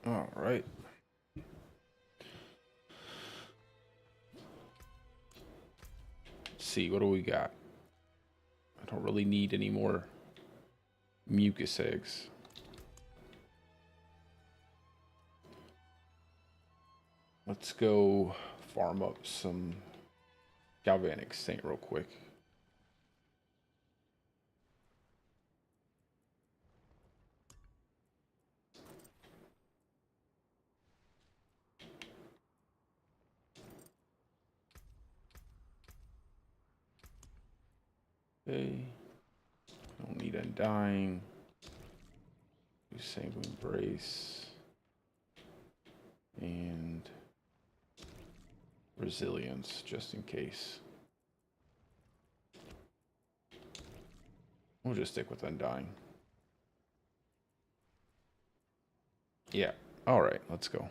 All right. Let's see, what do we got? I don't really need any more mucus eggs. Let's go farm up some galvanic saint real quick. Okay. Don't need undying. Do sanguine brace. And resilience, just in case. We'll just stick with undying. Yeah. All right, let's go.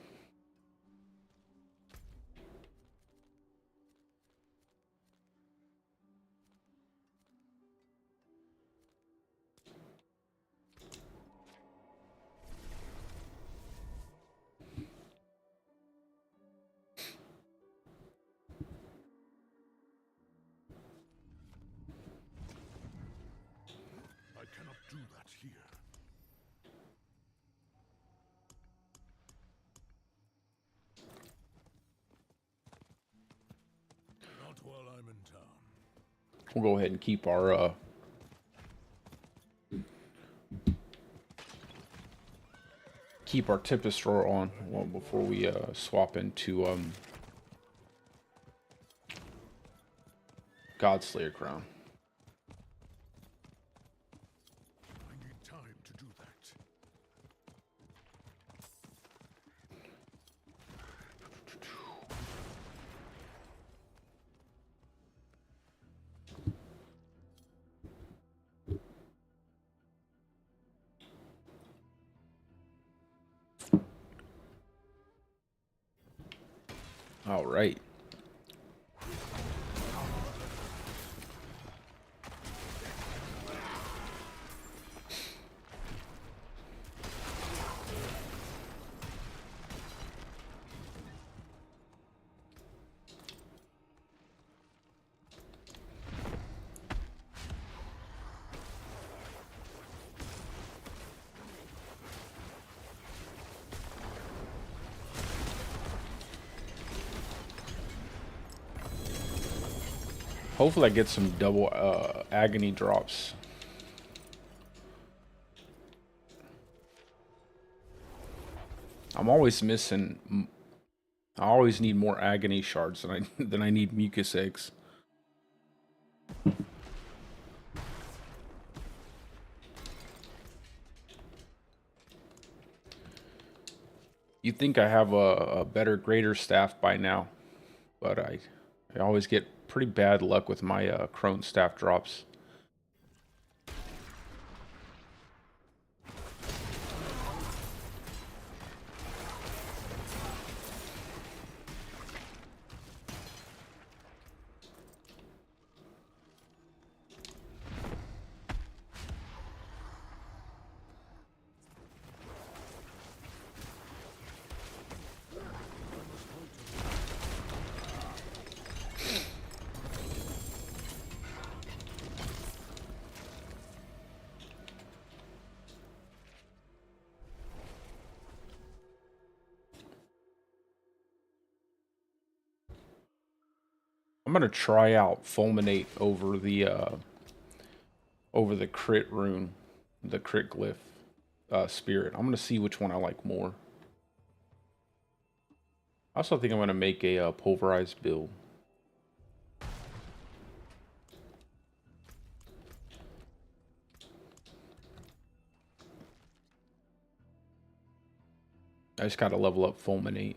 I cannot do that here. Not while I'm in town. We'll go ahead and keep our Tempest Roar on before we swap into Godslayer Crown. I need time to do that. All right. Hopefully I get some double agony drops. I'm always missing. I always need more agony shards than I need mucus eggs. You'd think I have a better greater staff by now, but I always get pretty bad luck with my crone staff drops. I'm gonna try out Fulminate over the crit rune, the crit glyph spirit. I'm gonna see which one I like more. I also think I'm gonna make a pulverized build. I just gotta level up Fulminate.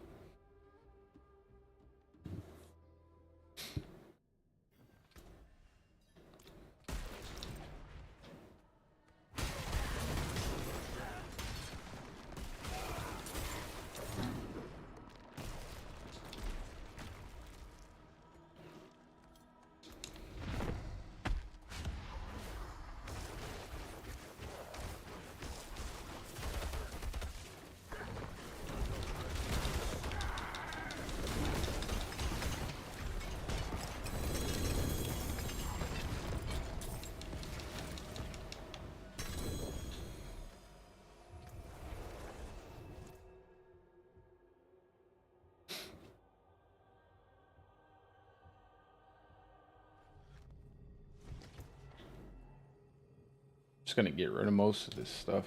Just gonna get rid of most of this stuff.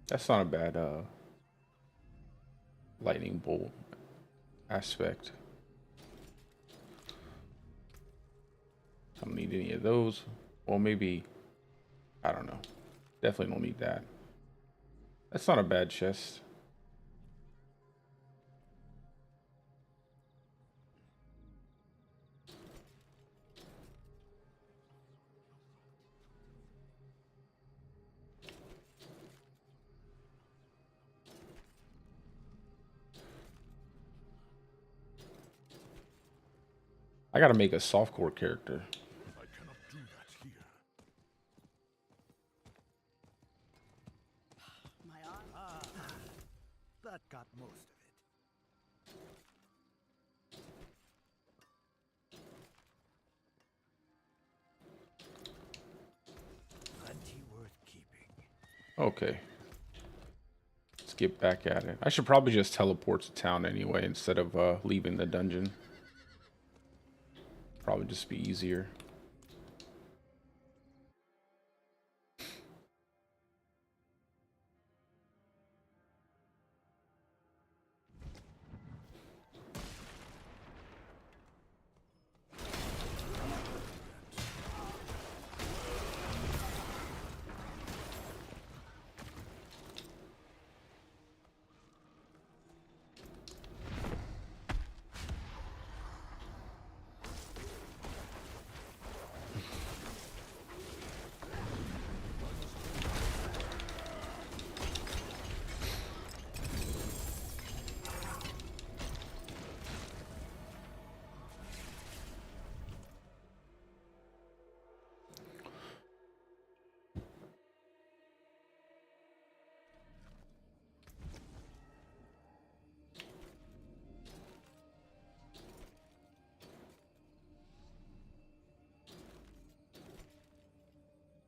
That's not a bad lightning bolt aspect. I don't need any of those. Well, maybe, I don't know. Definitely don't need that. That's not a bad chest. I gotta make a softcore character. I cannot do that here. My arm. That got most of it. Plenty worth keeping. Okay. Let's get back at it. I should probably just teleport to town anyway instead of leaving the dungeon. Probably just be easier.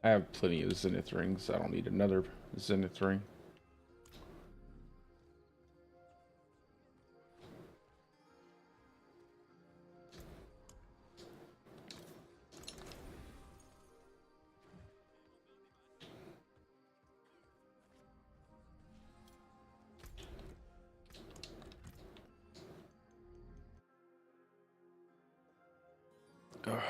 I have plenty of Zenith rings. I don't need another Zenith ring. Ugh.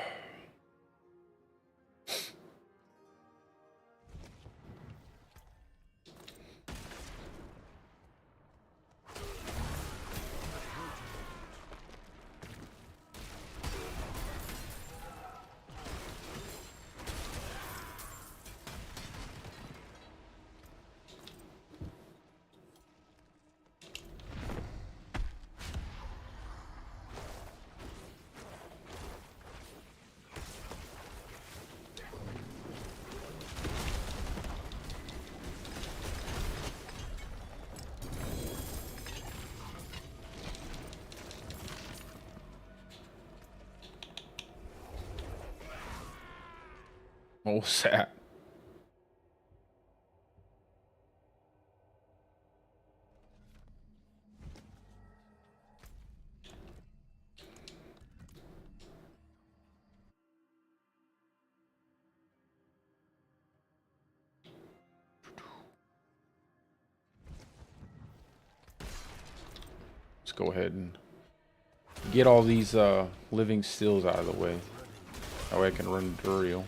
What was that? Let's go ahead and get all these living stills out of the way. That way I can run Duriel.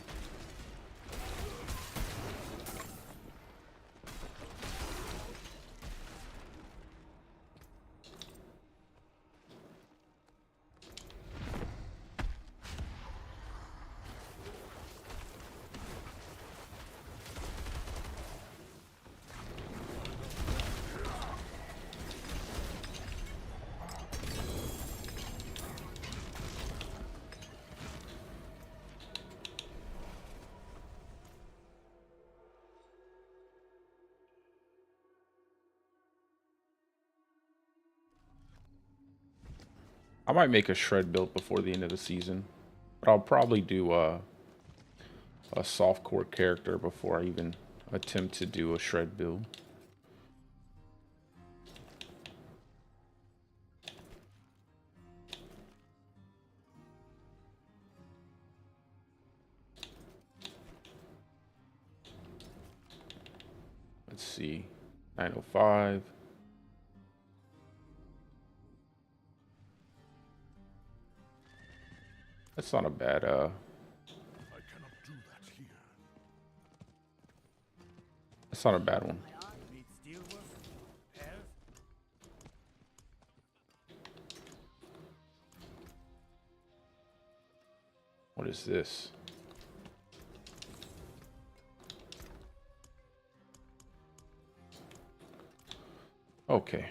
I might make a shred build before the end of the season, but I'll probably do a soft core character before I even attempt to do a shred build. Let's see, 905. That's not a bad, I cannot do that here. that's not a bad one. Need steelwork? Repairs? What is this? Okay.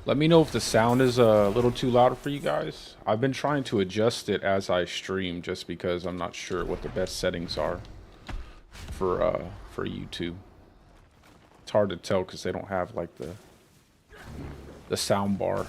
Let me know if the sound is a little too loud for you guys. I've been trying to adjust it as I stream just because I'm not sure what the best settings are for YouTube. It's hard to tell because they don't have like the sound bar.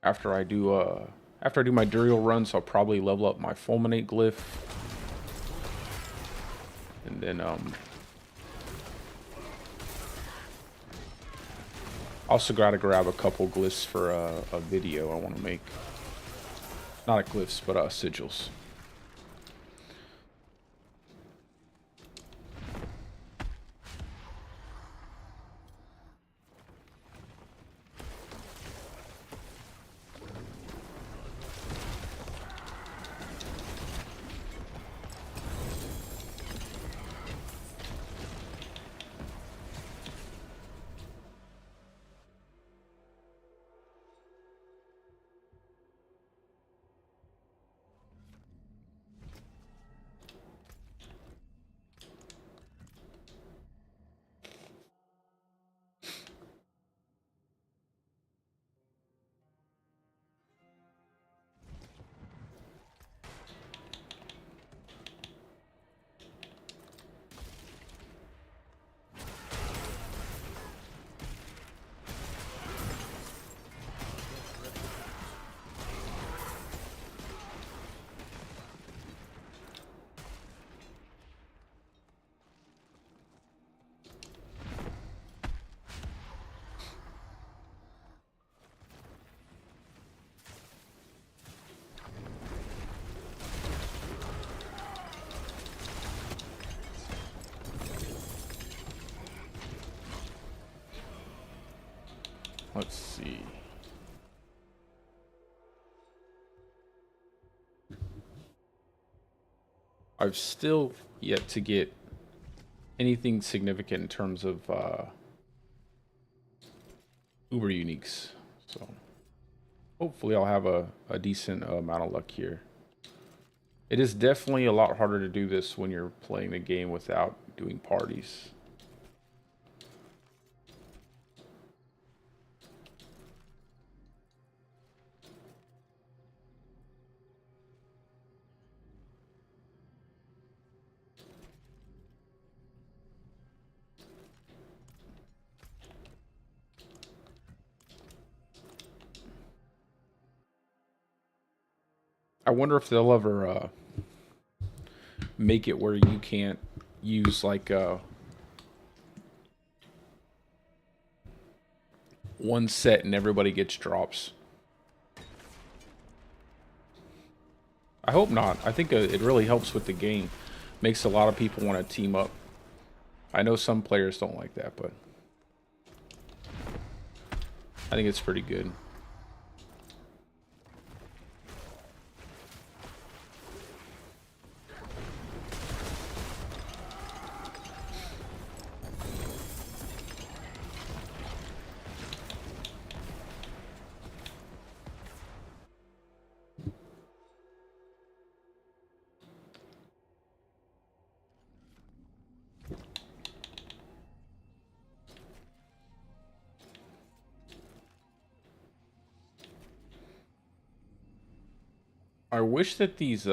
After I do my Duriel runs, I'll probably level up my Fulminate glyph. And then also gotta grab a couple glyphs for a video I want to make. Not glyphs, but sigils. Let's see. I've still yet to get anything significant in terms of Uber uniques. So hopefully I'll have a decent amount of luck here. It is definitely a lot harder to do this when you're playing the game without doing parties. I wonder if they'll ever make it where you can't use like one set and everybody gets drops. I hope not. I think it really helps with the game. Makes a lot of people want to team up. I know some players don't like that, but I think it's pretty good. I wish that these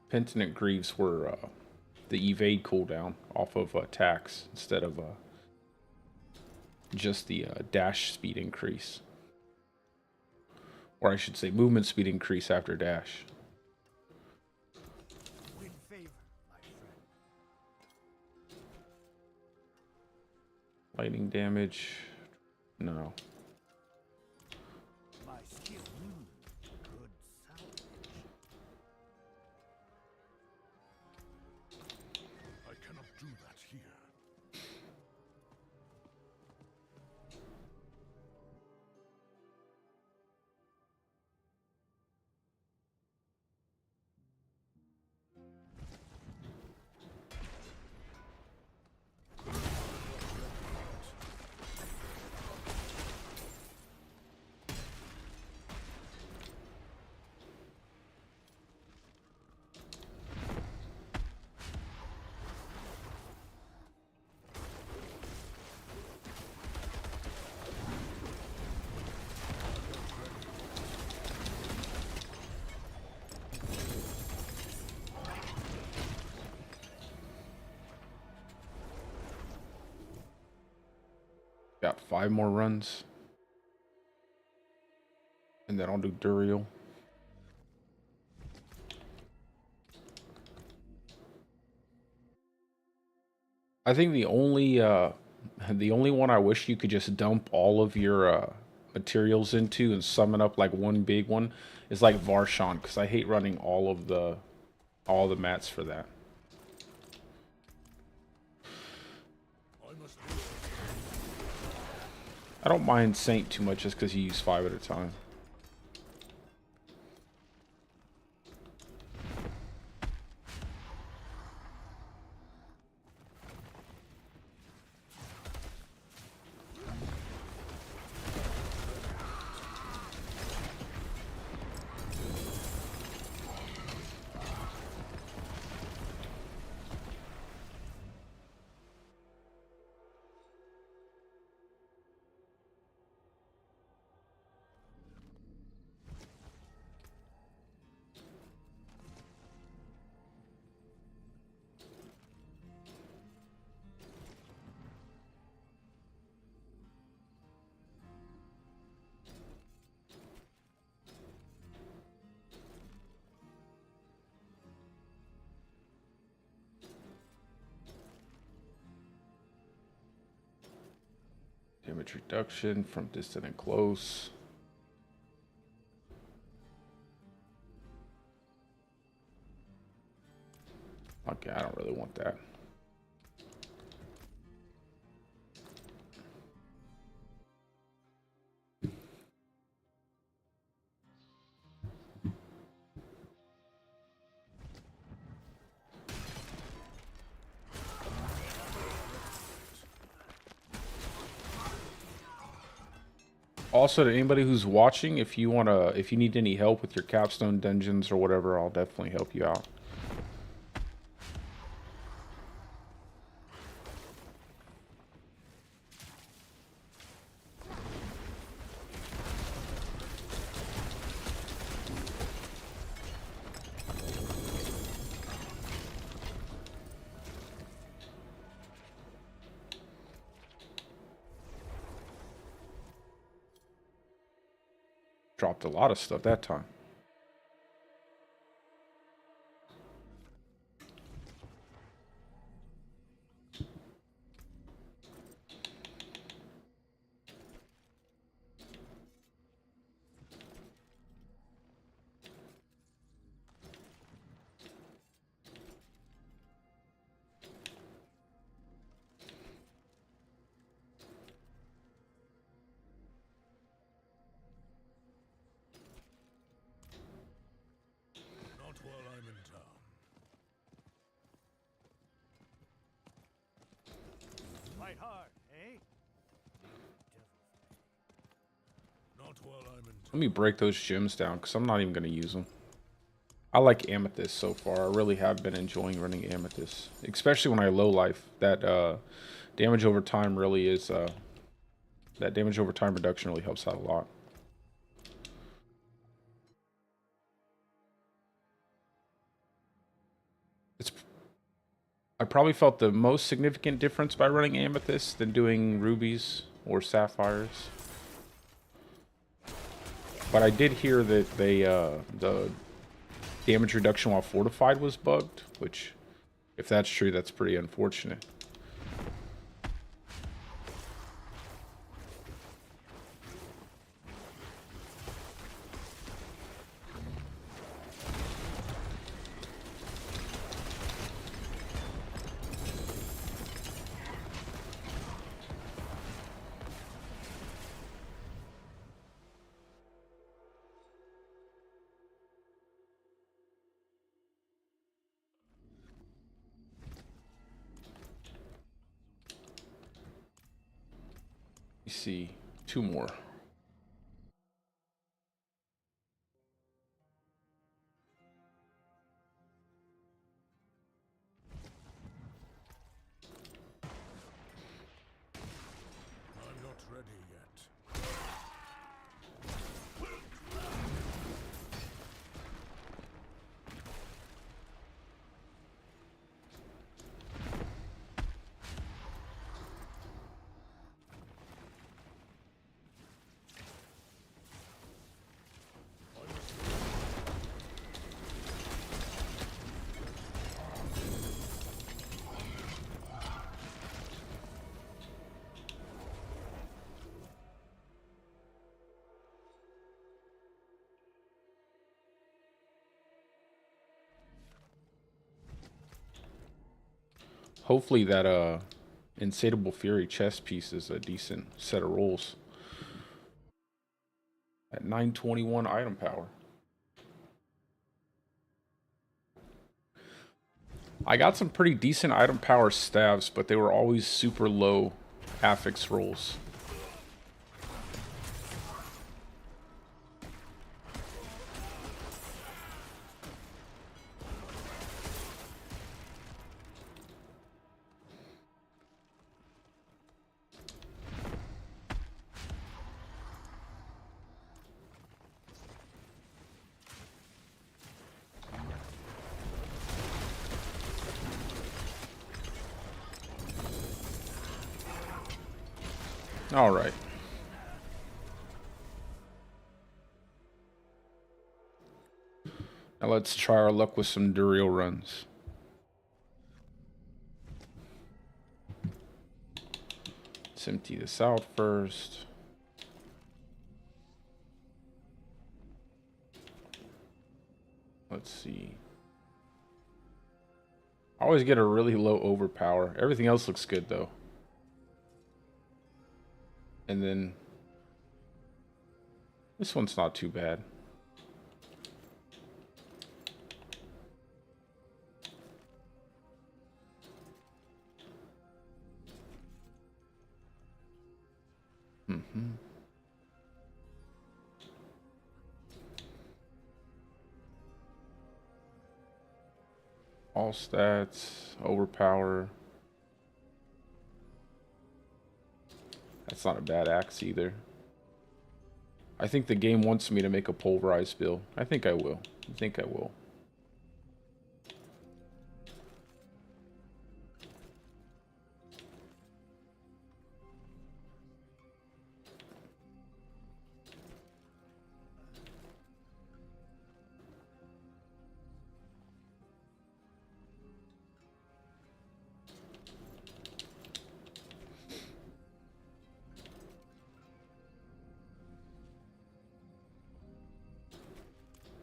Penitent Greaves were the evade cooldown off of attacks instead of just the dash speed increase. Or I should say movement speed increase after dash. Win favor, my friend. Lightning damage. No. My skill. Good sound. I cannot do that here. Got 5 more runs. And then I'll do Duriel. I think the only one I wish you could just dump all of your materials into and summon up like one big one is like Varshan, because I hate running all the mats for that. I must do it. I don't mind Saint too much just because you use 5 at a time. Damage reduction from distant and close. Okay, I don't really want that. Also, to anybody who's watching, if you need any help with your capstone dungeons or whatever, I'll definitely help you out. Dropped a lot of stuff that time. while I'm in town. Fight hard, eh? Not while I'm in Let town. me break those gems down because I'm not even going to use them. I like Amethyst so far. I really have been enjoying running Amethyst. Especially when I low life. That damage over time really is... that damage over time reduction really helps out a lot. I probably felt the most significant difference by running Amethyst than doing Rubies or Sapphires. But I did hear that the damage reduction while fortified was bugged, which, if that's true, that's pretty unfortunate. Let me see, 2 more. I'm not ready yet. Hopefully that Insatiable Fury chest piece is a decent set of rolls. At 921 item power. I got some pretty decent item power staves, but they were always super low affix rolls. All right. Now let's try our luck with some Duriel runs. Let's empty this out first. Let's see. I always get a really low overpower. Everything else looks good though. And then this one's not too bad. All stats, overpower. That's not a bad axe either. I think the game wants me to make a pulverized build. I think I will. I think I will.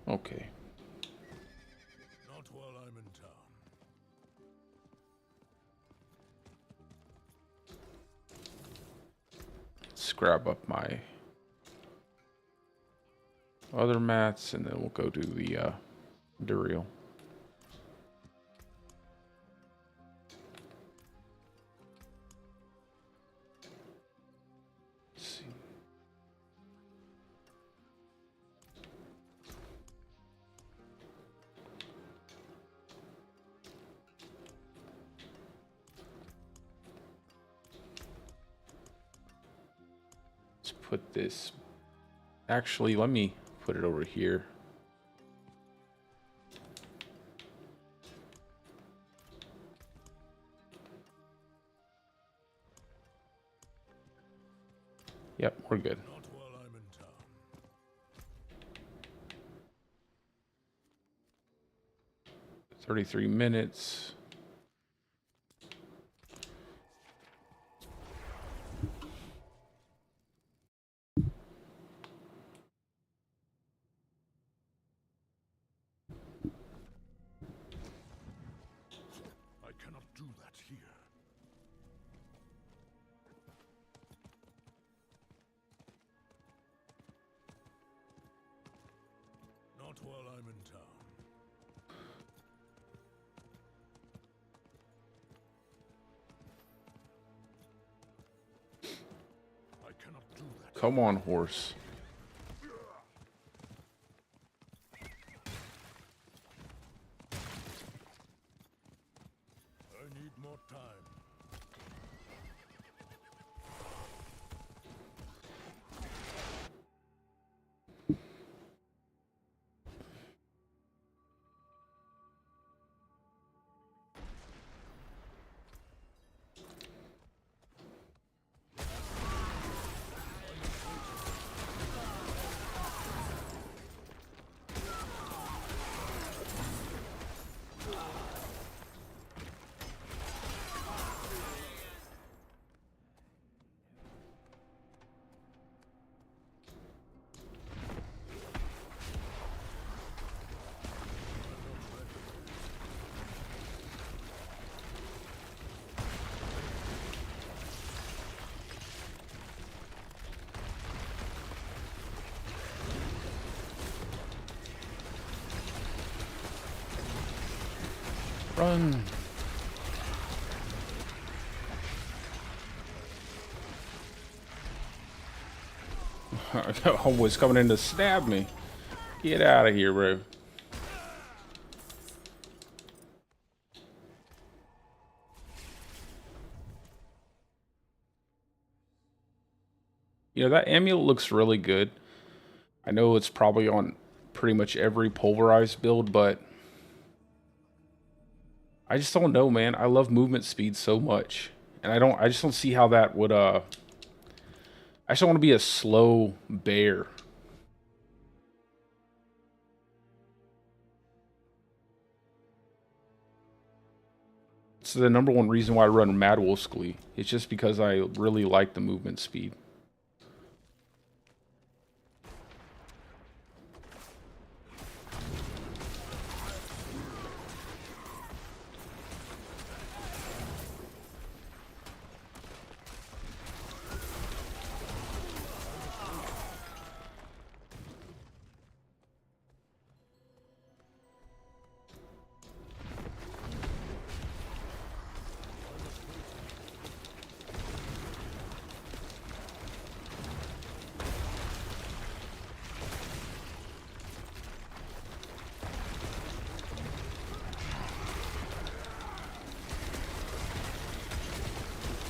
Okay. Not while I'm in town. Let's grab up my other mats and then we'll go do the Duriel. Let's see. Let's put this. Actually, let me put it over here. Yep, we're good. Not while I'm in town. 33 minutes. I cannot do that here. Not while I'm in town. I cannot do that. Come on, horse. I need more time. Run. Homeboy's coming in to stab me. Get out of here, bro. You know, that amulet looks really good. I know it's probably on pretty much every pulverized build, but I just don't know, man. I love movement speed so much. And I just don't see how that would I just don't want to be a slow bear. It's the number one reason why I run Mad Wolf's Glee. It's just because I really like the movement speed.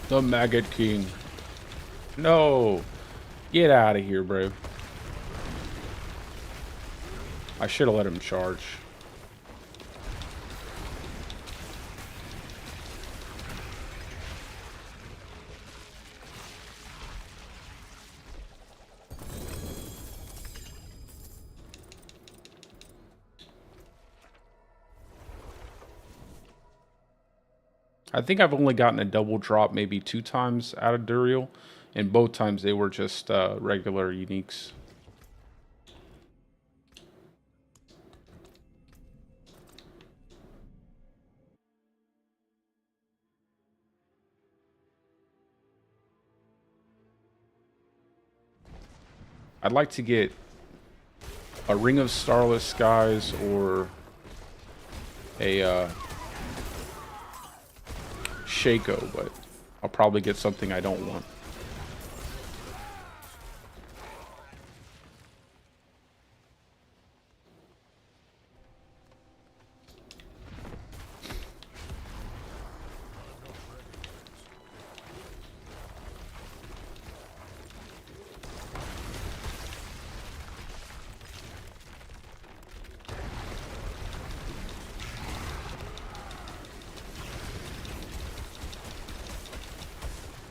The Maggot King. No. Get out of here, bro. I should have let him charge. I think I've only gotten a double drop maybe 2 times out of Duriel, and both times they were just regular uniques. I'd like to get a Ring of Starless Skies or a Shaco, but I'll probably get something I don't want.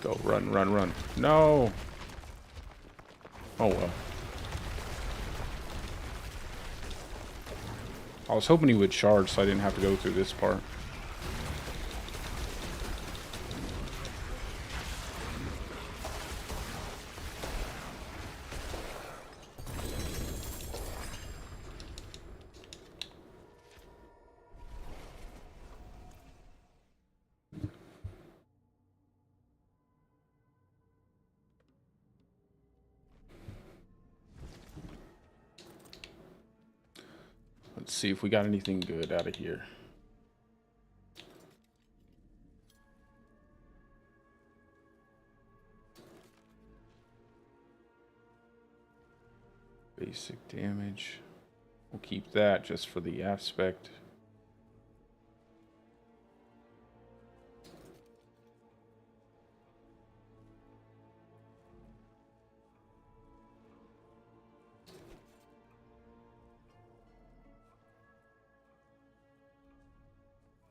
Go, run, run, run. No! Oh well. I was hoping he would charge so I didn't have to go through this part. Let's see if we got anything good out of here. Basic damage. We'll keep that just for the aspect.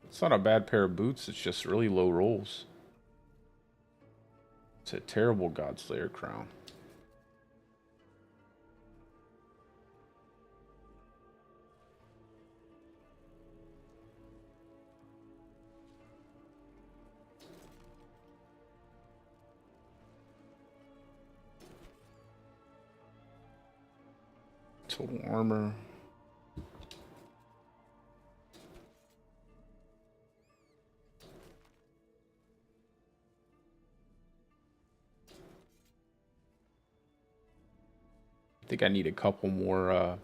It's not a bad pair of boots, it's just really low rolls. It's a terrible Godslayer crown. Total armor. I think I need a couple more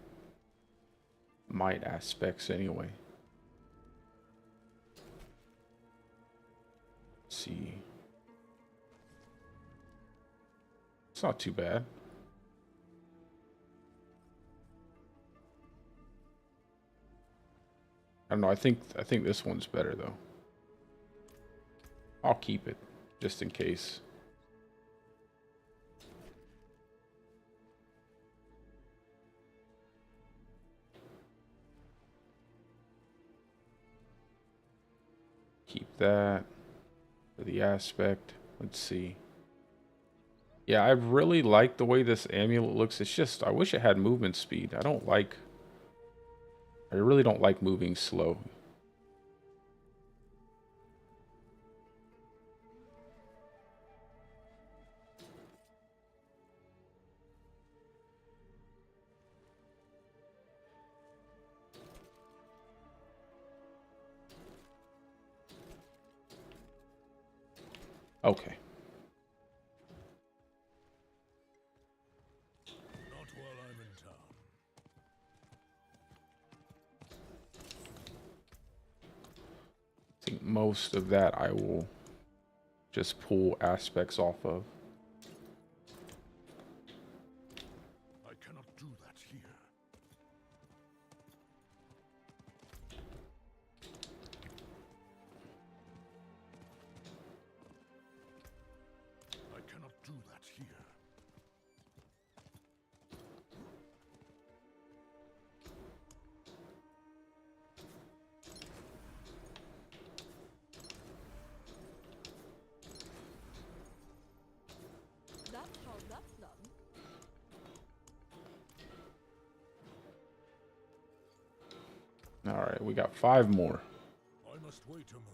might aspects anyway. Let's see. It's not too bad. I don't know, I think this one's better though. I'll keep it just in case. Keep that for the aspect. Let's see. Yeah, I really like the way this amulet looks. It's just, I wish it had movement speed. I really don't like moving slow. Okay. Not while I'm in town. I think most of that I will just pull aspects off of. I cannot do that here. I cannot do that here. That's how that's done. All right, we got 5 more. I must wait a moment.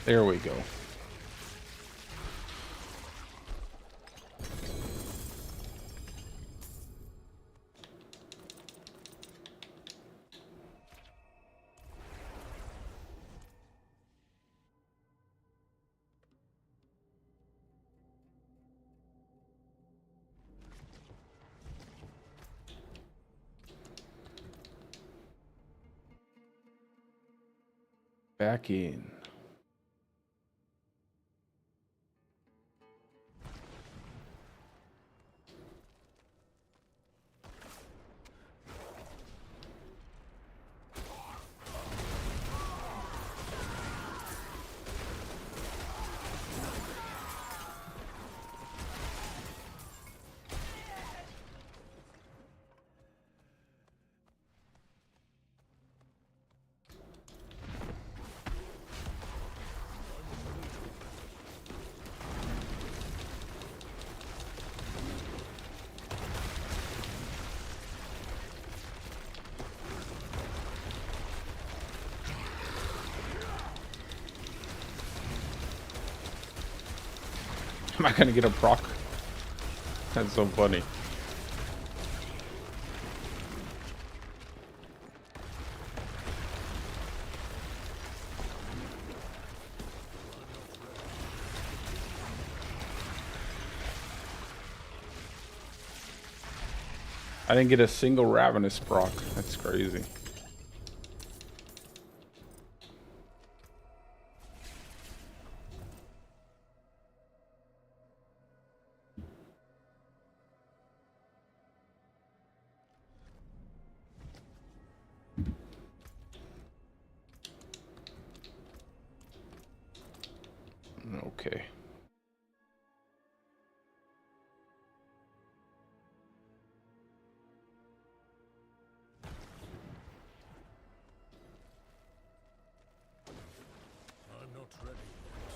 There we go. Back in. Am I gonna get a proc? That's so funny. I didn't get a single ravenous proc. That's crazy. Okay. I'm not ready yet.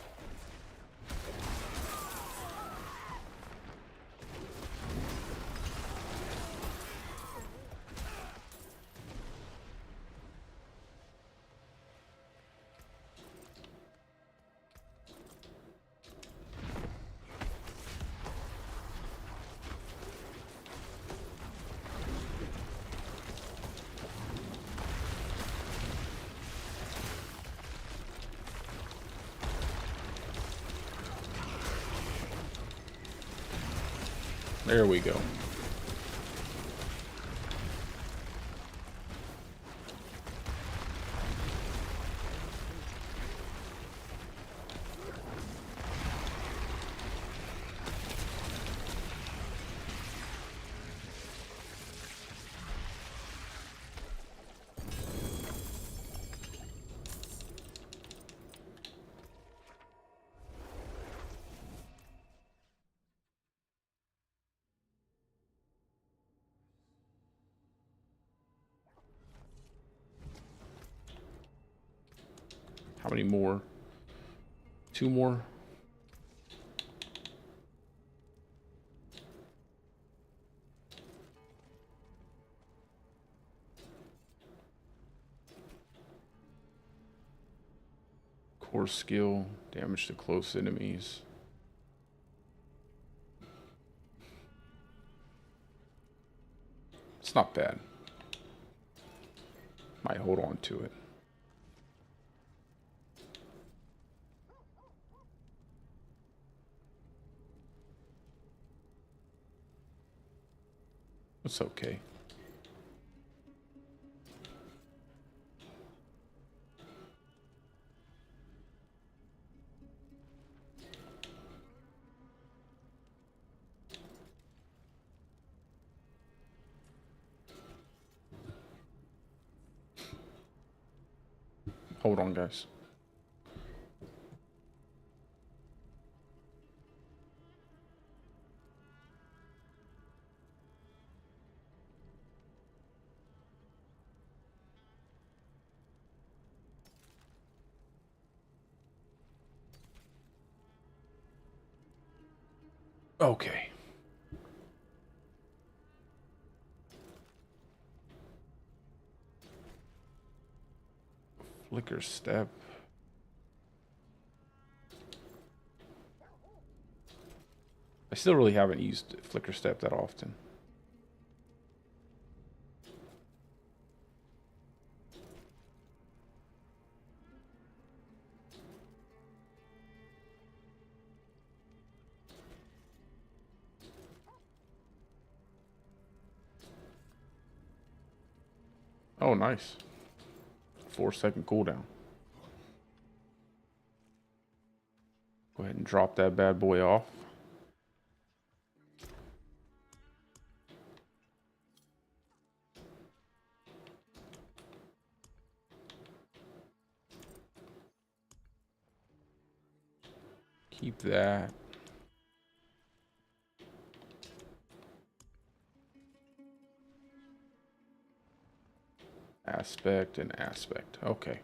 There we go. How many more? 2 more? Core skill, damage to close enemies. It's not bad. Might hold on to it. It's okay. Hold on, guys. Okay. Flicker step. still really haven't used Flicker Step that often. Oh, nice. 4-second cooldown. Go ahead and drop that bad boy off. Keep that. Aspect and aspect. Okay.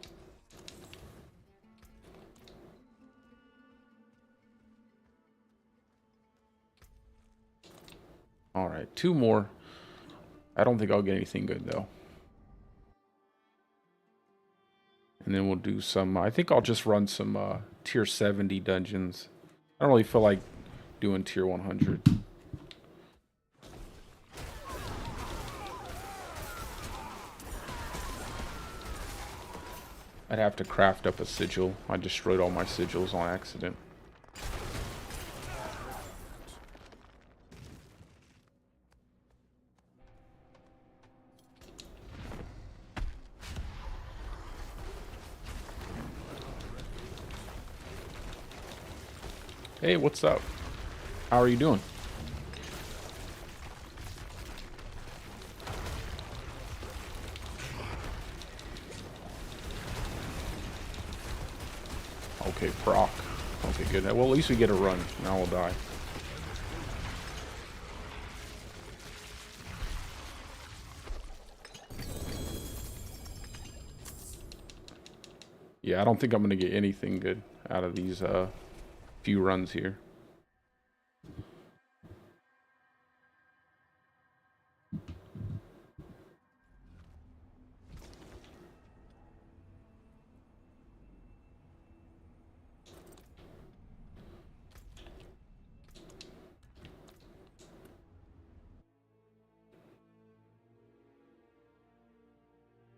All right, 2 more. I don't think I'll get anything good though. And then we'll do some, I think I'll just run some tier 70 dungeons. I don't really feel like doing tier 100. I'd have to craft up a sigil. I destroyed all my sigils on accident. Hey, what's up? How are you doing? Okay, proc. Okay, good. Well, at least we get a run. Now we'll die. Yeah, I don't think I'm going to get anything good out of these few runs here.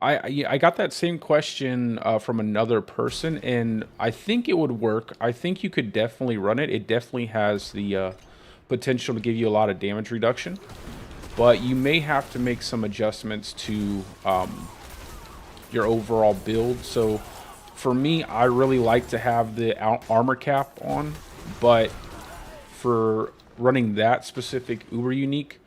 I got that same question from another person, and I think it would work. I think you could definitely run it. It definitely has the potential to give you a lot of damage reduction, but you may have to make some adjustments to your overall build. So for me, I really like to have the armor cap on, but for running that specific uber unique,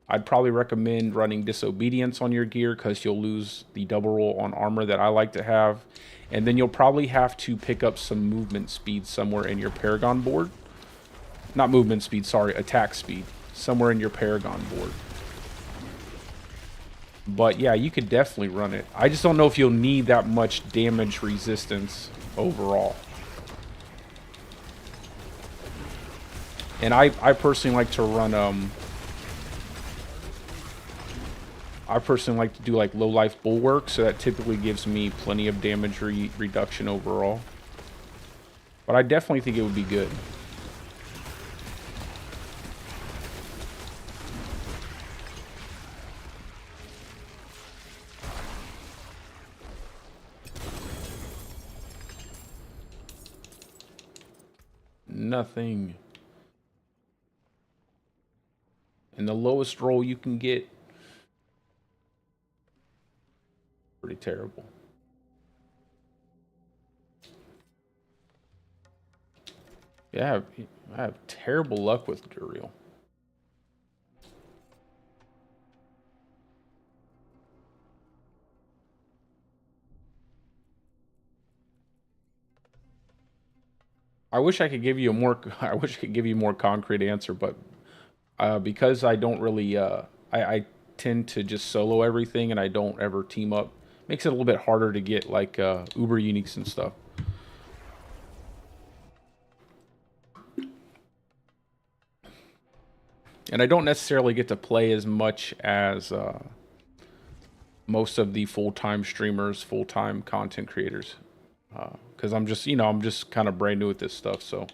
I'd probably recommend running Disobedience on your gear because you'll lose the double roll on armor that I like to have. And then you'll probably have to pick up some movement speed somewhere in your Paragon board. Not movement speed, sorry, attack speed. Somewhere in your Paragon board. But yeah, you could definitely run it. I just don't know if you'll need that much damage resistance overall. And I personally like to run I personally like to do like low life bulwark, so that typically gives me plenty of damage reduction overall. But I definitely think it would be good. Nothing. And the lowest roll you can get, pretty terrible. Yeah, I have terrible luck with Duriel. I wish I could give you a more I wish I could give you a more concrete answer, but because I don't really I tend to just solo everything and I don't ever team up, makes it a little bit harder to get like uber uniques and stuff. And I don't necessarily get to play as much as most of the full-time streamers, full-time content creators, because I'm just, I'm just kind of brand new at this stuff. So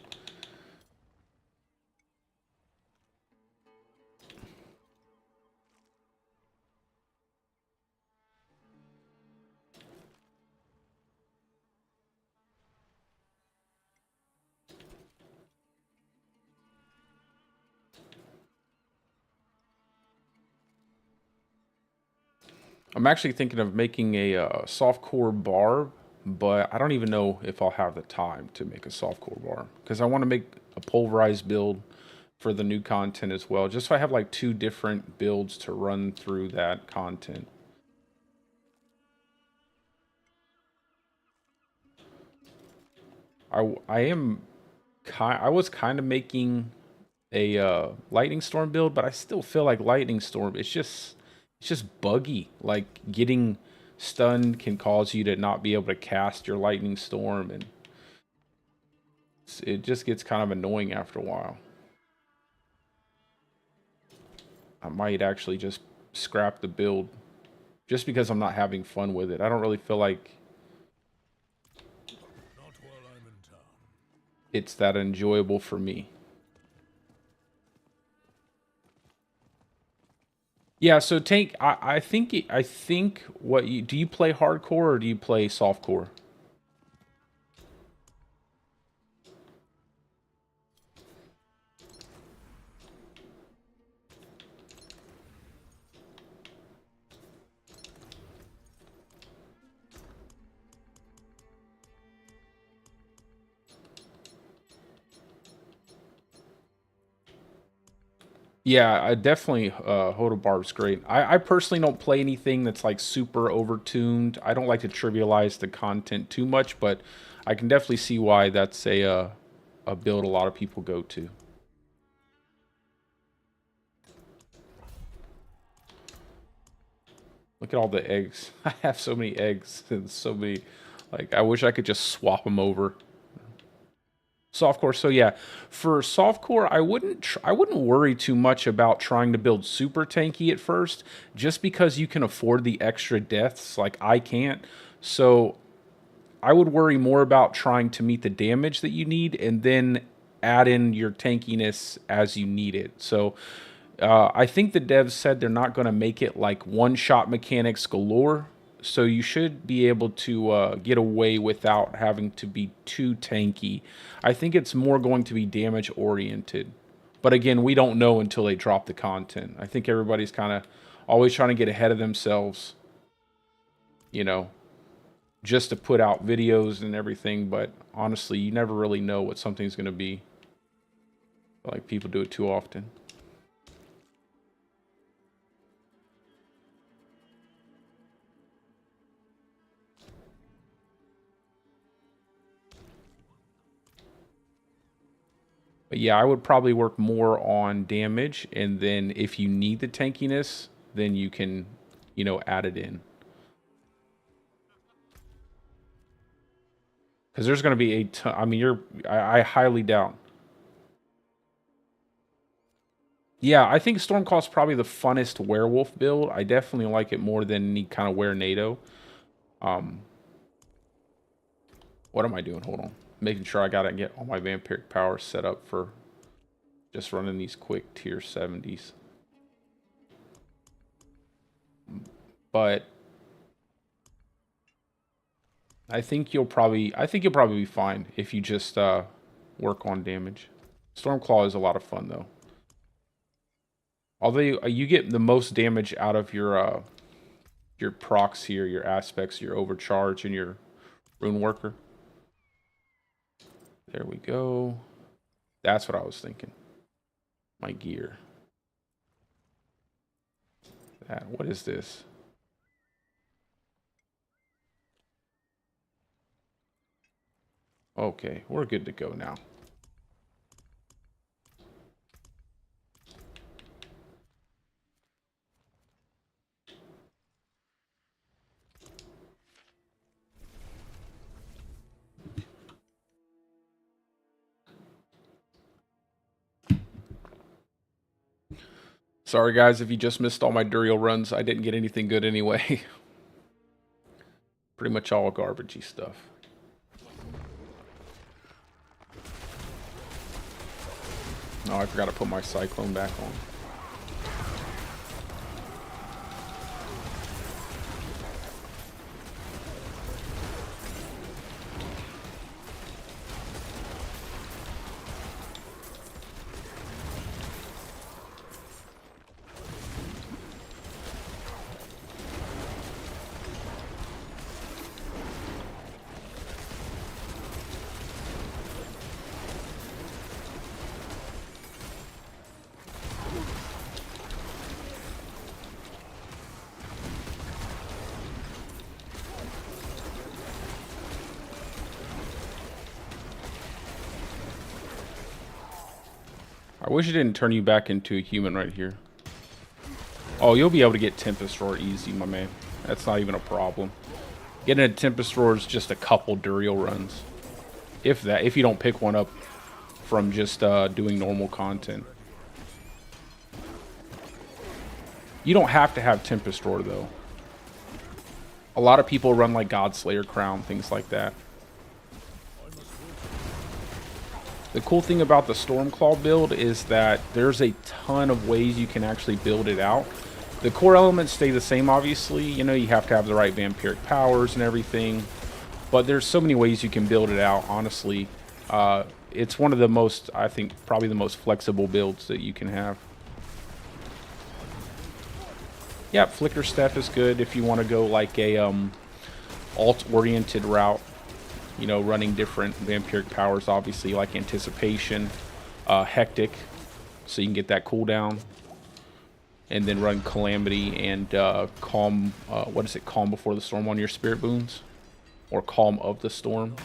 I'm actually thinking of making a soft core barb, but I don't even know if I'll have the time to make a soft core barb because I want to make a pulverized build for the new content as well, just so I have like 2 different builds to run through that content. I was kind of making a lightning storm build, but I still feel like lightning storm it's just buggy. Like getting stunned can cause you to not be able to cast your lightning storm, and it just gets kind of annoying after a while. I might actually just scrap the build just because I'm not having fun with it. I don't really feel like Not while I'm in town. it's that enjoyable for me. Yeah, so Tank, I think what you do, you play hardcore or do you play softcore? Yeah, I definitely Hoda Barb's great. I personally don't play anything that's like super overtuned. I don't like to trivialize the content too much, but I can definitely see why that's a build a lot of people go to. Look at all the eggs. I have so many eggs and so many, like, I wish I could just swap them over. Softcore. So yeah, for softcore, I wouldn't worry too much about trying to build super tanky at first, just because you can afford the extra deaths like I can't. So I would worry more about trying to meet the damage that you need and then add in your tankiness as you need it. So I think the devs said they're not going to make it like one-shot mechanics galore. So you should be able to get away without having to be too tanky. I think it's more going to be damage oriented. But again, we don't know until they drop the content. I think everybody's kind of always trying to get ahead of themselves, you know, just to put out videos and everything. But honestly, you never really know what something's going to be. Like, people do it too often. But yeah, I would probably work more on damage, and then if you need the tankiness, then you can, you know, add it in. Because there's going to be a ton, I mean, I highly doubt. Yeah, I think Stormclaw's probably the funnest werewolf build. I definitely like it more than any kind of Were-Nado. What am I doing? Hold on. Making sure I got to get all my vampiric powers set up for just running these quick tier 70s. But I think you'll probably be fine if you just work on damage. Stormclaw is a lot of fun though. Although you get the most damage out of your procs here, your aspects, your overcharge, and your rune worker. There we go. That's what I was thinking. My gear. That, what is this? Okay, we're good to go now. Sorry guys if you just missed all my Duriel runs. I didn't get anything good anyway. Pretty much all garbagey stuff. Oh, I forgot to put my Cyclone back on. I wish it didn't turn you back into a human right here. Oh, you'll be able to get Tempest Roar easy, my man. That's not even a problem. Getting a Tempest Roar is just a couple Duriel runs. If that, if you don't pick one up from just doing normal content. You don't have to have Tempest Roar, though. A lot of people run like Godslayer Crown, things like that. The cool thing about the Stormclaw build is that there's a ton of ways you can actually build it out. The core elements stay the same, obviously. You know, you have to have the right vampiric powers and everything. But there's so many ways you can build it out, honestly. It's one of the most, I think, probably the most flexible builds that you can have. Yeah, Flicker Steph is good if you want to go like a alt-oriented route. You know, running different vampiric powers, obviously, like Anticipation, Hectic, so you can get that cooldown. And then run Calamity and Calm, what is it, Calm Before the Storm on your Spirit Boons? Or Calm of the Storm.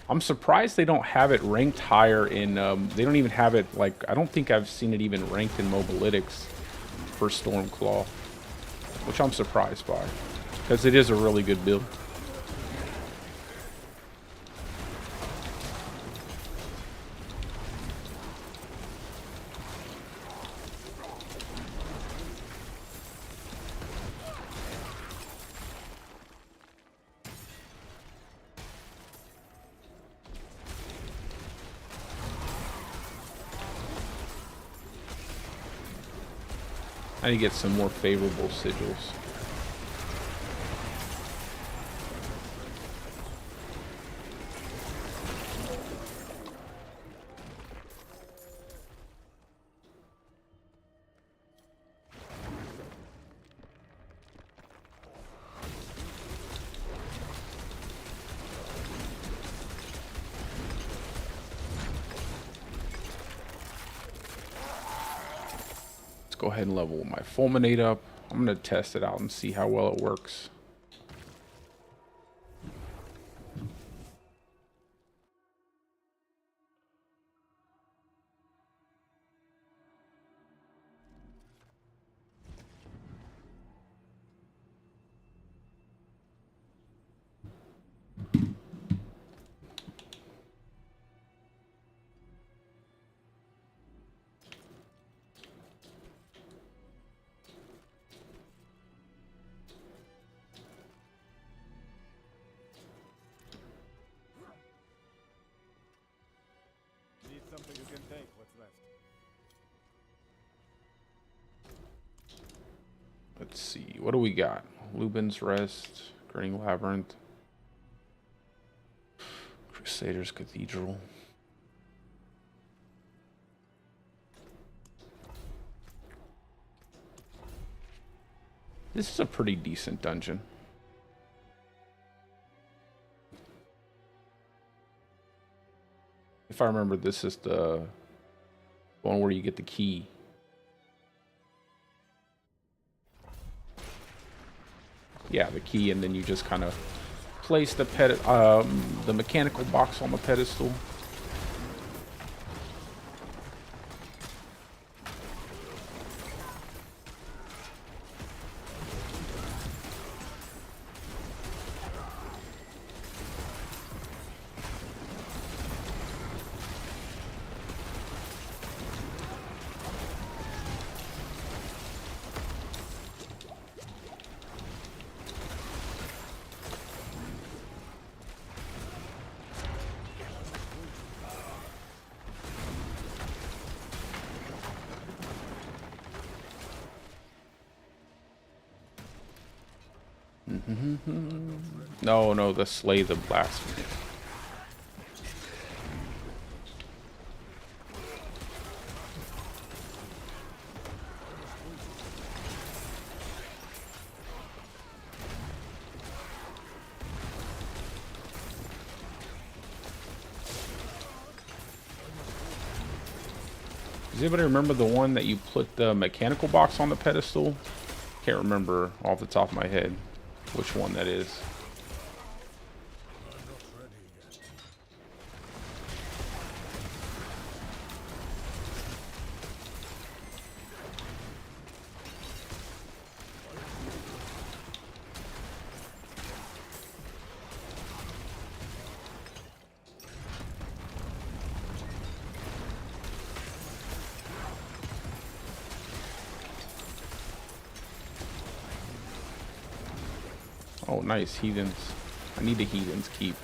I'm surprised they don't have it ranked higher in, they don't even have it, like, I don't think I've seen it even ranked in Mobalytics for Stormclaw, which I'm surprised by, because it is a really good build. I need to get some more favorable sigils. Go ahead and level my Fulminate up. I'm going to test it out and see how well it works. Something you can take. What's left? Let's see. What do we got? Lubin's Rest, Grinning Labyrinth, Crusader's Cathedral. This is a pretty decent dungeon. If I remember, this is the one where you get the key. Yeah, the key, and then you just kind of place the the mechanical box on the pedestal. No, the Slay the Blasphemous. Does anybody remember the one that you put the mechanical box on the pedestal? Can't remember off the top of my head which one that is. I'm not ready yet. Oh, nice. Heathens. I need a Heathens keep.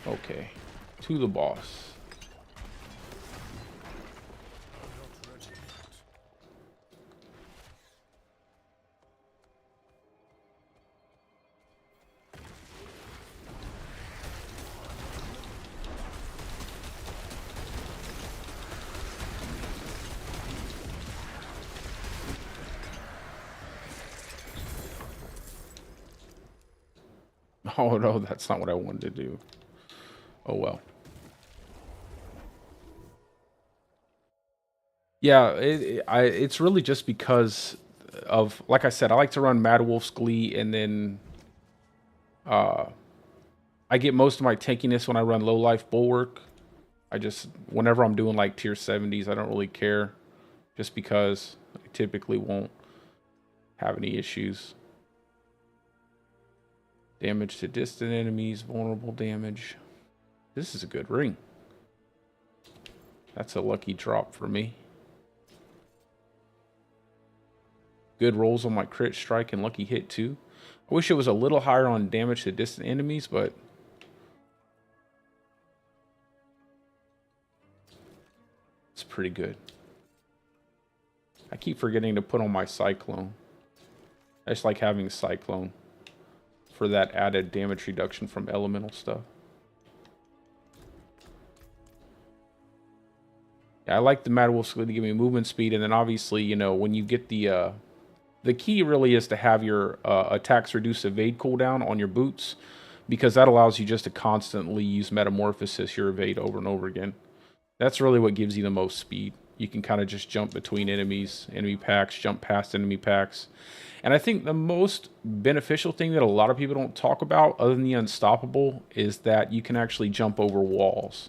Okay. To the boss. I'm not ready yet. Oh no, that's not what I wanted to do. Oh well. Yeah, it's really just because of, like I said, I like to run Mad Wolf's Glee, and then I get most of my tankiness when I run Low Life Bulwark. Whenever I'm doing like tier 70s, I don't really care, just because I typically won't have any issues. Damage to distant enemies, vulnerable damage. This is a good ring. That's a lucky drop for me. Good rolls on my crit strike and lucky hit too. I wish it was a little higher on damage to distant enemies, but it's pretty good. I keep forgetting to put on my Cyclone. I just like having Cyclone for that added damage reduction from elemental stuff. Yeah, I like the Mad Wolf Squid to give me movement speed, and then obviously, you know, when you get the key really is to have your attacks reduce evade cooldown on your boots, because that allows you just to constantly use Metamorphosis your evade over and over again. That's really what gives you the most speed. You can kind of just jump between enemies, enemy packs, jump past enemy packs. And I think the most beneficial thing that a lot of people don't talk about, other than the Unstoppable, is that you can actually jump over walls.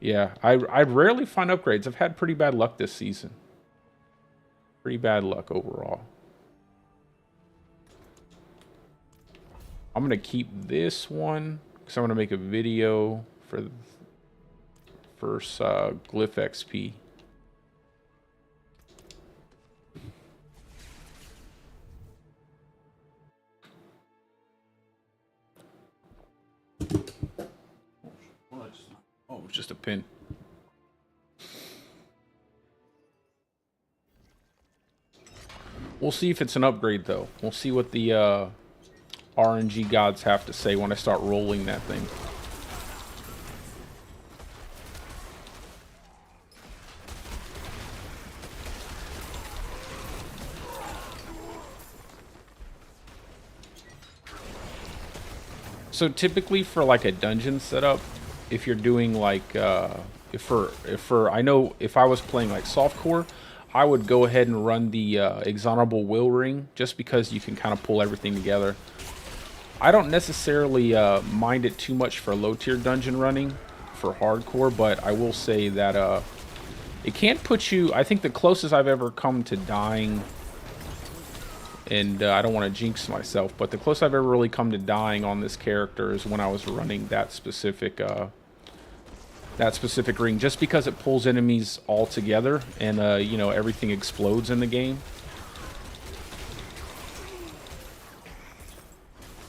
Yeah, I rarely find upgrades. I've had pretty bad luck this season. Pretty bad luck overall. I'm going to keep this one because I'm going to make a video for the first Glyph XP. Oh, it's just a pin. We'll see if it's an upgrade, though. We'll see what the RNG gods have to say when I start rolling that thing. So typically for like a dungeon setup, if you're doing like I know if I was playing like softcore, I would go ahead and run the Exonerable Will Ring, just because you can kind of pull everything together. I don't necessarily mind it too much for low tier dungeon running for hardcore, but I will say that it can't put you. I think the closest I've ever come to dying, and I don't want to jinx myself, but the closest I've ever really come to dying on this character is when I was running that specific ring, just because it pulls enemies all together, and you know, everything explodes in the game.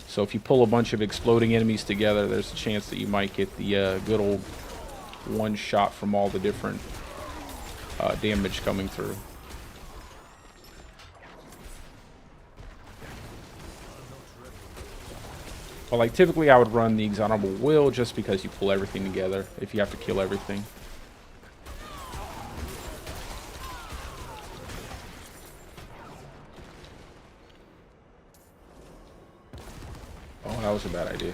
So if you pull a bunch of exploding enemies together, there's a chance that you might get the good old one shot from all the different damage coming through. But like typically I would run the Exonerable Will, just because you pull everything together if you have to kill everything. was a bad idea.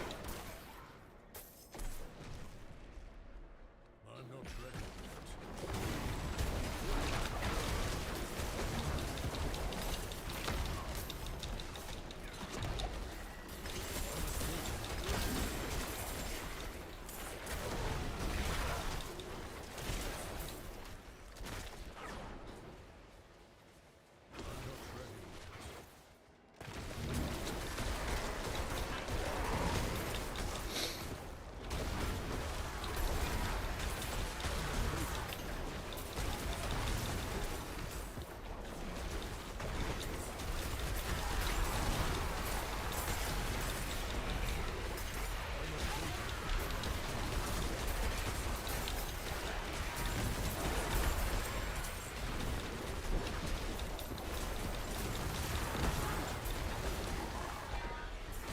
I'm not ready yet.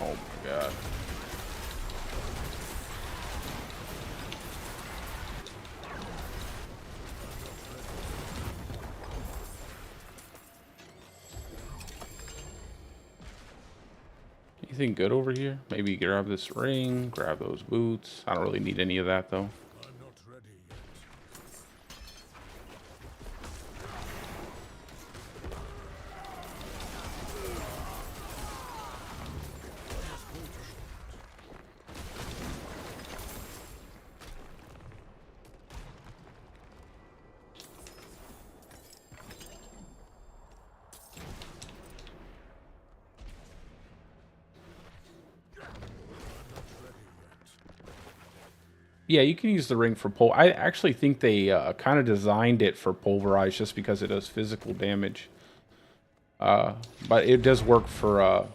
Oh my god. Anything good over here? Maybe grab this ring, grab those boots. I don't really need any of that though. I'm not ready yet. Yeah, you can use the ring for pul. I actually think they kind of designed it for pulverize just because it does physical damage. But it does work for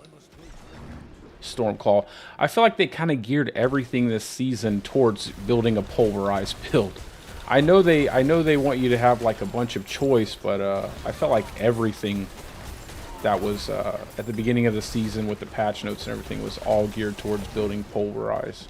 Stormclaw. I feel like they kind of geared everything this season towards building a pulverized build. I know they want you to have like a bunch of choice, but I felt like everything that was at the beginning of the season with the patch notes and everything was all geared towards building pulverize.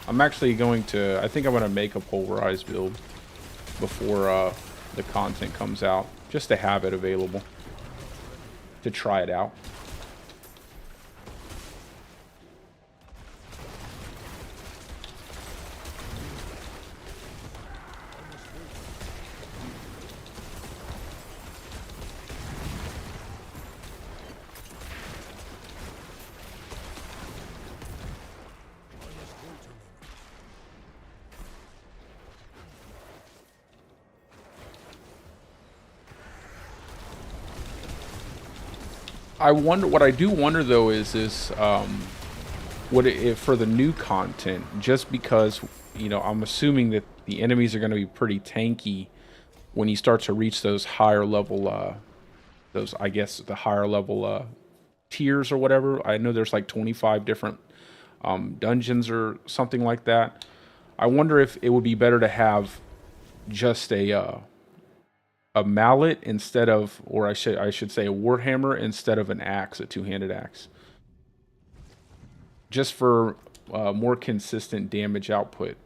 I'm actually going to, I think I'm going to make a pulverized build before the content comes out, just to have it available, to try it out. I wonder, what I do wonder though is what if for the new content, just because, you know, I'm assuming that the enemies are going to be pretty tanky when you start to reach those higher level, those, I guess, the higher level tiers or whatever. I know there's like 25 different dungeons or something like that. I wonder if it would be better to have just a mallet instead of, or I should say a warhammer instead of an axe, a two-handed axe, just for more consistent damage output.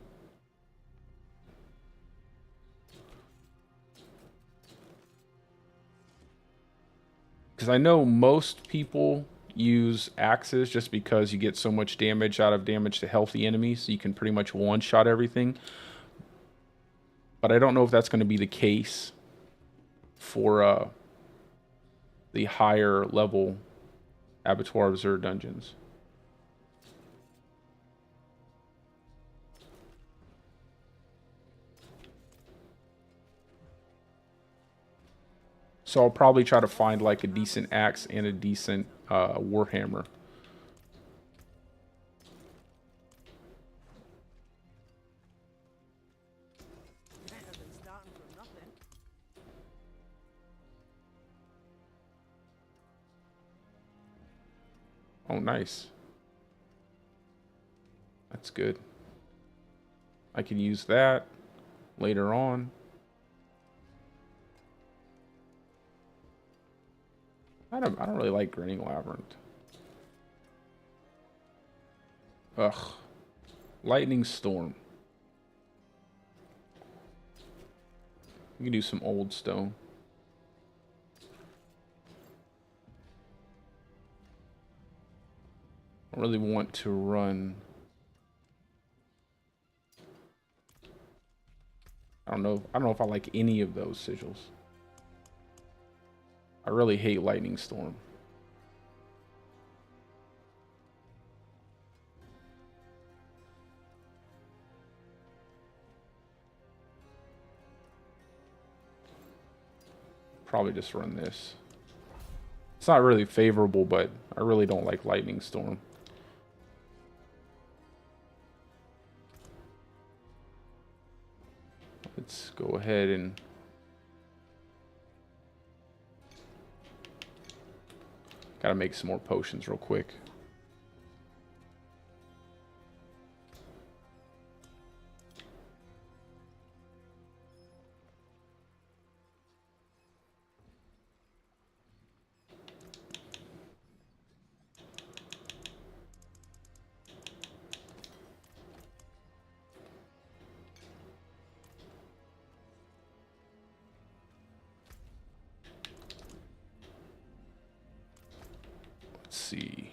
Because I know most people use axes just because you get so much damage out of damage to healthy enemies, so you can pretty much one-shot everything. But I don't know if that's going to be the case for the higher level Abattoir of Zur dungeons. So I'll probably try to find like a decent axe and a decent warhammer. Better than starting from nothing. Oh, nice. That's good. I can use that later on. I don't really like Grinning Labyrinth. Ugh. Lightning Storm. We can do some old stone. I really want to run. I don't know if I like any of those sigils. I really hate Lightning Storm. Probably just run this. It's not really favorable, but I really don't like Lightning Storm. Let's go ahead and gotta make some more potions real quick. See.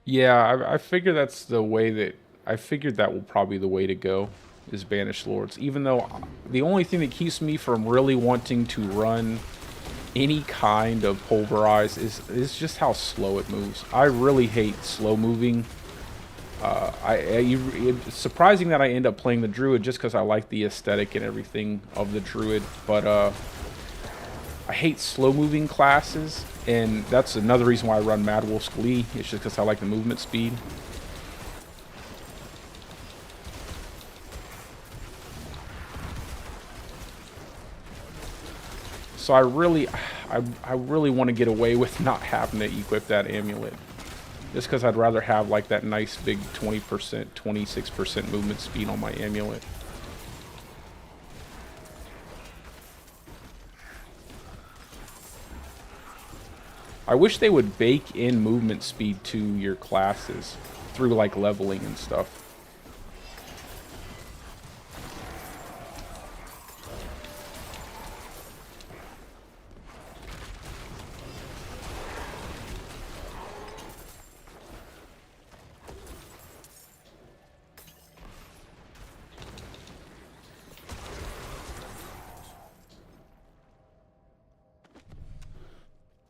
Yeah, I figure that's the way that I figured that will probably be the way to go is Banished Lords. Even though the only thing that keeps me from really wanting to run any kind of Pulverize is just how slow it moves. I really hate slow moving. It's surprising that I end up playing the Druid just because I like the aesthetic and everything of the Druid, but I hate slow moving classes, and that's another reason why I run Mad Wolf's Glee. It's just because I like the movement speed. So I really want to get away with not having to equip that amulet. Just because I'd rather have like that nice big 20%, 26% movement speed on my amulet. I wish they would bake in movement speed to your classes through like leveling and stuff.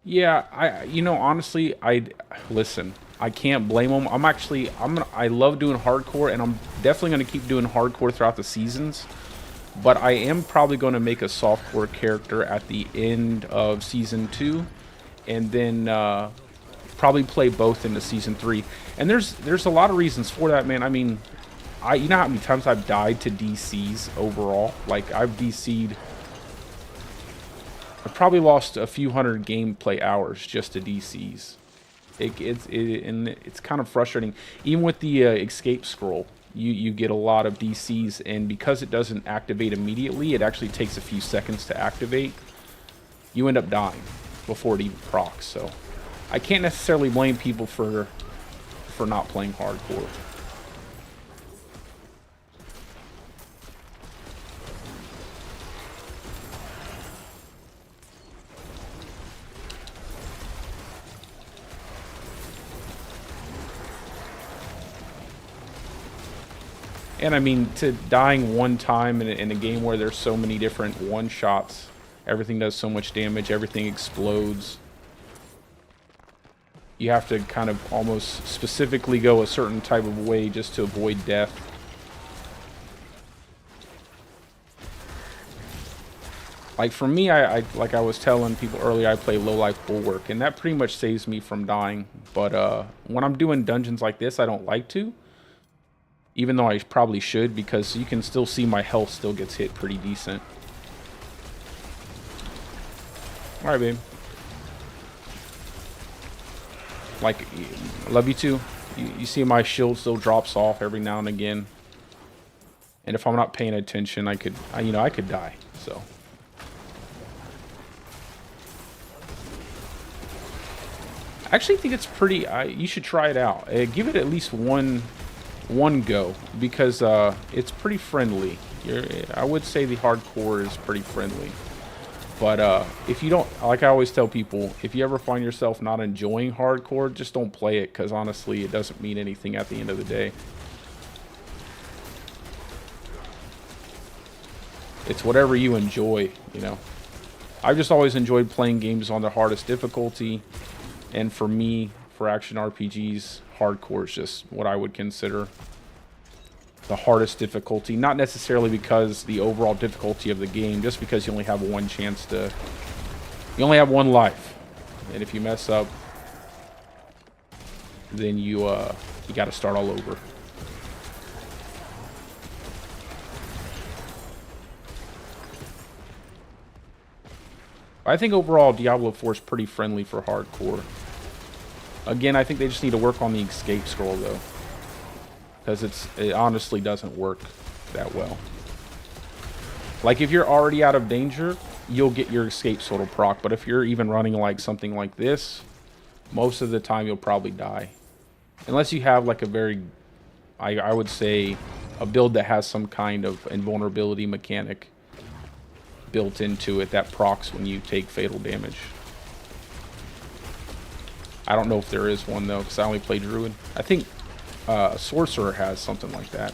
Yeah, honestly, listen, I can't blame them. I love doing hardcore, and I'm definitely going to keep doing hardcore throughout the seasons. But I am probably going to make a softcore character at the end of season 2, and then probably play both into season 3. And there's a lot of reasons for that, man. I mean, you know how many times I've died to DCs overall? Like, I've DC'd. I probably lost a few hundred gameplay hours just to DCs. And it's kind of frustrating. Even with the escape scroll, you get a lot of DCs, and because it doesn't activate immediately, it actually takes a few seconds to activate. You end up dying before it even procs. So I can't necessarily blame people for not playing hardcore. And I mean, to dying one time in a game where there's so many different one-shots, everything does so much damage, everything explodes. You have to kind of almost specifically go a certain type of way just to avoid death. Like for me, like I was telling people earlier, I play low life bulwark, and that pretty much saves me from dying. But when I'm doing dungeons like this, I don't like to. Even though I probably should, because you can still see my health still gets hit pretty decent. Alright, babe. Like, love you too. You see my shield still drops off every now and again. And if I'm not paying attention, I could die. So. I actually think it's pretty. You should try it out. Give it at least one go because it's pretty friendly. I would say the hardcore is pretty friendly. But if you don't, like I always tell people, if you ever find yourself not enjoying hardcore, just don't play it because honestly, it doesn't mean anything at the end of the day. It's whatever you enjoy, you know. I've just always enjoyed playing games on the hardest difficulty. And for me, for action RPGs, hardcore is just what I would consider the hardest difficulty. Not necessarily because the overall difficulty of the game, just because you only have one chance to... You only have one life. And if you mess up, then you got to start all over. I think overall Diablo 4 is pretty friendly for hardcore. Again, I think they just need to work on the escape scroll though, because it honestly doesn't work that well. Like if you're already out of danger, you'll get your escape scroll proc, but if you're even running like something like this, most of the time you'll probably die. Unless you have like a very, I would say, a build that has some kind of invulnerability mechanic built into it that procs when you take fatal damage. I don't know if there is one though, because I only play Druid. I think Sorcerer has something like that.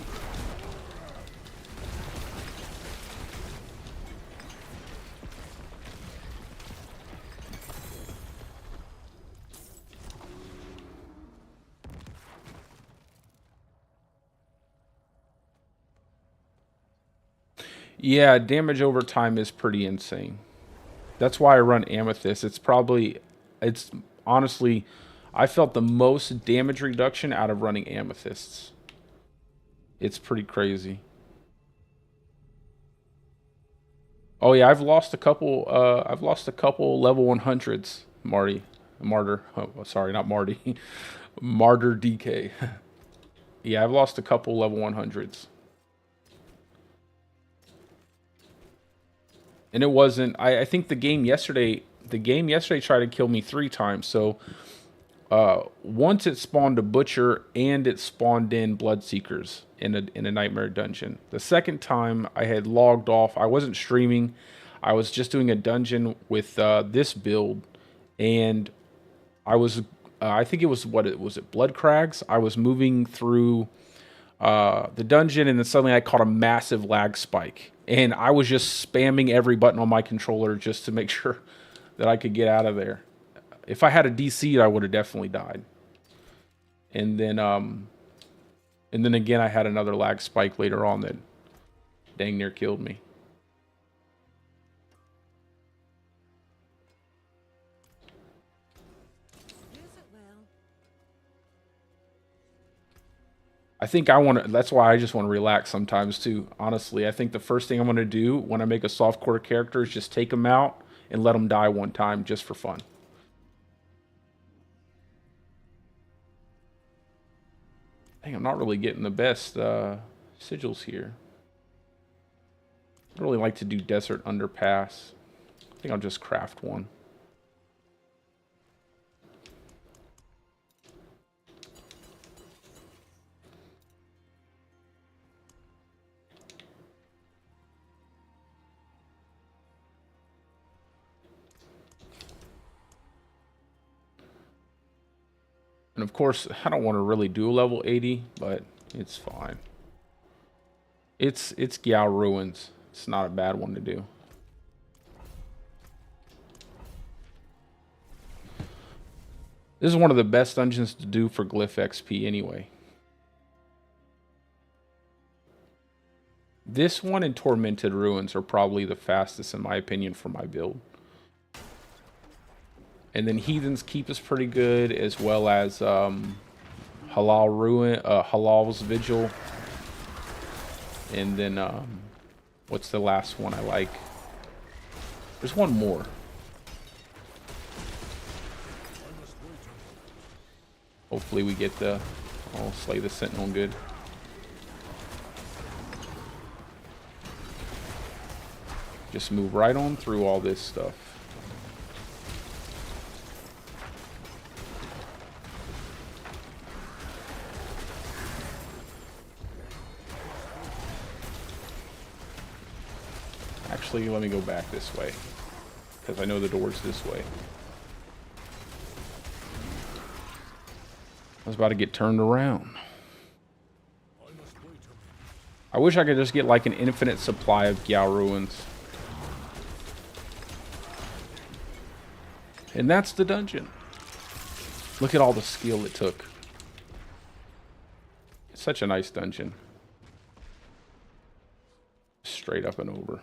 Yeah, damage over time is pretty insane. That's why I run Amethyst. It's honestly, I felt the most damage reduction out of running Amethysts. It's pretty crazy. Oh yeah, I've lost a couple level 100s, Martyr. Oh, sorry, not Marty. Martyr DK. Yeah, I've lost a couple level 100s. And it wasn't, I think the game yesterday tried to kill me 3 times. So once it spawned a Butcher and it spawned in Bloodseekers in a Nightmare dungeon. The second time I had logged off. I wasn't streaming. I was just doing a dungeon with this build. And I think it was, Blood Crags? I was moving through the dungeon and then suddenly I caught a massive lag spike. And I was just spamming every button on my controller just to make sure that I could get out of there. If I had a DC, I would have definitely died. And then again, I had another lag spike later on that dang near killed me. I think that's why I just want to relax sometimes too, honestly. I think the first thing I'm going to do when I make a softcore character is just take them out and let them die one time just for fun. Dang, I'm not really getting the best sigils here. I really like to do Desert Underpass. I think I'll just craft one. And of course, I don't want to really do a level 80, but it's fine. It's Gao Ruins. It's not a bad one to do. This is one of the best dungeons to do for Glyph XP anyway. This one and Tormented Ruins are probably the fastest in my opinion for my build. And then Heathen's Keep is pretty good, as well as Halal's Vigil. And then what's the last one I like? There's one more. Hopefully we get the... I'll slay the sentinel good. Just move right on through all this stuff. Actually, let me go back this way, because I know the door's this way. I was about to get turned around. I wish I could just get like an infinite supply of Gyal ruins. And that's the dungeon. Look at all the skill it took. It's such a nice dungeon. Straight up and over.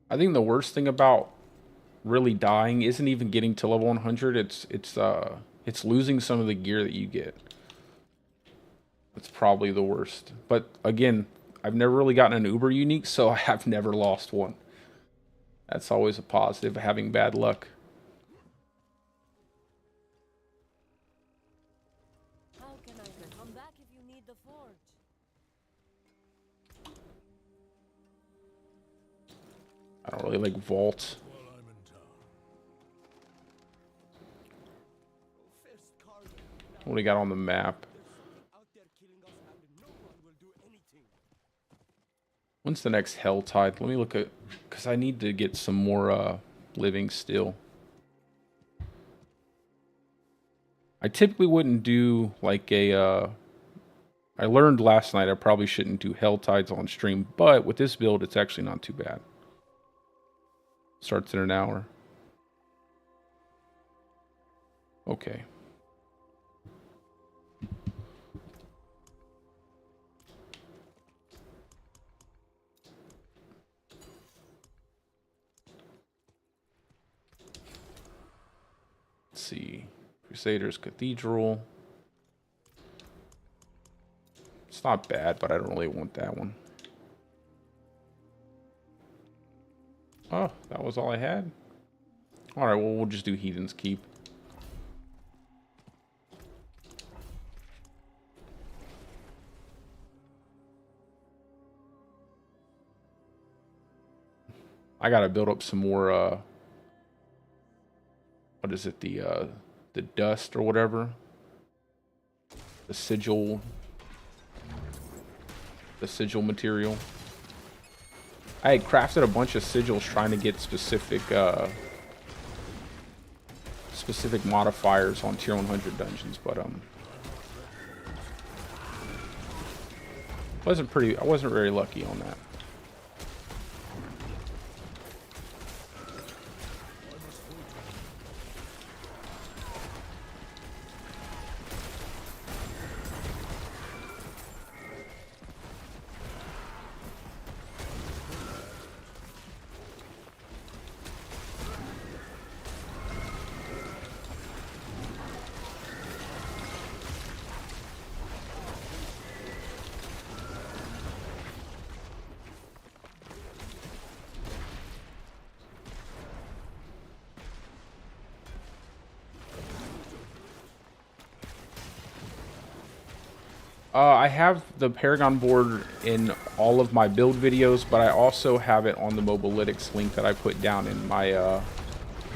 I think the worst thing about really dying isn't even getting to level 100. It's losing some of the gear that you get. That's probably the worst. But again, I've never really gotten an uber unique, so I have never lost one. That's always a positive of having bad luck. How can I come back if you need the forge? I don't really like vault. While I'm in town. What do we got on the map? Out there killing us and no one will do anything. When's the next Helltide? Let me look at... Because I need to get some more living still. I typically wouldn't do like a... I learned last night I probably shouldn't do Helltides on stream. But with this build, it's actually not too bad. Starts in an hour. Okay. Let's see. Crusaders Cathedral. It's not bad, but I don't really want that one. Oh, that was all I had? Alright, well, we'll just do Heathen's Keep. I gotta build up some more, what is it, the dust or whatever? The sigil material. I had crafted a bunch of sigils trying to get specific specific modifiers on tier 100 dungeons, but I wasn't very lucky on that. I have the Paragon board in all of my build videos, but I also have it on the Mobalytics link that I put down in my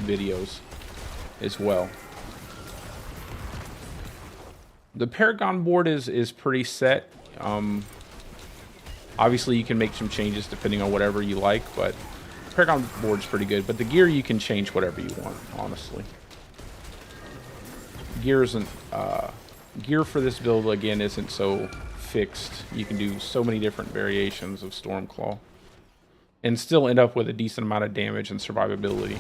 videos as well. The Paragon board is pretty set. Obviously, you can make some changes depending on whatever you like, but the Paragon board's pretty good. But the gear, you can change whatever you want, honestly. Gear isn't... gear for this build, again, isn't so fixed. You can do so many different variations of Stormclaw and still end up with a decent amount of damage and survivability.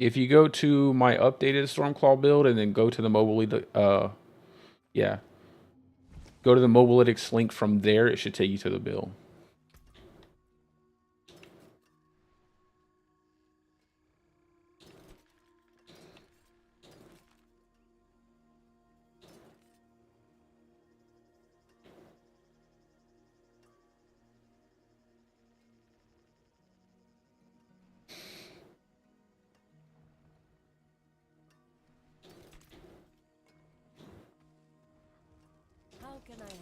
if you go to my updated Stormclaw build and then go to the yeah, go to the Mobalytics link from there, it should take you to the build. How can I help?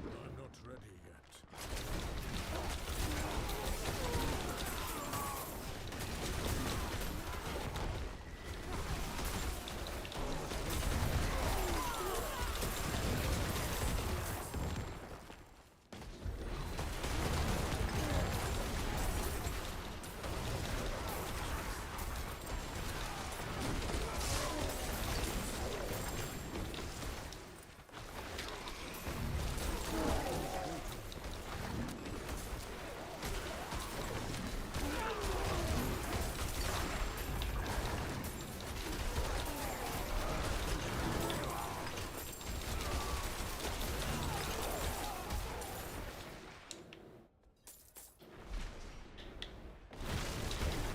I'm not ready yet.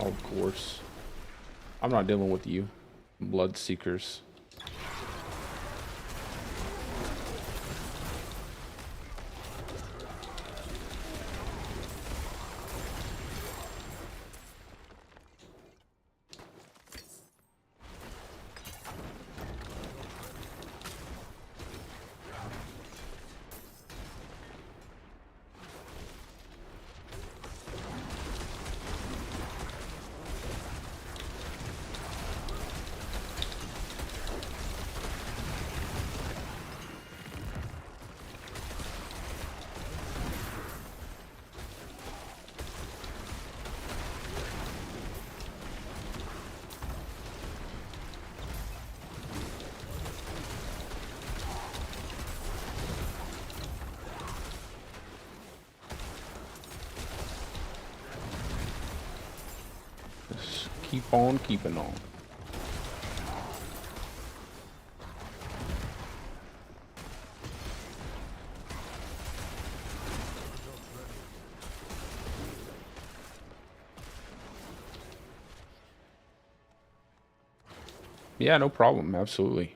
Of course. I'm not dealing with you, blood seekers. Just keep on keeping on. Yeah, no problem. Absolutely.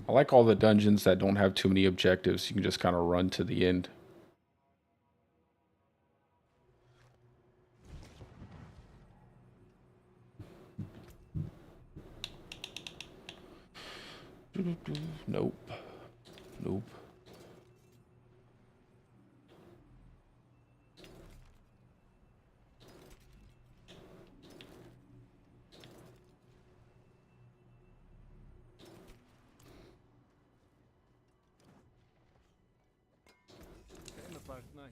I like all the dungeons that don't have too many objectives. You can just kind of run to the end. Nope. Nope. Came apart nicely.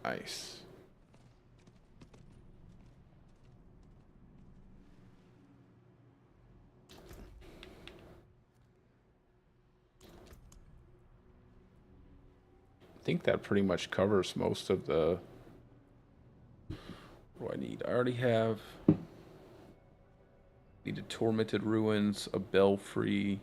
Nice. I think that pretty much covers most of the... What do I need? I already have... Needed Tormented Ruins, a Belfry...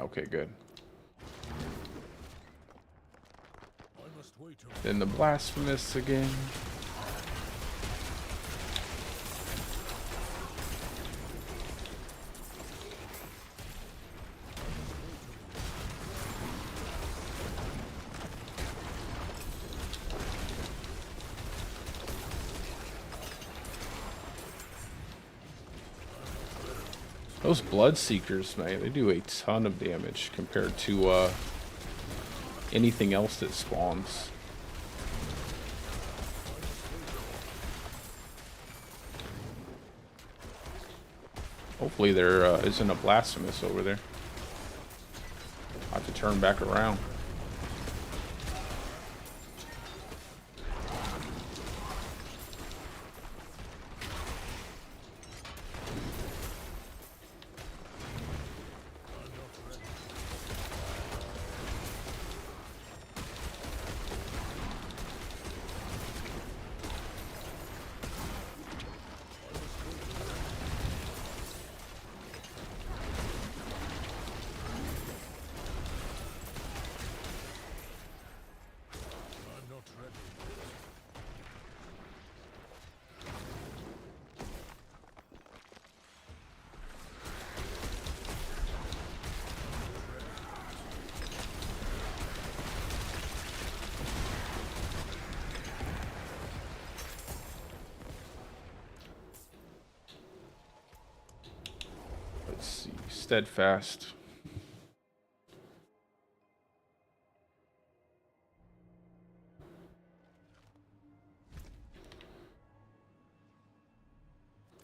Okay, good. I must wait till Then the blasphemous again. Those Bloodseekers, man, they do a ton of damage compared to anything else that spawns. Hopefully there isn't a blasphemous over there. I have to turn back around. I'm not ready. Let's see. Steadfast.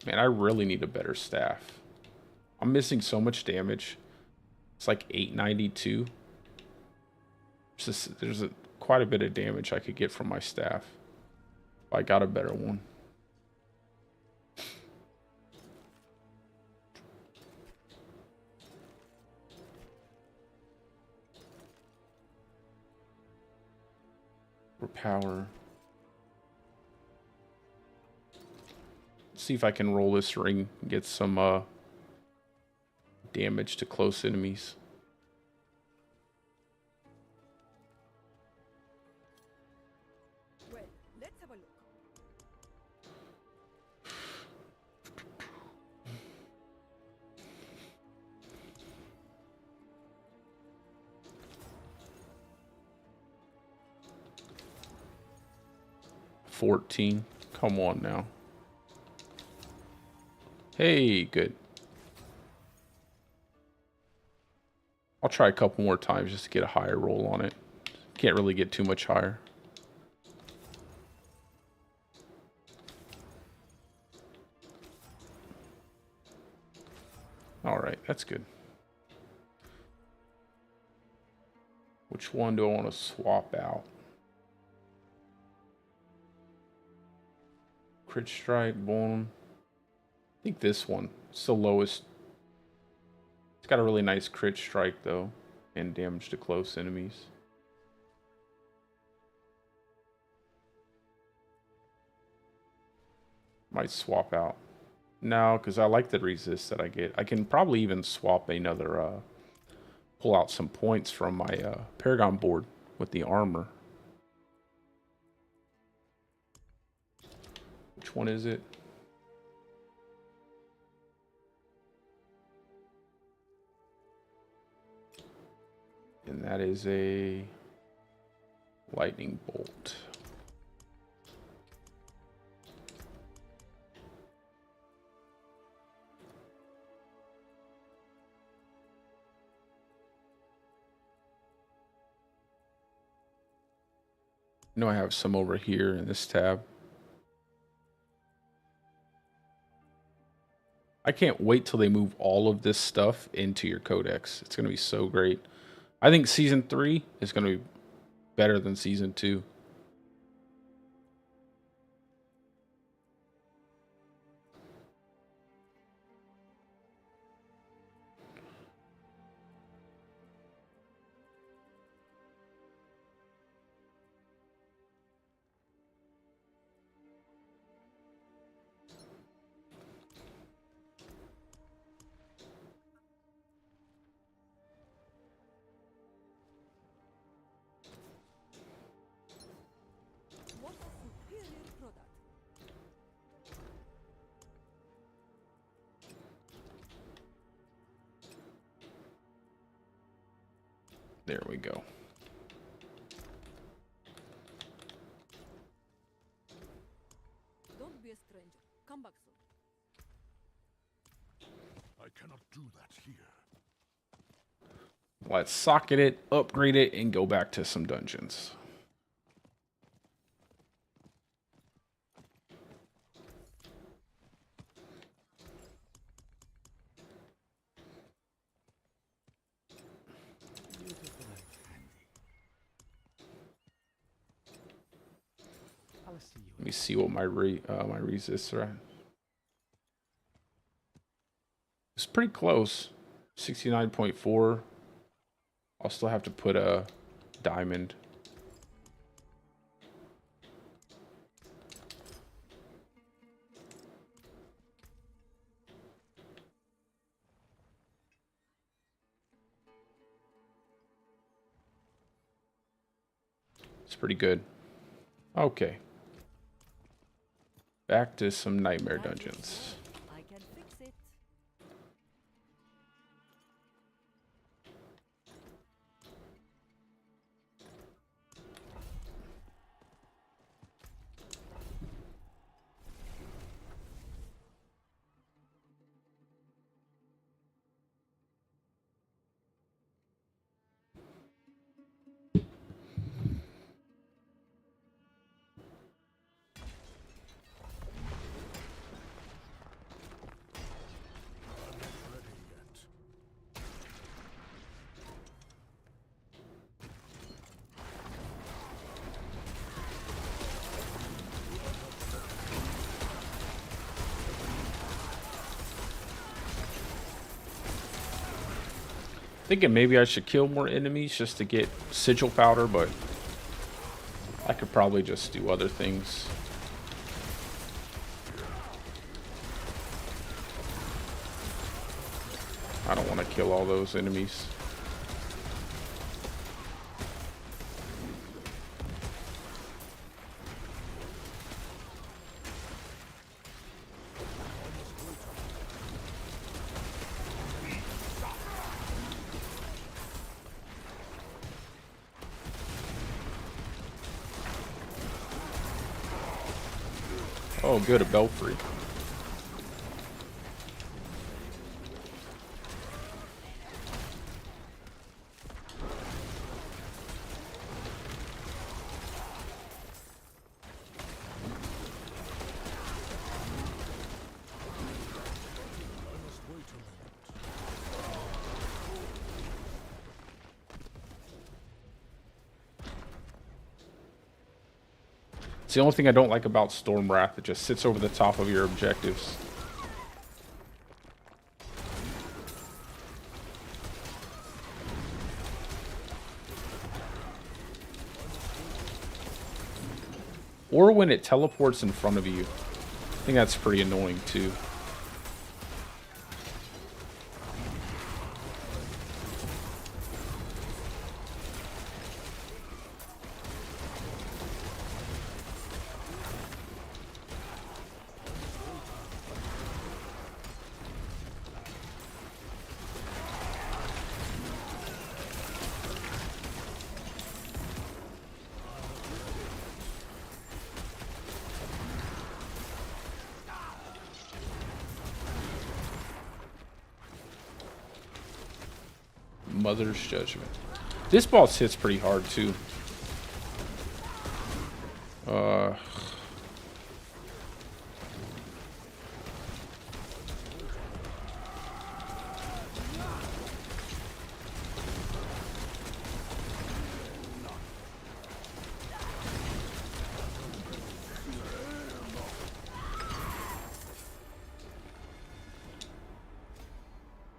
Man, I really need a better staff. I'm missing so much damage. It's like 892. There's quite a bit of damage I could get from my staff. If I got a better one. For power. See if I can roll this ring and get some damage to close enemies. Well, let's have a look. 14. Come on now. Hey, good. I'll try a couple more times just to get a higher roll on it. Can't really get too much higher. Alright, that's good. Which one do I want to swap out? Crit strike, bone. I think this one. It's the lowest. It's got a really nice crit strike though, and damage to close enemies. Might swap out. No, because I like the resist that I get. I can probably even swap another, pull out some points from my Paragon board with the armor. Which one is it? And that is a lightning bolt. I know I have some over here in this tab. I can't wait till they move all of this stuff into your codex. It's going to be so great. I think Season 3 is going to be better than Season 2. There we go. Don't be a stranger. Come back soon. I cannot do that here. Let's socket it, upgrade it, and go back to some dungeons. Let me see what my my resists are at. It's pretty close. 69.4. I'll still have to put a diamond. It's pretty good. Okay. Back to some nightmare dungeons. I can fix it. Thinking maybe I should kill more enemies just to get sigil powder, but I could probably just do other things. I don't want to kill all those enemies. Oh, good, a belfry. It's the only thing I don't like about Storm Wrath. It just sits over the top of your objectives. Or when it teleports in front of you. I think that's pretty annoying too. Mother's Judgment. This boss hits pretty hard too.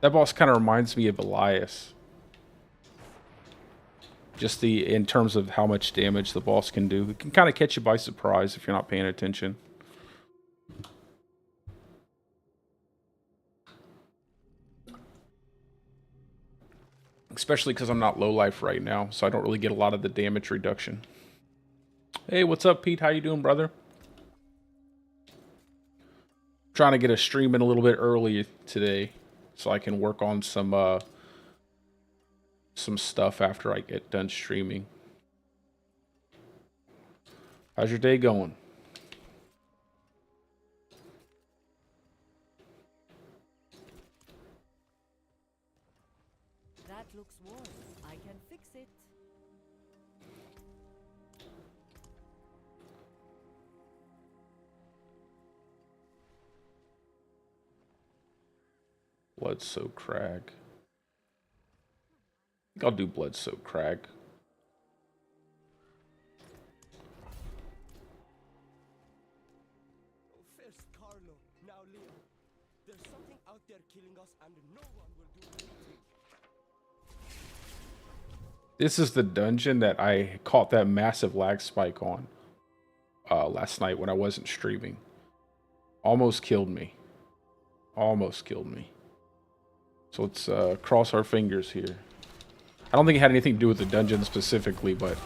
That boss kind of reminds me of Elias. Just in terms of how much damage the boss can do. It can kind of catch you by surprise if you're not paying attention. Especially because I'm not low life right now, so I don't really get a lot of the damage reduction. Hey, what's up, Pete? How you doing, brother? Trying to get a stream in a little bit early today, so I can work on some some stuff after I get done streaming. How's your day going? That looks worn. I can fix it. Blood Soaked Crag. I think I'll do Blood Soaked Crag. First Carlo, now Leo. There's something out there killing us and no one will do anything. This is the dungeon that I caught that massive lag spike on last night when I wasn't streaming. Almost killed me. Almost killed me. So let's cross our fingers here. I don't think it had anything to do with the dungeon specifically, but...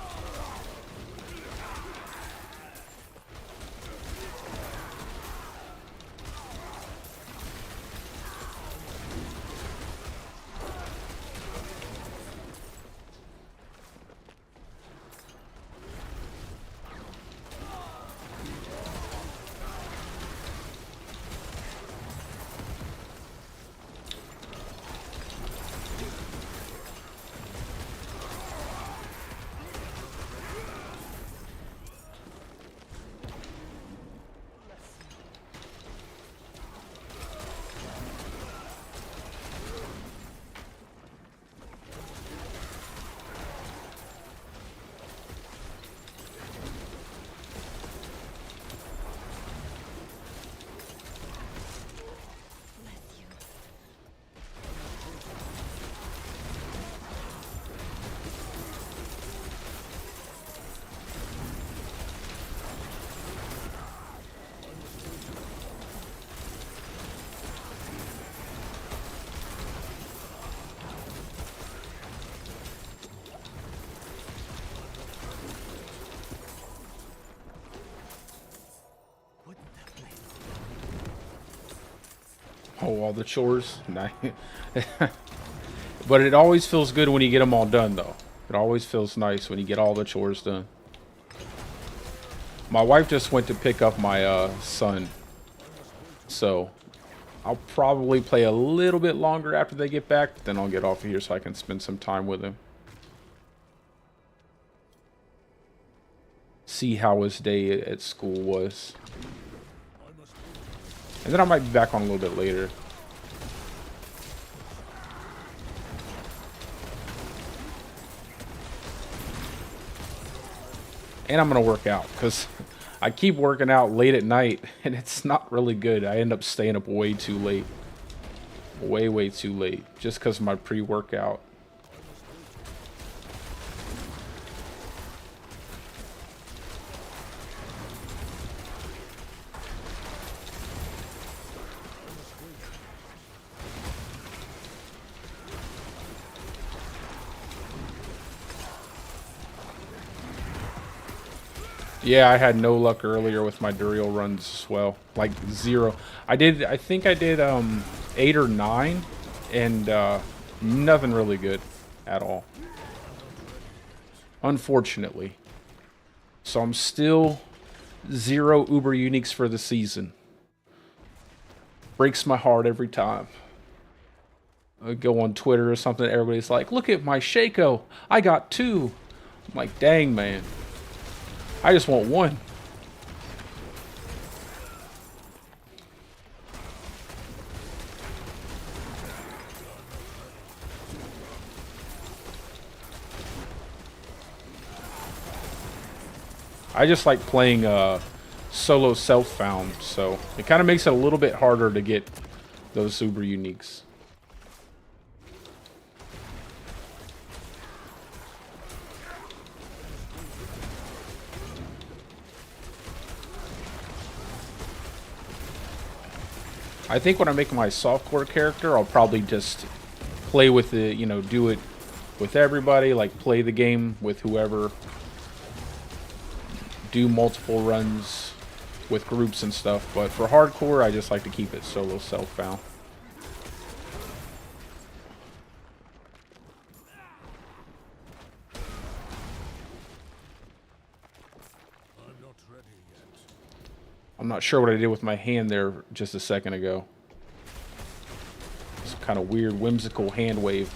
Oh, all the chores? Nah. But it always feels good when you get them all done, though. It always feels nice when you get all the chores done. My wife just went to pick up my son. So, I'll probably play a little bit longer after they get back. But then I'll get off of here so I can spend some time with him. See how his day at school was. And then I might be back on a little bit later. And I'm going to work out because I keep working out late at night and it's not really good. I end up staying up way too late. Way too late. Just because of my pre-workout. Yeah, I had no luck earlier with my Duriel runs as well. Like 0. I think I did 8 or 9 and nothing really good at all. Unfortunately. So I'm still 0 Uber Uniques for the season. Breaks my heart every time. I go on Twitter or something, everybody's like, look at my Shaco. I got 2. I'm like, dang, man. I just want 1. I just like playing solo self-found, so it kind of makes it a little bit harder to get those Uber Uniques. I think when I make my softcore character, I'll probably just play with the, you know, do it with everybody, like play the game with whoever, do multiple runs with groups and stuff. But for hardcore, I just like to keep it solo self-found. I'm not sure what I did with my hand there just a second ago. Some kind of weird, whimsical hand wave.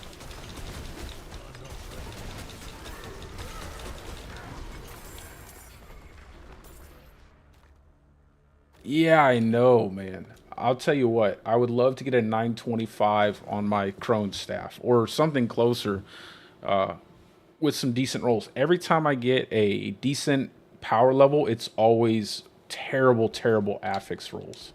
Yeah, I know, man. I'll tell you what, I would love to get a 925 on my crone staff or something closer with some decent rolls. Every time I get a decent power level, it's always terrible, terrible affix rolls.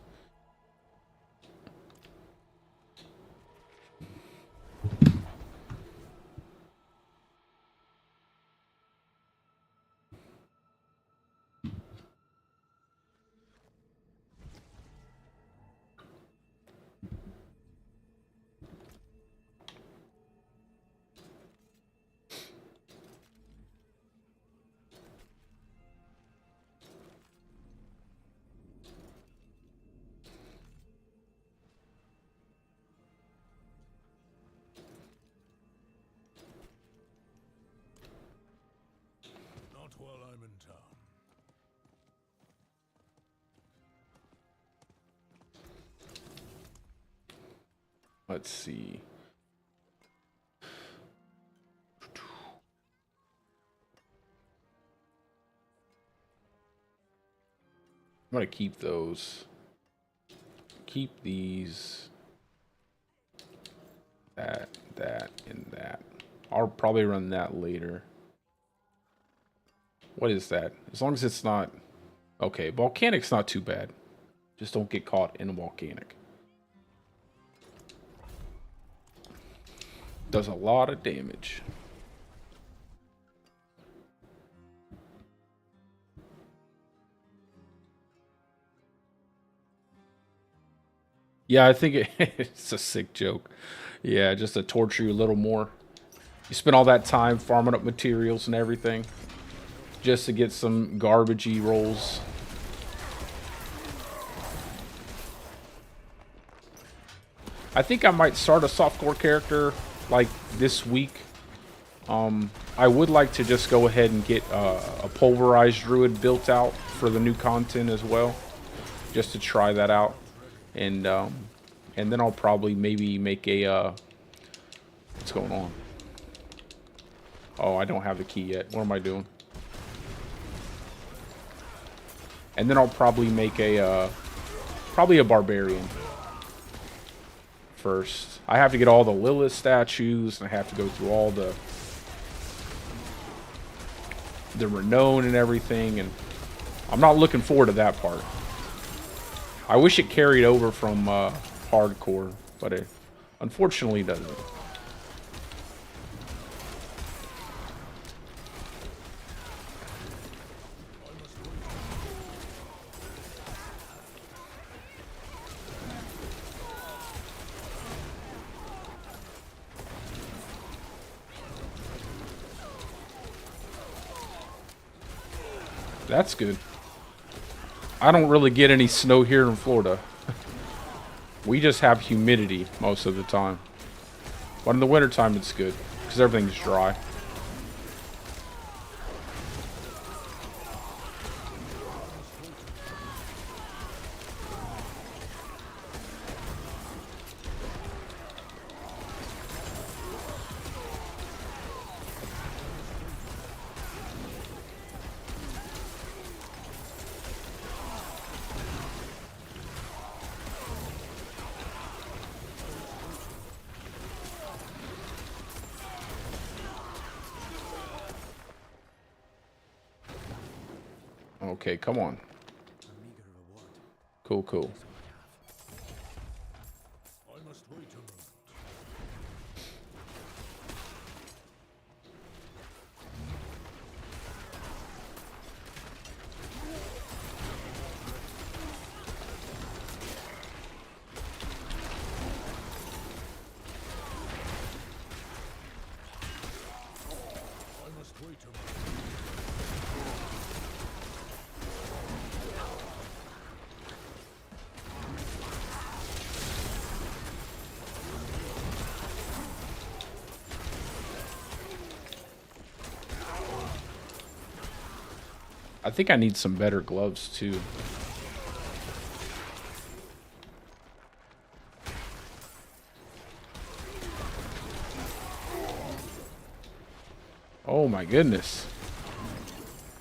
Not while I'm in town. Let's see. I'm gonna keep those. Keep these. That, and that. I'll probably run that later. What is that? As long as it's not... Okay, volcanic's not too bad. Just don't get caught in a volcanic. Does a lot of damage. Yeah, I think it's a sick joke. Yeah, just to torture you a little more. You spend all that time farming up materials and everything just to get some garbagey rolls. I think I might start a softcore character like this week. I would like to just go ahead and get a pulverized druid built out for the new content as well, just to try that out, and then I'll probably maybe make a what's going on? Oh, I don't have the key yet. What am I doing? And then I'll probably make a barbarian first. I have to get all the Lilith statues, and I have to go through all the renown and everything, and I'm not looking forward to that part. I wish it carried over from hardcore, but it unfortunately doesn't. That's good. I don't really get any snow here in Florida. We just have humidity most of the time. But in the wintertime, it's good because everything's dry. Okay, come on. Cool, cool. I must wait a moment. I must wait a moment. I think I need some better gloves too. Oh my goodness.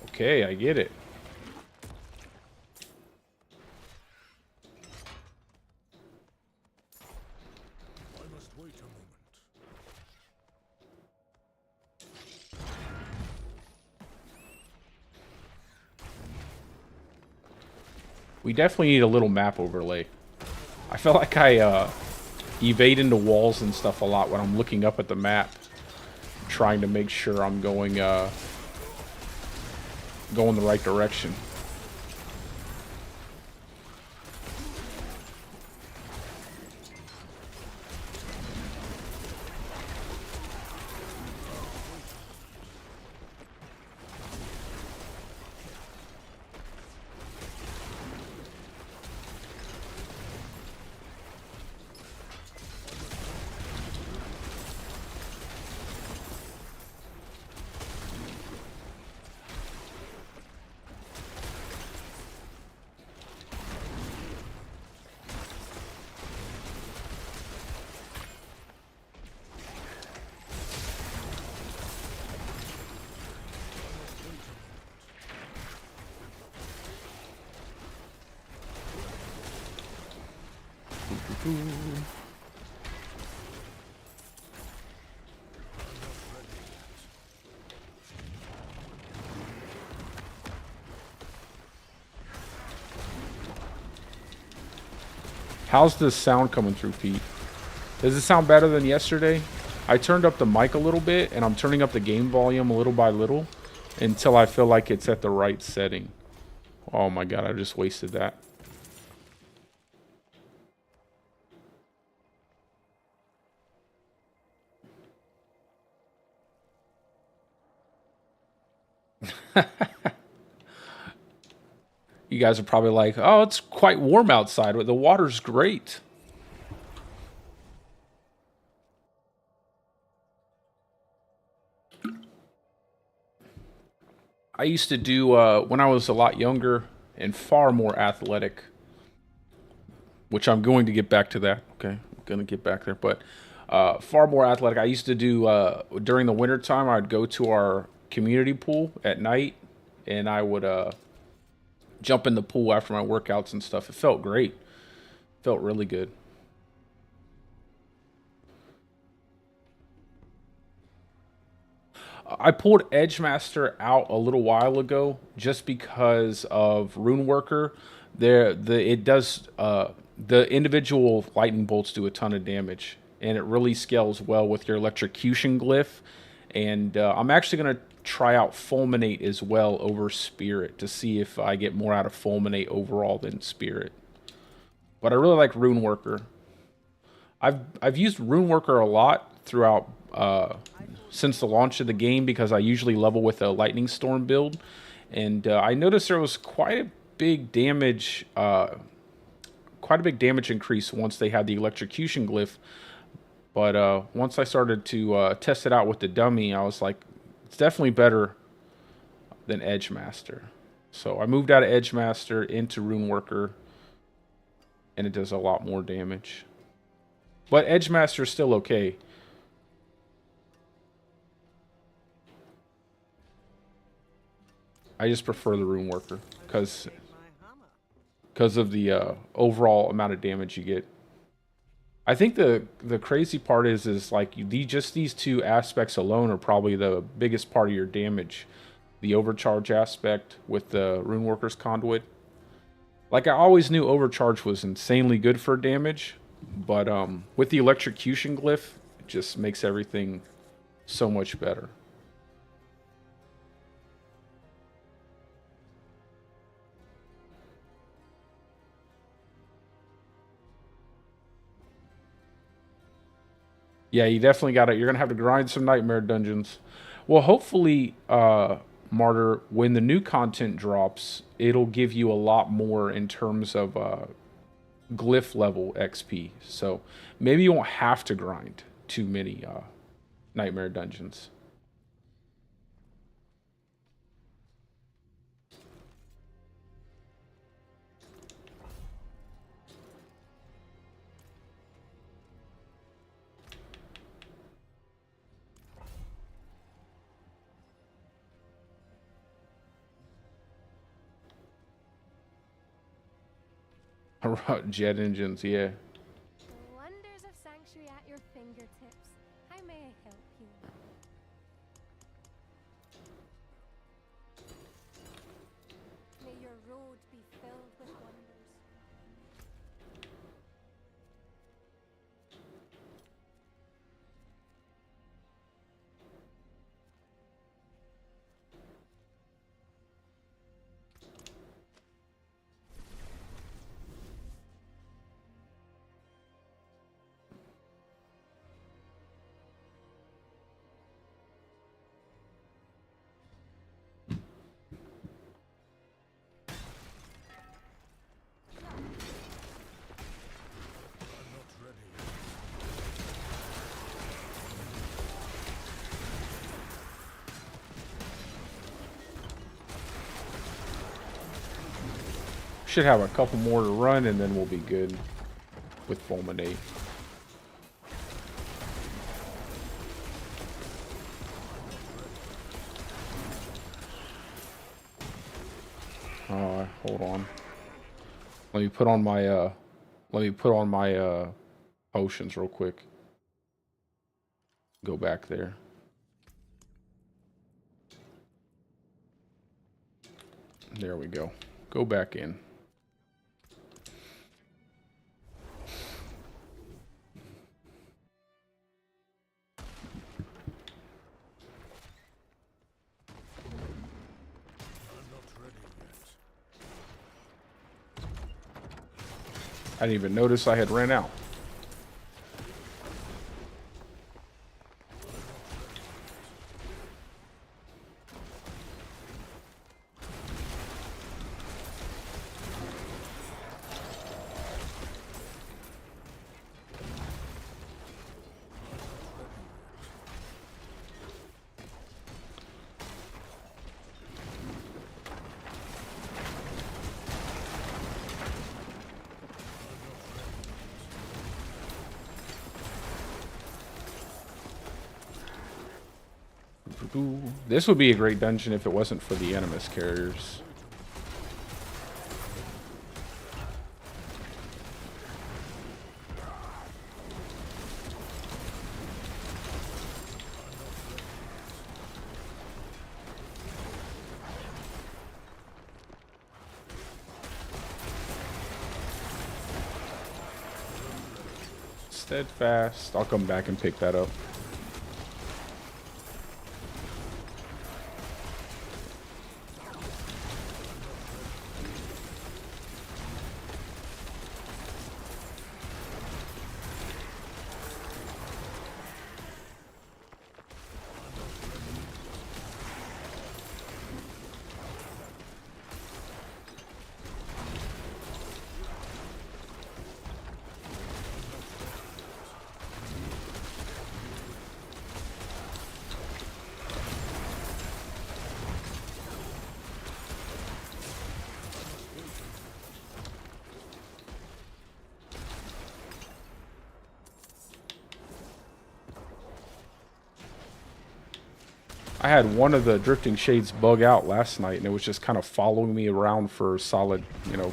Okay, I get it. I must wait a moment. We definitely need a little map overlay. I feel like I evade into walls and stuff a lot when I'm looking up at the map, trying to make sure I'm going the right direction. How's the sound coming through, Pete? Does it sound better than yesterday? I turned up the mic a little bit, and I'm turning up the game volume little by little until I feel like it's at the right setting. Oh my god, I just wasted that. You guys are probably like, oh, it's quite warm outside, but the water's great. I used to do, when I was a lot younger and far more athletic, which I'm going to get back to that. Okay, I'm going to get back there. But far more athletic. I used to do, during the wintertime, I'd go to our community pool at night, and I would jump in the pool after my workouts and stuff. It felt great. Felt really good. I pulled Edgemaster out a little while ago just because of Runeworker. The individual lightning bolts do a ton of damage, and it really scales well with your electrocution glyph. And I'm actually gonna try out Fulminate as well over Spirit to see if I get more out of Fulminate overall than Spirit. But I really like Runeworker. I've used Runeworker a lot throughout since the launch of the game because I usually level with a Lightning Storm build, and I noticed there was quite a big damage increase once they had the electrocution glyph. But once I started to test it out with the dummy, I was like, it's definitely better than Edgemaster. So I moved out of Edgemaster into Runeworker, and it does a lot more damage. But Edgemaster is still okay. I just prefer the Runeworker because of the overall amount of damage you get. I think the crazy part is like just these two aspects alone are probably the biggest part of your damage. The overcharge aspect with the Runeworker's Conduit. Like I always knew overcharge was insanely good for damage, but with the electrocution glyph, it just makes everything so much better. Yeah, you definitely got it. You're gonna have to grind some nightmare dungeons. Well, hopefully, Martyr, when the new content drops, it'll give you a lot more in terms of glyph level XP. So maybe you won't have to grind too many nightmare dungeons. Jet engines, yeah. The wonders of sanctuary at your fingertips. How may I help you? May your road be filled with wonders. I'm not ready. Should have a couple more to run, and then we'll be good with Fulminate. Hold on. Let me put on my potions real quick. Go back there. There we go. Go back in. I'm not ready yet. I didn't even notice I had ran out. This would be a great dungeon if it wasn't for the Animus carriers. Steadfast. I'll come back and pick that up. I had one of the drifting shades bug out last night, and it was just kind of following me around for a solid,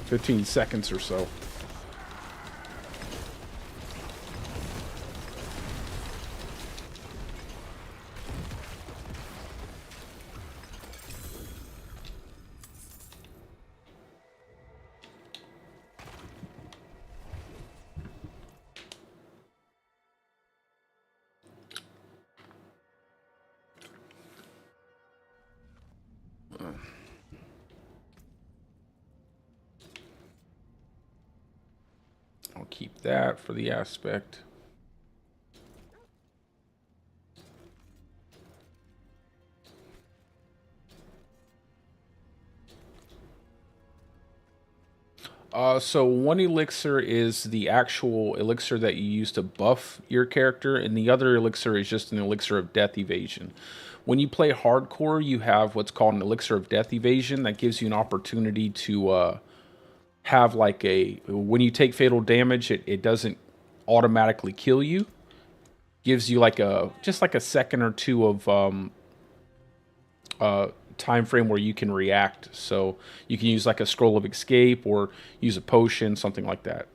15 seconds or so. I'll keep that for the aspect. So one elixir is the actual elixir that you use to buff your character, and the other elixir is just an elixir of death evasion. When you play hardcore, you have what's called an elixir of death evasion that gives you an opportunity to have like when you take fatal damage, it doesn't automatically kill you. Gives you like just like a second or two of time frame where you can react. So you can use like a scroll of escape or use a potion, something like that.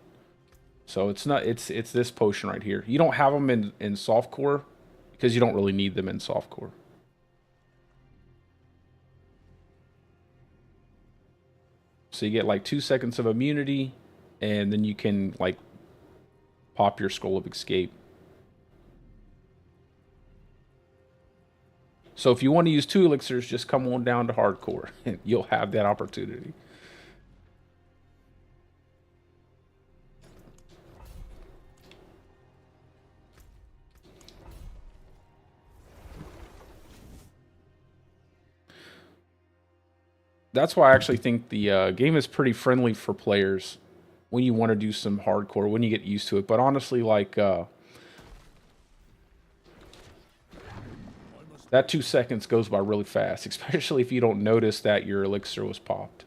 So it's not it's this potion right here. You don't have them in softcore because you don't really need them in softcore. So you get like 2 seconds of immunity, and then you can like pop your scroll of escape. So if you want to use 2 elixirs, just come on down to hardcore and you'll have that opportunity. That's why I actually think the game is pretty friendly for players when you want to do some hardcore, when you get used to it. But honestly, like that 2 seconds goes by really fast, especially if you don't notice that your elixir was popped.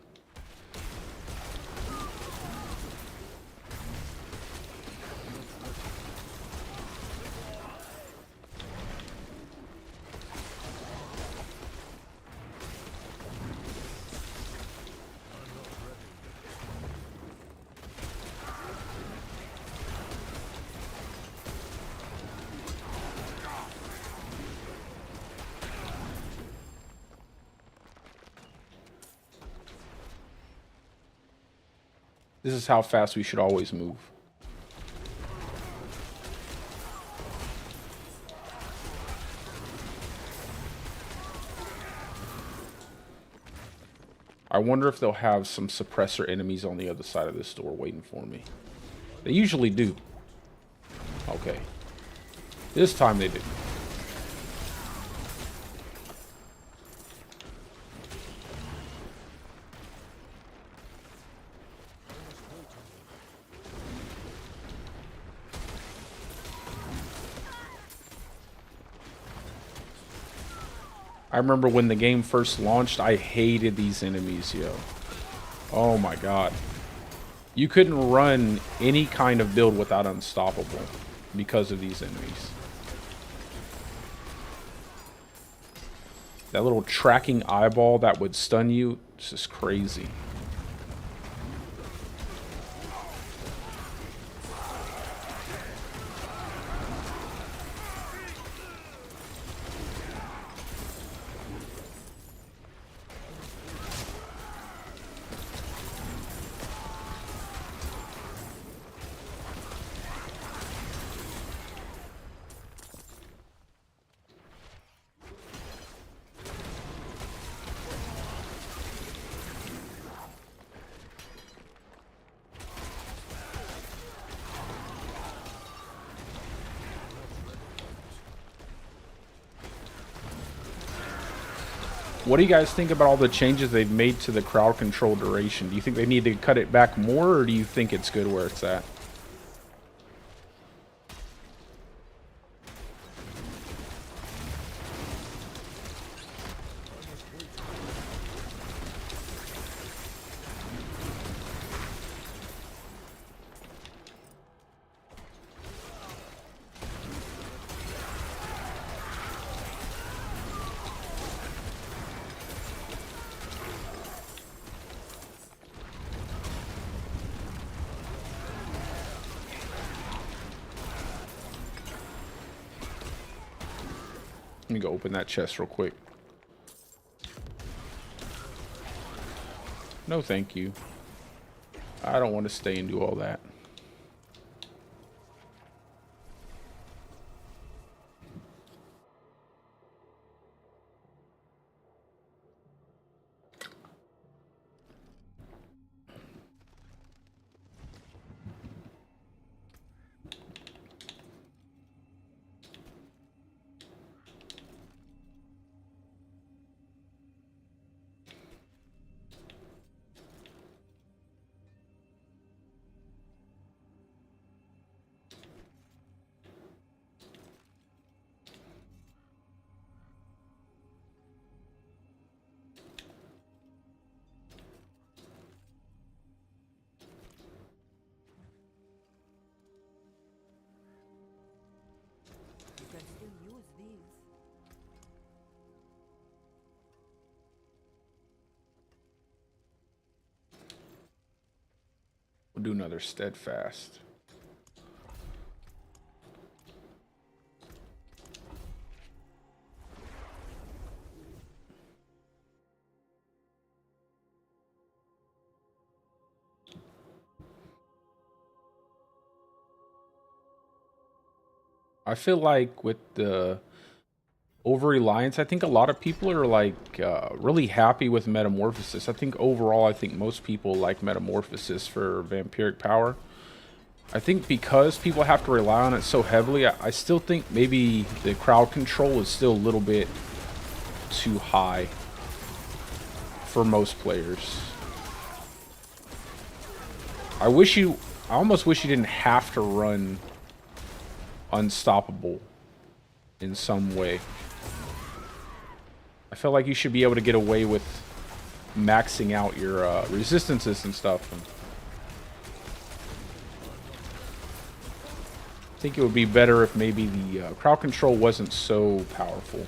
This is how fast we should always move. I wonder if they'll have some suppressor enemies on the other side of this door waiting for me. They usually do. Okay. This time they didn't. I remember when the game first launched, I hated these enemies, yo. Oh my god. You couldn't run any kind of build without unstoppable because of these enemies. That little tracking eyeball that would stun you, it's just crazy. What do you guys think about all the changes they've made to the crowd control duration? Do you think they need to cut it back more, or do you think it's good where it's at? Let me go open that chest real quick. No, thank you. I don't want to stay and do all that. do another steadfast. I feel like with the over reliance, I think a lot of people are like really happy with Metamorphosis. I think overall, I think most people like Metamorphosis for vampiric power. I think because people have to rely on it so heavily, I still think maybe the crowd control is still a little bit too high for most players. I almost wish you didn't have to run Unstoppable in some way. I feel like you should be able to get away with maxing out your resistances and stuff. I think it would be better if maybe the crowd control wasn't so powerful.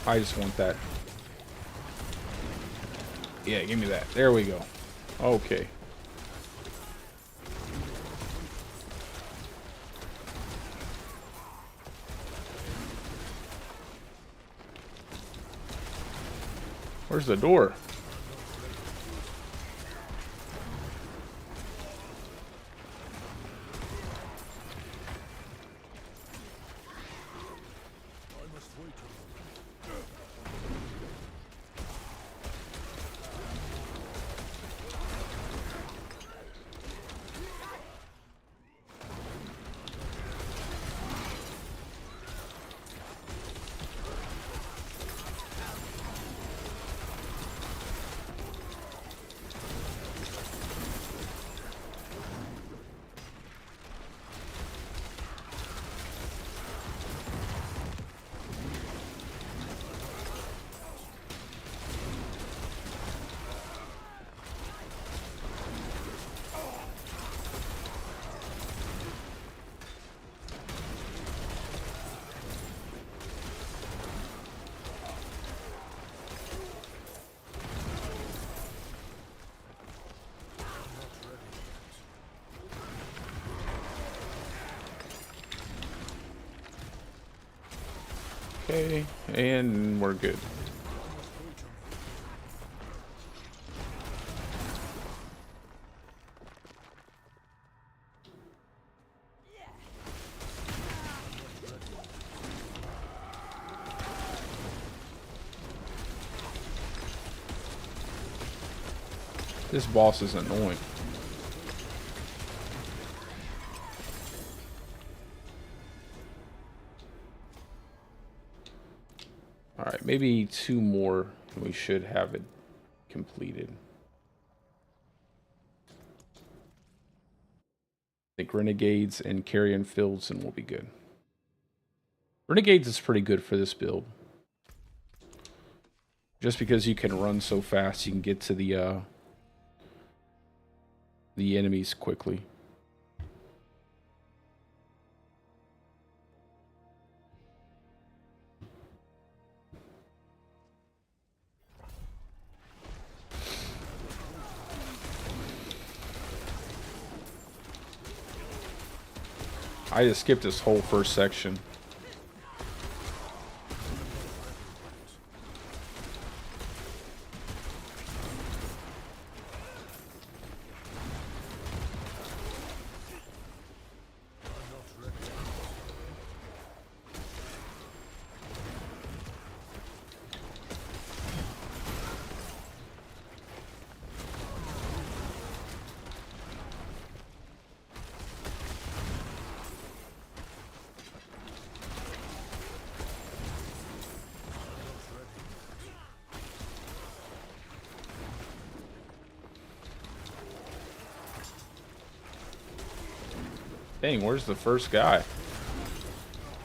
I just want that. Yeah, give me that. There we go. Okay. Where's the door? Okay, and we're good. This boss is annoying. Alright, maybe 2 more and we should have it completed. I think Renegades and Carrion Fields and we'll be good. Renegades is pretty good for this build. Just because you can run so fast, you can get to the enemies quickly. I just skipped this whole first section. Dang, where's the first guy?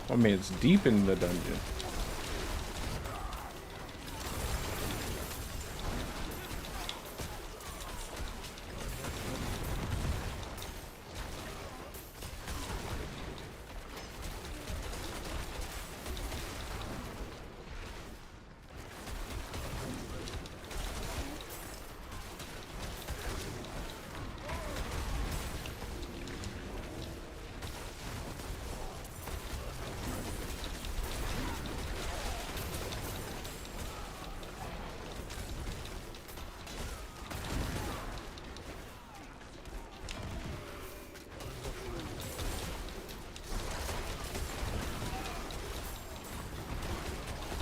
I mean, it's deep in the dungeon.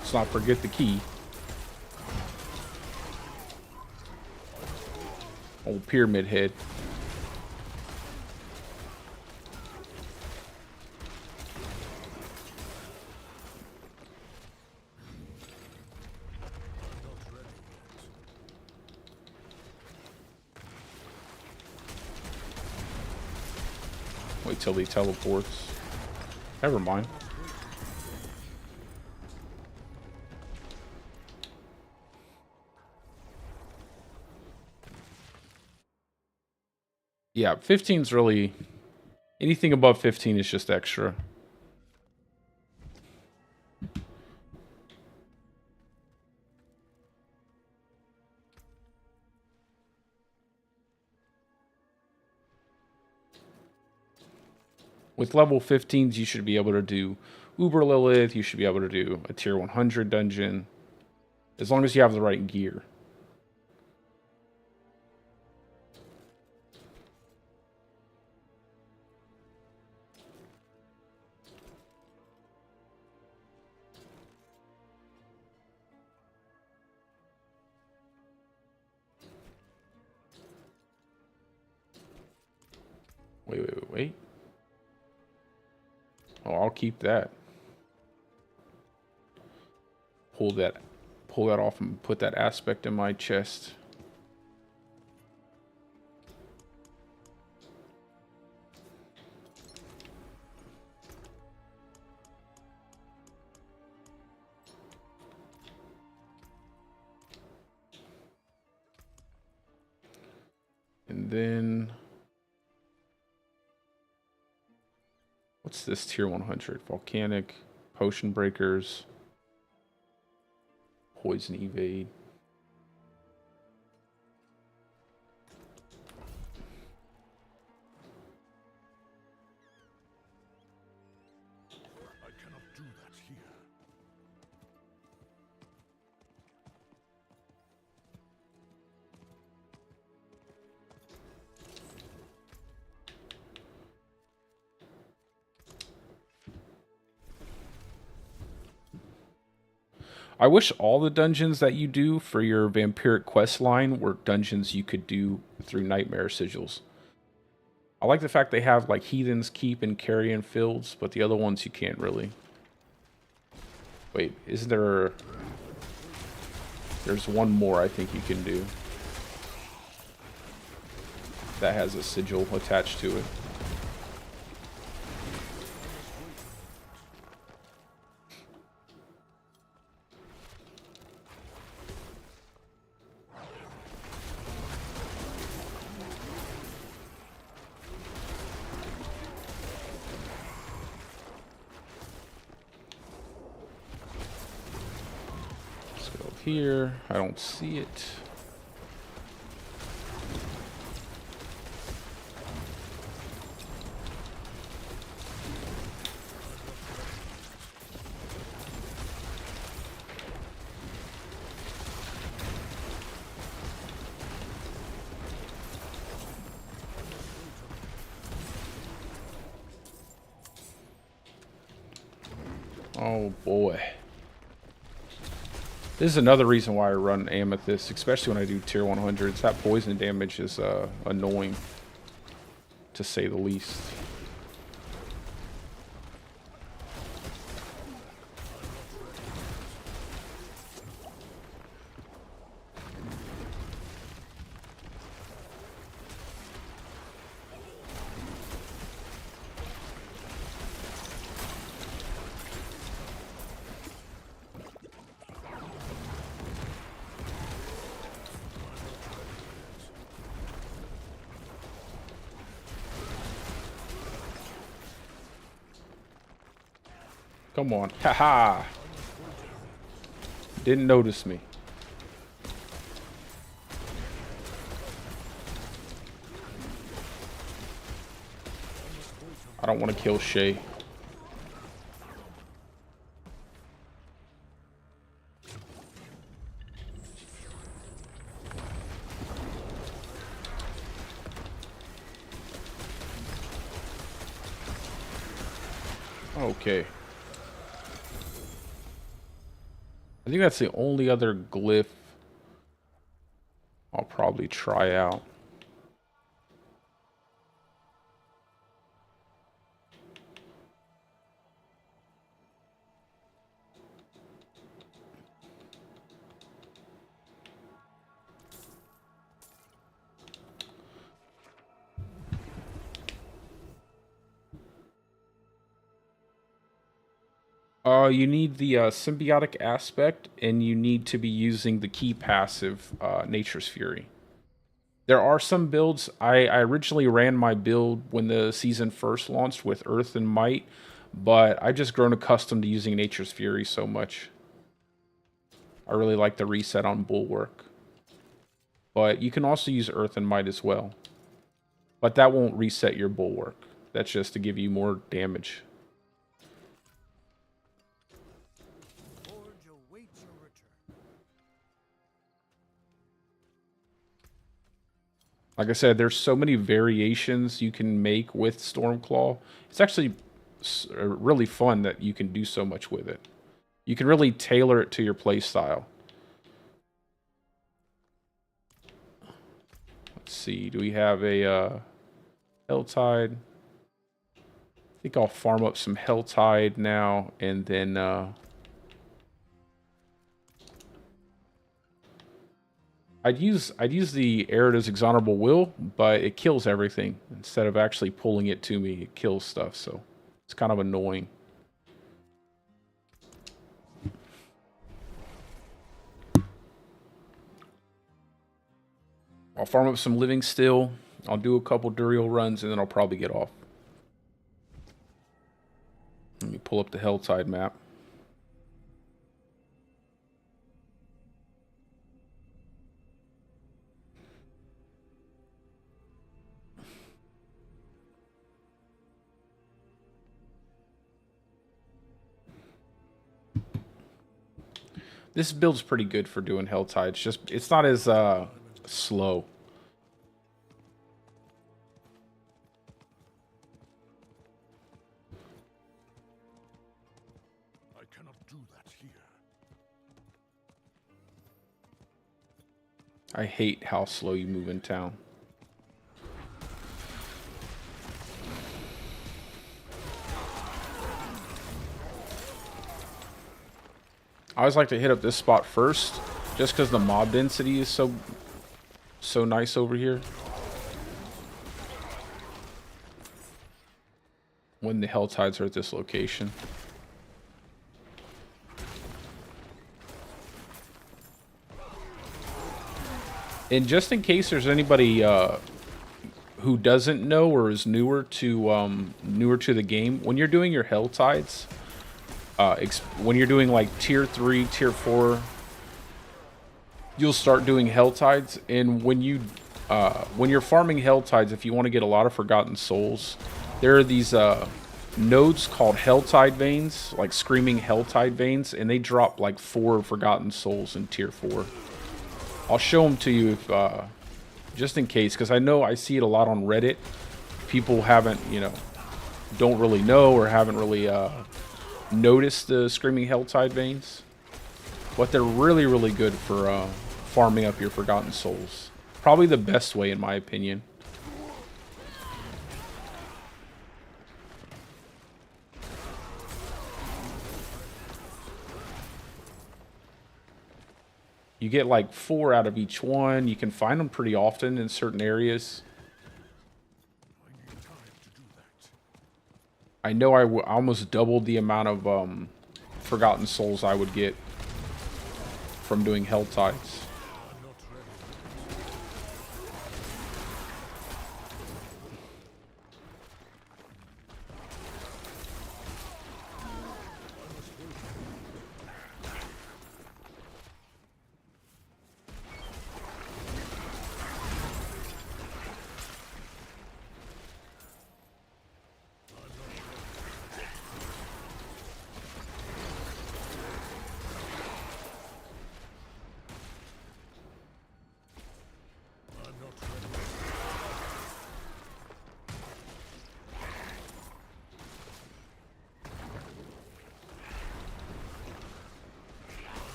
Let's not forget the key. Old pyramid head. Wait till he teleports. Never mind. Yeah, 15's really... Anything above 15 is just extra. With level 15s, you should be able to do Uber Lilith. You should be able to do a tier 100 dungeon. As long as you have the right gear. Wait. Oh, I'll keep that. Pull that off and put that aspect in my chest. And then what's this tier 100? Volcanic, potion breakers, poison evade. I cannot do that here. I wish all the dungeons that you do for your vampiric quest line were dungeons you could do through Nightmare Sigils. I like the fact they have like Heathen's Keep and Carrion Fields, but the other ones you can't really. Wait, is there... There's one more I think you can do. That has a sigil attached to it. Here, I don't see it. Oh boy. This is another reason why I run Amethyst, especially when I do tier 100s. That poison damage is annoying, to say the least. Come on. Haha. Didn't notice me. I don't want to kill Shay. Okay. I think that's the only other glyph I'll probably try out. You need the symbiotic aspect, and you need to be using the key passive, Nature's Fury. There are some builds. I originally ran my build when the season first launched with Earth and Might, but I've just grown accustomed to using Nature's Fury so much. I really like the reset on Bulwark. But you can also use Earth and Might as well. But that won't reset your Bulwark. That's just to give you more damage. Like I said, there's so many variations you can make with Stormclaw. It's actually really fun that you can do so much with it. You can really tailor it to your playstyle. Let's see, do we have a Helltide? I think I'll farm up some Helltide now, and then I'd use the Erida's Exhonorable Will, but it kills everything. Instead of actually pulling it to me, it kills stuff, so it's kind of annoying. I'll farm up some Living Still. I'll do a couple Duriel runs, and then I'll probably get off. Let me pull up the Helltide map. This build's pretty good for doing Helltide. It's not as slow. I cannot do that here. I hate how slow you move in town. I always like to hit up this spot first, just because the mob density is so nice over here. When the Helltides are at this location. And just in case there's anybody who doesn't know or is newer to the game, when you're doing your Helltides, when you're doing like tier 3, tier 4, you'll start doing Helltides, and when you're farming Helltides, if you want to get a lot of Forgotten Souls, there are these nodes called Helltide veins, like screaming Helltide veins, and they drop like 4 Forgotten Souls in tier 4. I'll show them to you if just in case, because I see it a lot on Reddit. People haven't, don't really know or haven't really notice the screaming Helltide veins, but they're really, really good for farming up your Forgotten Souls. Probably the best way, in my opinion. You get like 4 out of each one. You can find them pretty often in certain areas. I know I almost doubled the amount of Forgotten Souls I would get from doing Helltides.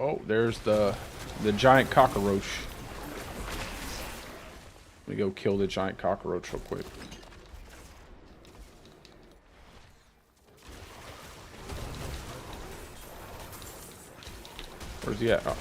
Oh, there's the giant cockroach. Let me go kill the giant cockroach real quick. Where's he at? Oh.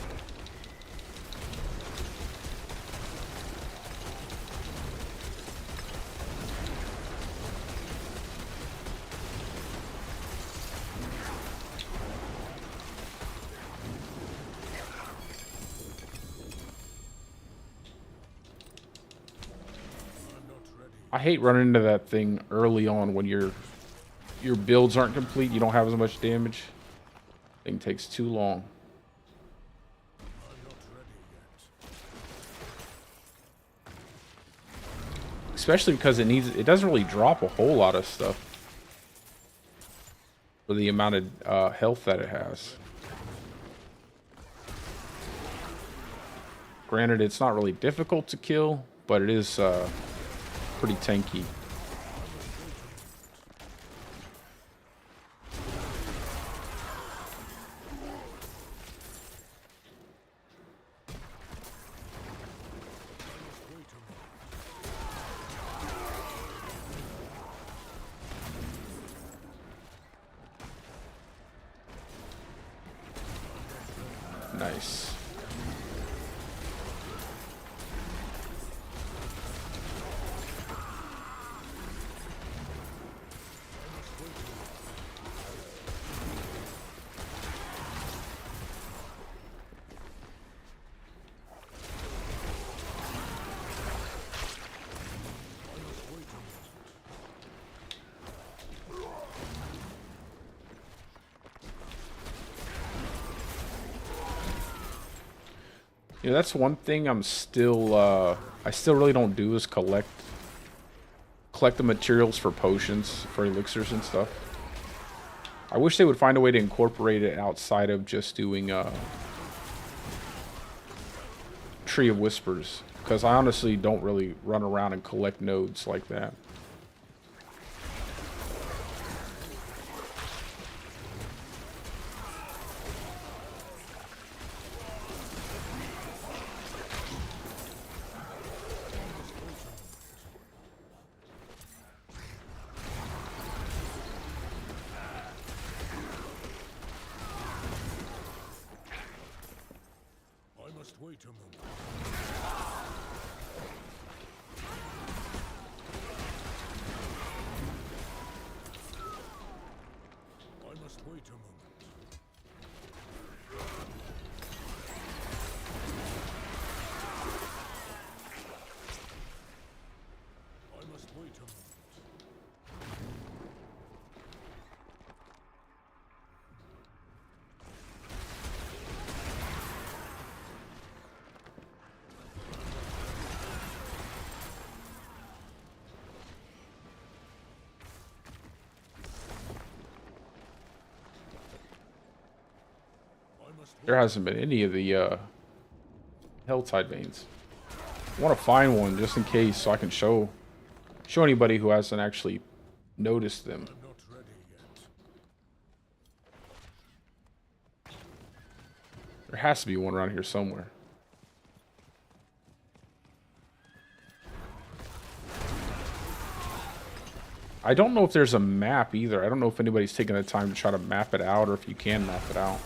I hate running into that thing early on when your builds aren't complete. You don't have as much damage. Thing takes too long. Especially because it doesn't really drop a whole lot of stuff for the amount of health that it has. Granted, it's not really difficult to kill, but it is pretty tanky. Nice. Yeah, that's one thing I still really don't do is collect the materials for potions, for elixirs and stuff. I wish they would find a way to incorporate it outside of just doing Tree of Whispers, because I honestly don't really run around and collect nodes like that. Wait a moment. I must wait a moment. I must wait a moment. There hasn't been any of the Helltide veins. I want to find one just in case, so I can show anybody who hasn't actually noticed them. I'm not ready yet. There has to be one around here somewhere. I don't know if there's a map either. I don't know if anybody's taken the time to try to map it out, or if you can map it out.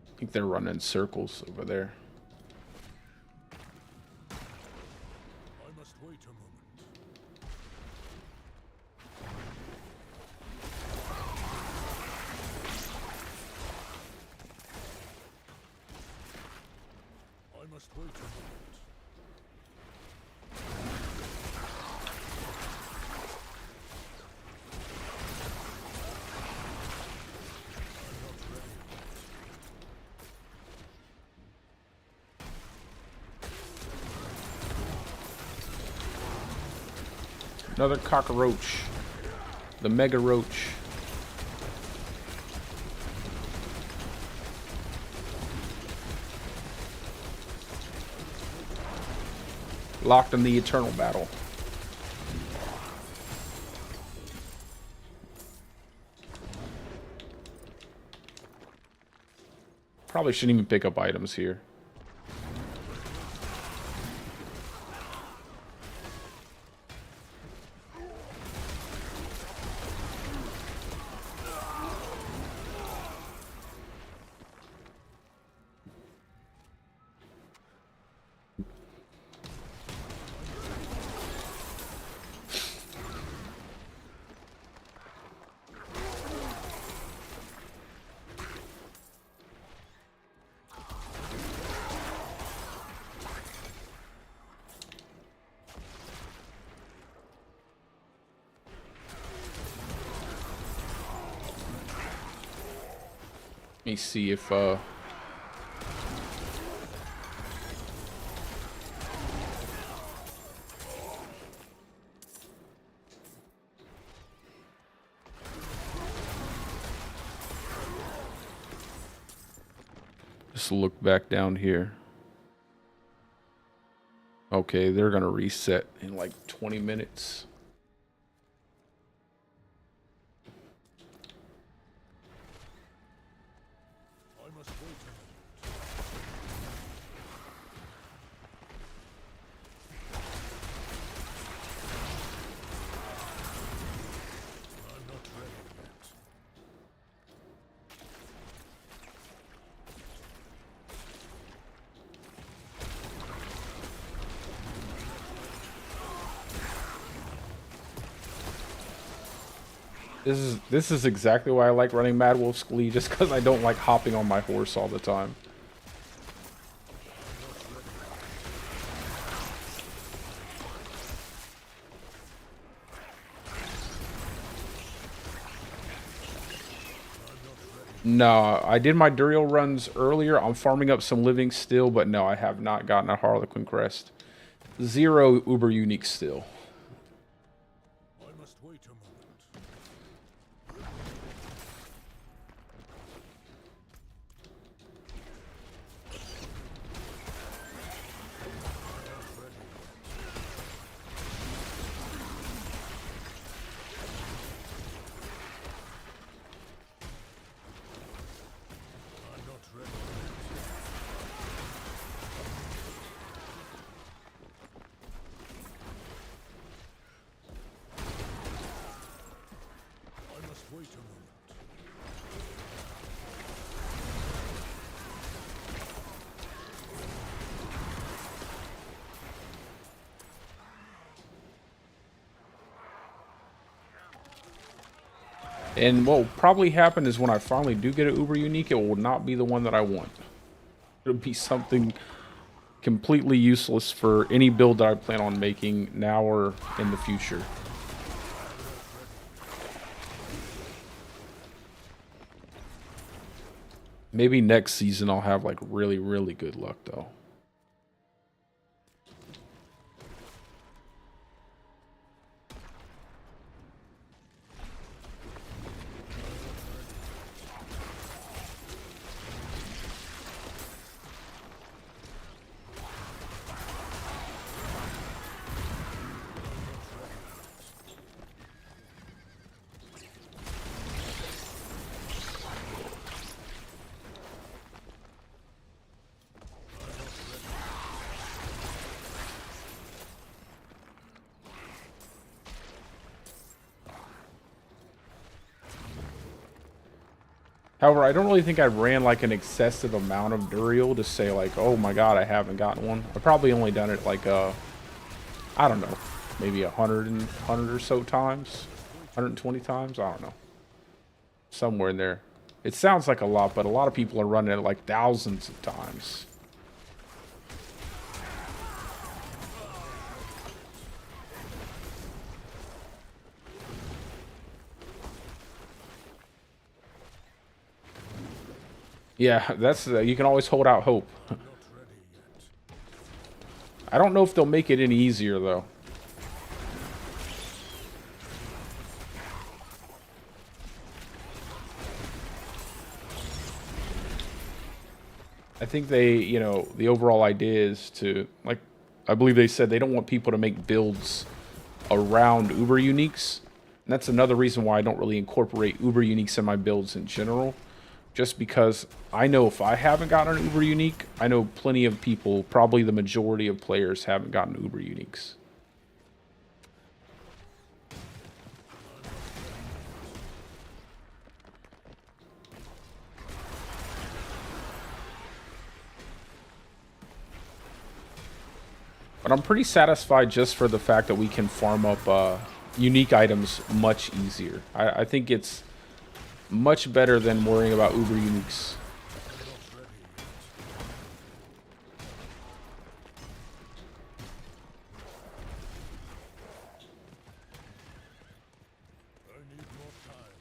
I think they're running circles over there. I must wait a moment. I must wait a moment. Another cockroach. The Mega Roach. Locked in the eternal battle. Probably shouldn't even pick up items here. Let me see if just look back down here. Okay, they're gonna reset in like 20 minutes. I must wait a moment. I'm not ready yet. This is exactly why I like running Mad Wolf's Glee, just because I don't like hopping on my horse all the time. No, I did my Duriel runs earlier. I'm farming up some living still, but no, I have not gotten a Harlequin crest. 0 uber unique still. I must wait a moment. I'm not ready yet. I must wait a moment. And what will probably happen is when I finally do get an uber unique, it will not be the one that I want. It'll be something completely useless for any build that I plan on making now or in the future. Maybe next season I'll have like really, really good luck though. However, I don't really think I ran like an excessive amount of Duriel to say like, oh my god, I haven't gotten one. I've probably only done it like, I don't know, maybe 100 or so times, 120 times, I don't know. Somewhere in there. It sounds like a lot, but a lot of people are running it like thousands of times. Yeah, that's you can always hold out hope. Not ready yet. I don't know if they'll make it any easier though. I think they, you know, the overall idea is to, like, I believe they said they don't want people to make builds around Uber Uniques. And that's another reason why I don't really incorporate Uber Uniques in my builds in general. Just because I know if I haven't gotten an Uber Unique, I know plenty of people, probably the majority of players, haven't gotten Uber Uniques. But I'm pretty satisfied just for the fact that we can farm up unique items much easier. I think it's much better than worrying about Uber Uniques. I need more time.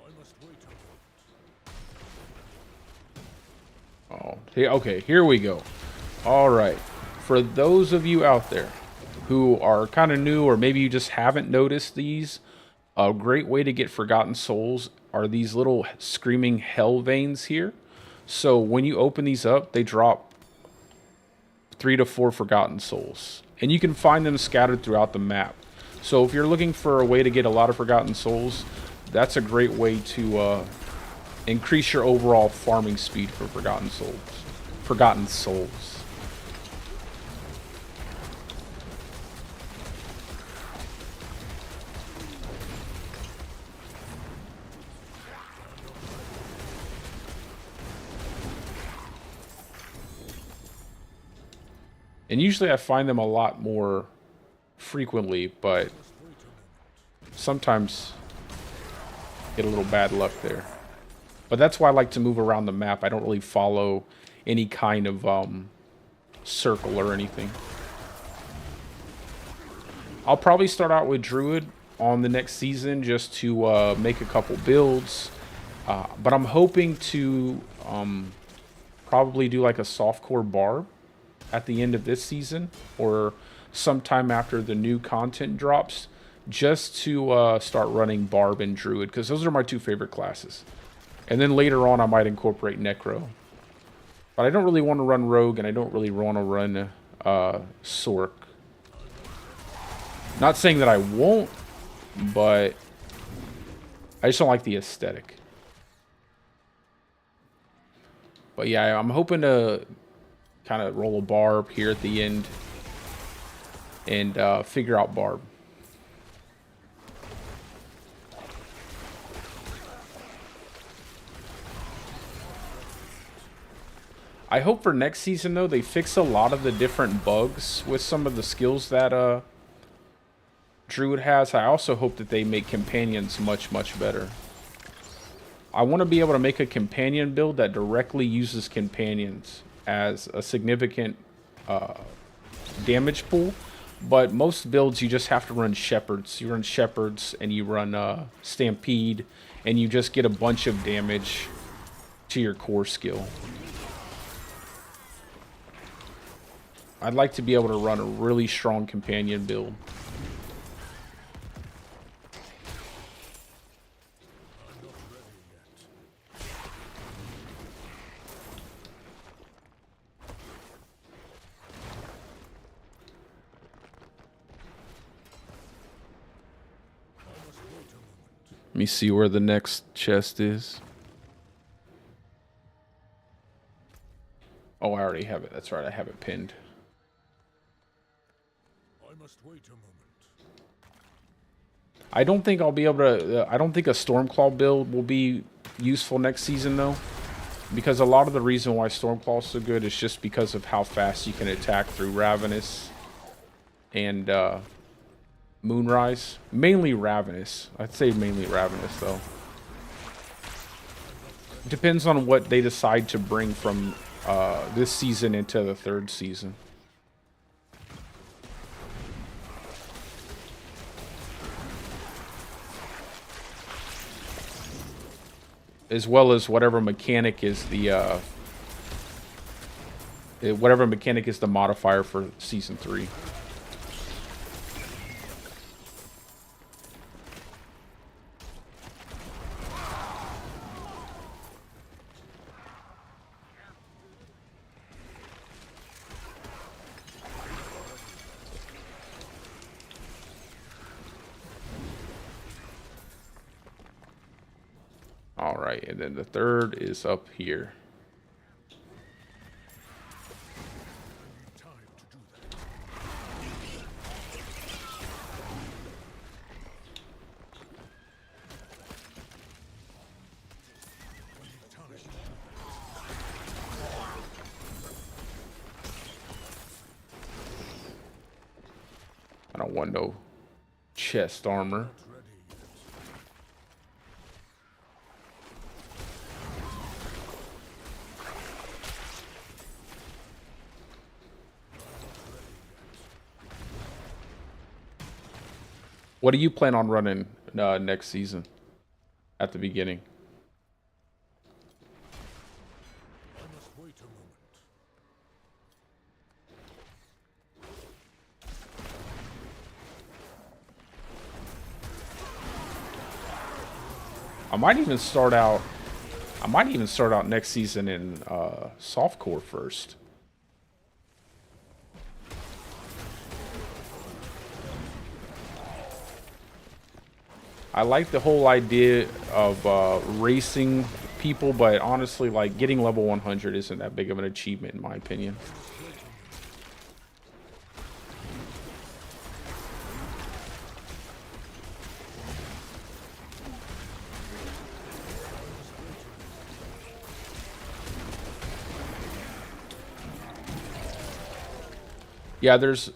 I must wait a moment. Oh, okay, here we go. All right. For those of you out there who are kind of new, or maybe you just haven't noticed these, a great way to get Forgotten Souls are these little screaming hell veins here. So when you open these up, they drop 3 to 4 Forgotten Souls. And you can find them scattered throughout the map. So if you're looking for a way to get a lot of Forgotten Souls, that's a great way to increase your overall farming speed for Forgotten Souls. Forgotten Souls. And usually I find them a lot more frequently, but sometimes get a little bad luck there. But that's why I like to move around the map. I don't really follow any kind of circle or anything. I'll probably start out with Druid on the next season just to make a couple builds. But I'm hoping to probably do like a softcore barb at the end of this season or sometime after the new content drops, just to start running barb and Druid, because those are my 2 favorite classes. And then later on I might incorporate Necro. But I don't really want to run Rogue, and I don't really want to run Sork. Not saying that I won't, but I just don't like the aesthetic. But yeah, I'm hoping to kind of roll a barb here at the end and figure out barb. I hope for next season, though, they fix a lot of the different bugs with some of the skills that Druid has. I also hope that they make companions much, much better. I want to be able to make a companion build that directly uses companions as a significant damage pool. But most builds, you just have to run Shepherds. You run Shepherds and you run Stampede, and you just get a bunch of damage to your core skill. I'd like to be able to run a really strong companion build. Let me see where the next chest is. Oh, I already have it. That's right, I have it pinned. I must wait a moment. I don't think I'll be able to... I don't think a Stormclaw build will be useful next season, though. Because a lot of the reason why Stormclaw is so good is just because of how fast you can attack through Ravenous and Moonrise. Mainly Ravenous. I'd say mainly Ravenous, though. Depends on what they decide to bring from this season into the 3rd season. as well as whatever mechanic is the modifier for season 3. All right, and then the third is up here. Time to do that. Tarnish. I don't want no chest armor. Ready yet. What do you plan on running next season at the beginning? I must wait a moment. I might even start out next season in softcore first. I like the whole idea of racing people, but honestly, like, getting level 100 isn't that big of an achievement in my opinion. Yeah, there's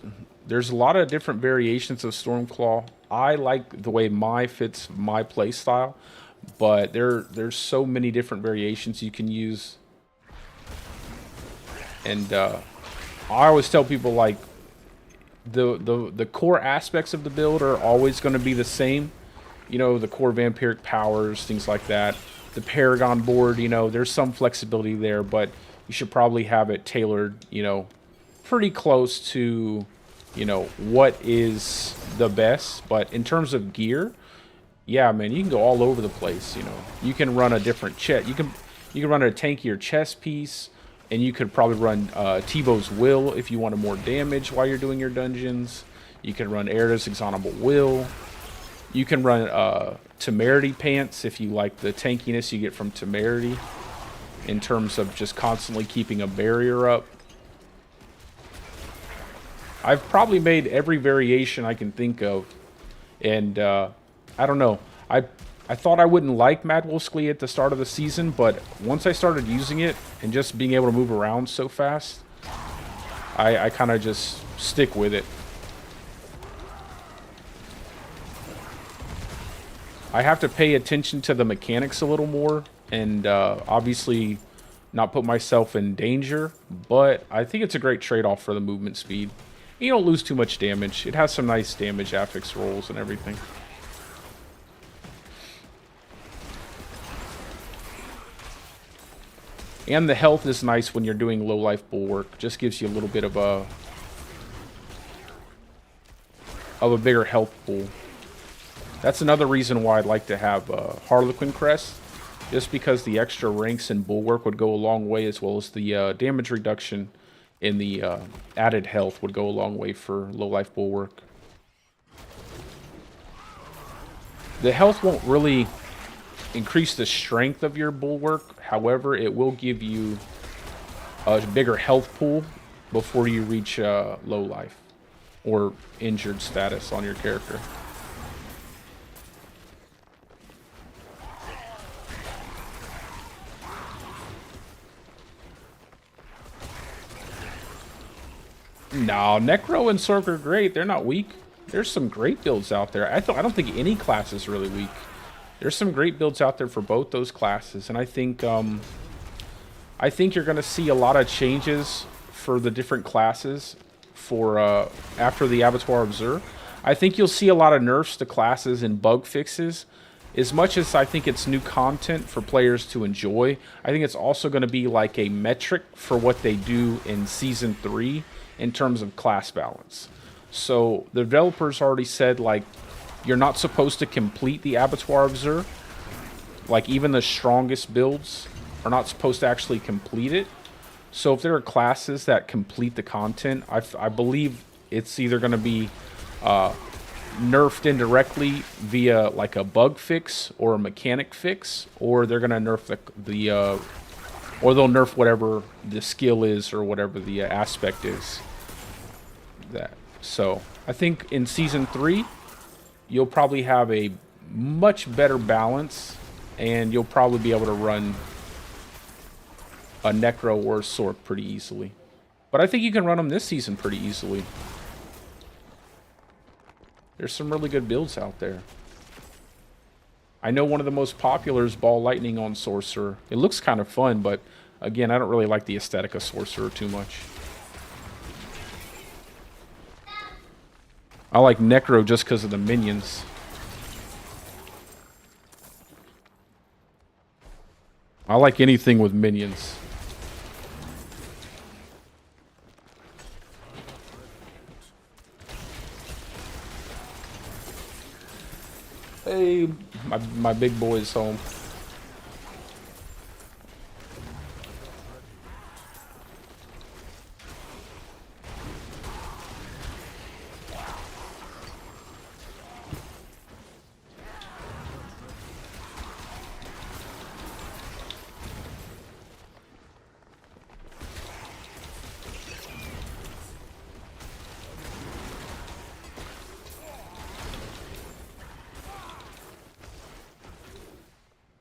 a lot of different variations of Stormclaw. I like the way my fits my play style, but there's so many different variations you can use. And I always tell people, like, the core aspects of the build are always going to be the same. You know, the core vampiric powers, things like that. The Paragon board, you know, there's some flexibility there, but you should probably have it tailored, you know, pretty close to, you know, what is the best. But in terms of gear, yeah, man, you can go all over the place. You know, you can run a different chest. You can run a tankier chest piece, and you could probably run Tebow's Will if you wanted more damage while you're doing your dungeons. You can run Erda's Exonable Will. You can run Temerity Pants if you like the tankiness you get from Temerity, in terms of just constantly keeping a barrier up. I've probably made every variation I can think of, and I don't know. I thought I wouldn't like Mad Wolf's Glee at the start of the season, but once I started using it and just being able to move around so fast, I kind of just stick with it. I have to pay attention to the mechanics a little more, and obviously not put myself in danger, but I think it's a great trade-off for the movement speed. You don't lose too much damage. It has some nice damage affix rolls and everything. And the health is nice when you're doing low life bulwark. Just gives you a little bit of a bigger health pool. That's another reason why I'd like to have Harlequin Crest, just because the extra ranks in bulwark would go a long way, as well as the damage reduction in the added health would go a long way for low life bulwark. The health won't really increase the strength of your bulwark. However, it will give you a bigger health pool before you reach low life or injured status on your character. No, Necro and Sork are great. They're not weak. There's some great builds out there. I don't think any class is really weak. There's some great builds out there for both those classes, and I think you're going to see a lot of changes for the different classes for after the Abattoir Observer. I think you'll see a lot of nerfs to classes and bug fixes as much as I think it's new content for players to enjoy, I think it's also going to be like a metric for what they do in Season 3 in terms of class balance. So the developers already said, like, you're not supposed to complete the Abattoir of Zur. Like, even the strongest builds are not supposed to actually complete it. So if there are classes that complete the content, I believe it's either going to be nerfed indirectly via like a bug fix or a mechanic fix, or they're going to nerf or they'll nerf whatever the skill is or whatever the aspect is. So I think in Season 3, you'll probably have a much better balance, and you'll probably be able to run a Necro or a Sork pretty easily. But I think you can run them this season pretty easily. There's some really good builds out there. I know one of the most popular is Ball Lightning on Sorcerer. It looks kind of fun, but again, I don't really like the aesthetic of Sorcerer too much. I like Necro just because of the minions. I like anything with minions. Hey, my big boy is home.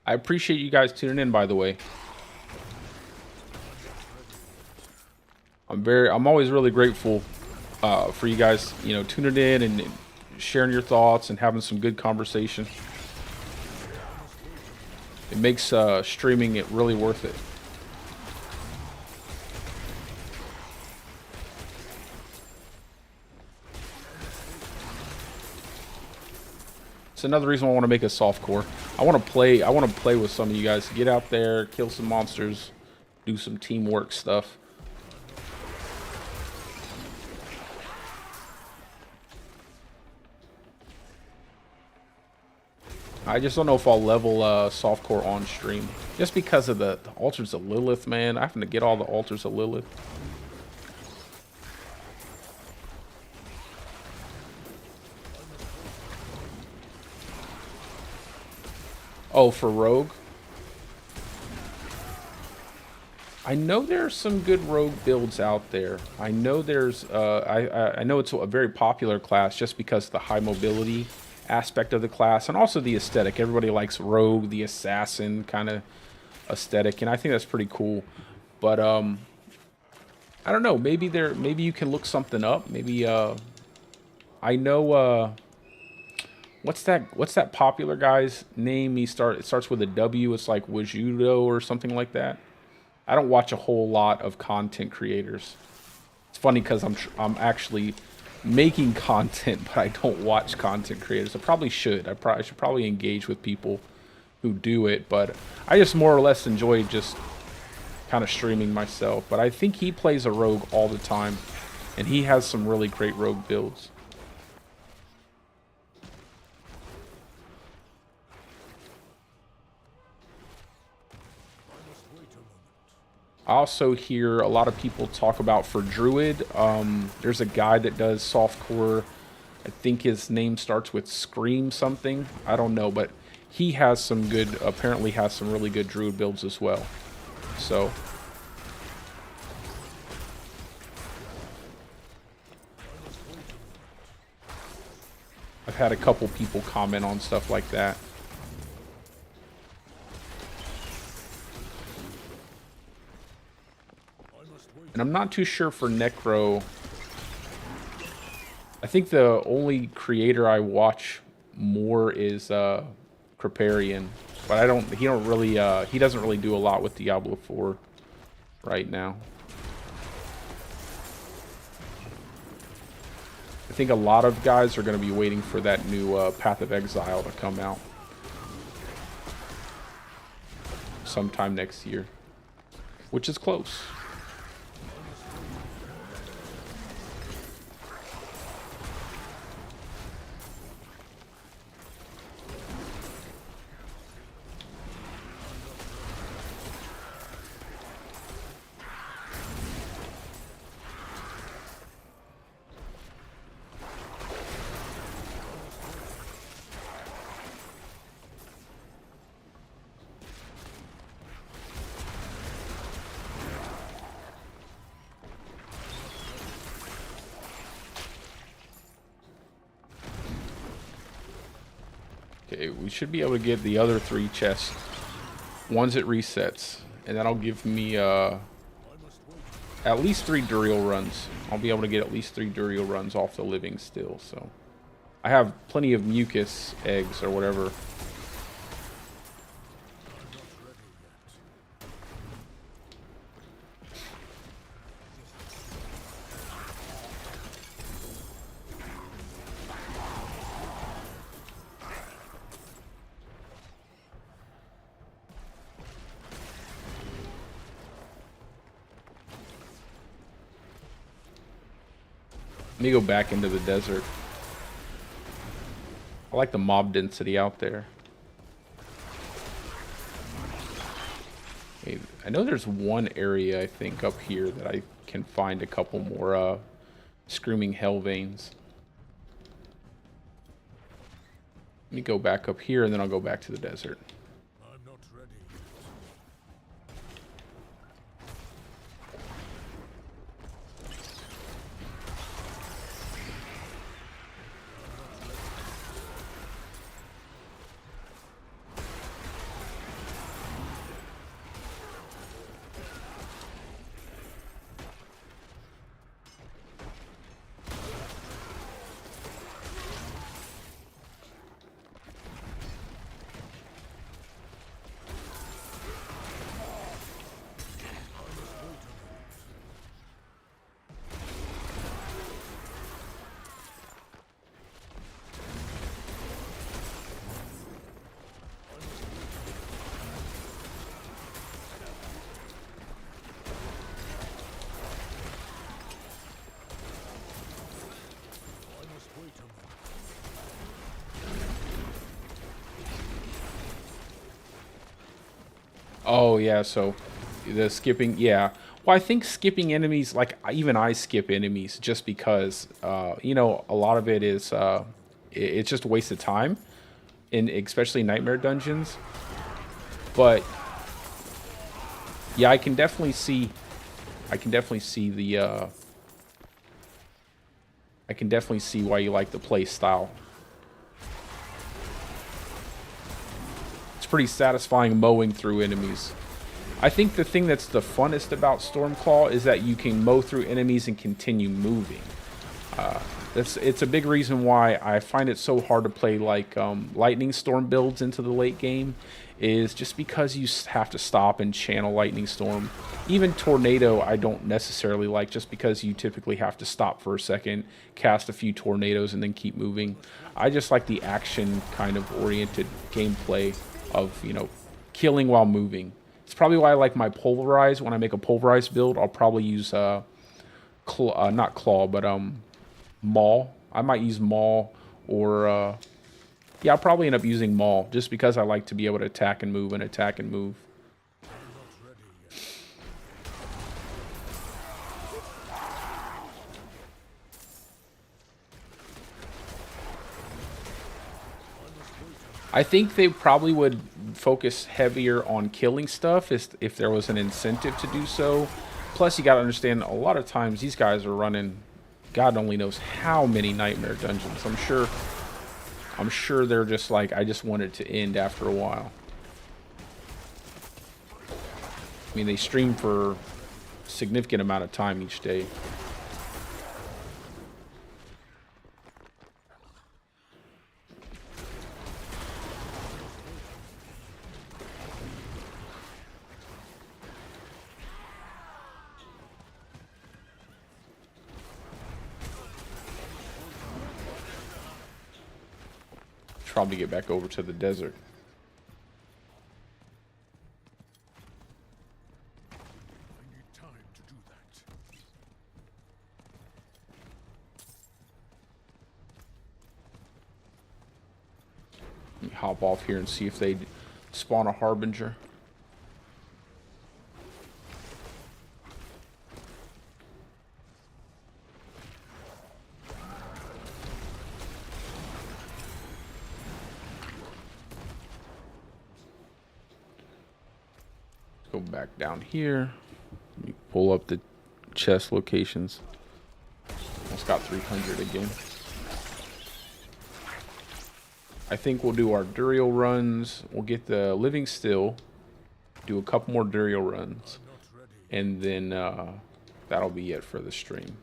I appreciate you guys tuning in, by the way. I'm always really grateful for you guys, you know, tuning in and sharing your thoughts and having some good conversation. It makes streaming it really worth it. It's another reason why I want to make a softcore. I want to play with some of you guys. Get out there, kill some monsters, do some teamwork stuff. I just don't know if I'll level softcore on stream, just because of the altars of Lilith, man. I have to get all the altars of Lilith. Oh, for Rogue? I know there's some good Rogue builds out there. I know there's, I know it's a very popular class just because of the high mobility aspect of the class and also the aesthetic. Everybody likes Rogue, the assassin kind of aesthetic, and I think that's pretty cool. But I don't know. Maybe you can look something up. Maybe I know. What's that popular guy's name? It starts with a W. It's like Wajudo or something like that. I don't watch a whole lot of content creators. It's funny because I'm actually making content, but I don't watch content creators. I probably should. I should probably engage with people who do it, but I just more or less enjoy just kind of streaming myself. But I think he plays a rogue all the time, and he has some really great rogue builds. I also hear a lot of people talk about for Druid. There's a guy that does softcore. I think his name starts with Scream something. I don't know, but he has some good, apparently has some really good Druid builds as well. So I've had a couple people comment on stuff like that. And I'm not too sure for Necro. I think the only creator I watch more is Kriparian, but he doesn't really do a lot with Diablo 4 right now. I think a lot of guys are going to be waiting for that new Path of Exile to come out. sometime next year, which is close. Okay, we should be able to get the other 3 chests once it resets, and that'll give me at least 3 Duriel runs. I'll be able to get at least 3 Duriel runs off the living still, so I have plenty of mucus eggs or whatever. Let me go back into the desert. I like the mob density out there. Okay, I know there's one area, I think, up here that I can find a couple more screaming hell veins. Let me go back up here and then I'll go back to the desert. I'm not ready yet. Oh yeah, so the skipping, yeah. Well, I think skipping enemies, like even I skip enemies just because, you know, a lot of it is, it's just a waste of time, in especially nightmare dungeons. But yeah, I can definitely see the, I can definitely see why you like the play style. It's pretty satisfying mowing through enemies. I think the thing that's the funnest about Stormclaw is that you can mow through enemies and continue moving. It's a big reason why I find it so hard to play like Lightning Storm builds into the late game, is just because you have to stop and channel Lightning Storm. Even Tornado I don't necessarily like, just because you typically have to stop for a second, cast a few tornadoes, and then keep moving. I just like the action kind of oriented gameplay of, you know, killing while moving. It's probably why I like my Pulverize. When I make a Pulverize build, I'll probably use not Claw, but Maul. I might use Maul, or yeah, I'll probably end up using Maul, just because I like to be able to attack and move and attack and move. I think they probably would focus heavier on killing stuff if there was an incentive to do so. Plus, you got to understand, a lot of times these guys are running God only knows how many nightmare dungeons. I'm sure they're just like, I just want it to end after a while. I mean, they stream for a significant amount of time each day. Probably get back over to the desert. hop off here and see if they spawn a Harbinger. Go back down here. Let me pull up the chest locations. Almost got 300 again. I think we'll do our Duriel runs. We'll get the Living Still. Do a couple more Duriel runs. And then that'll be it for the stream.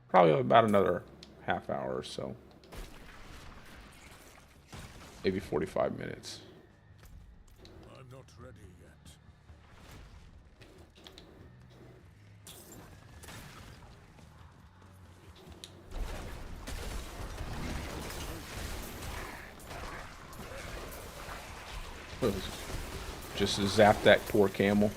Probably about another half hour or so. Maybe 45 minutes. I'm not ready yet. Just zap that poor camel.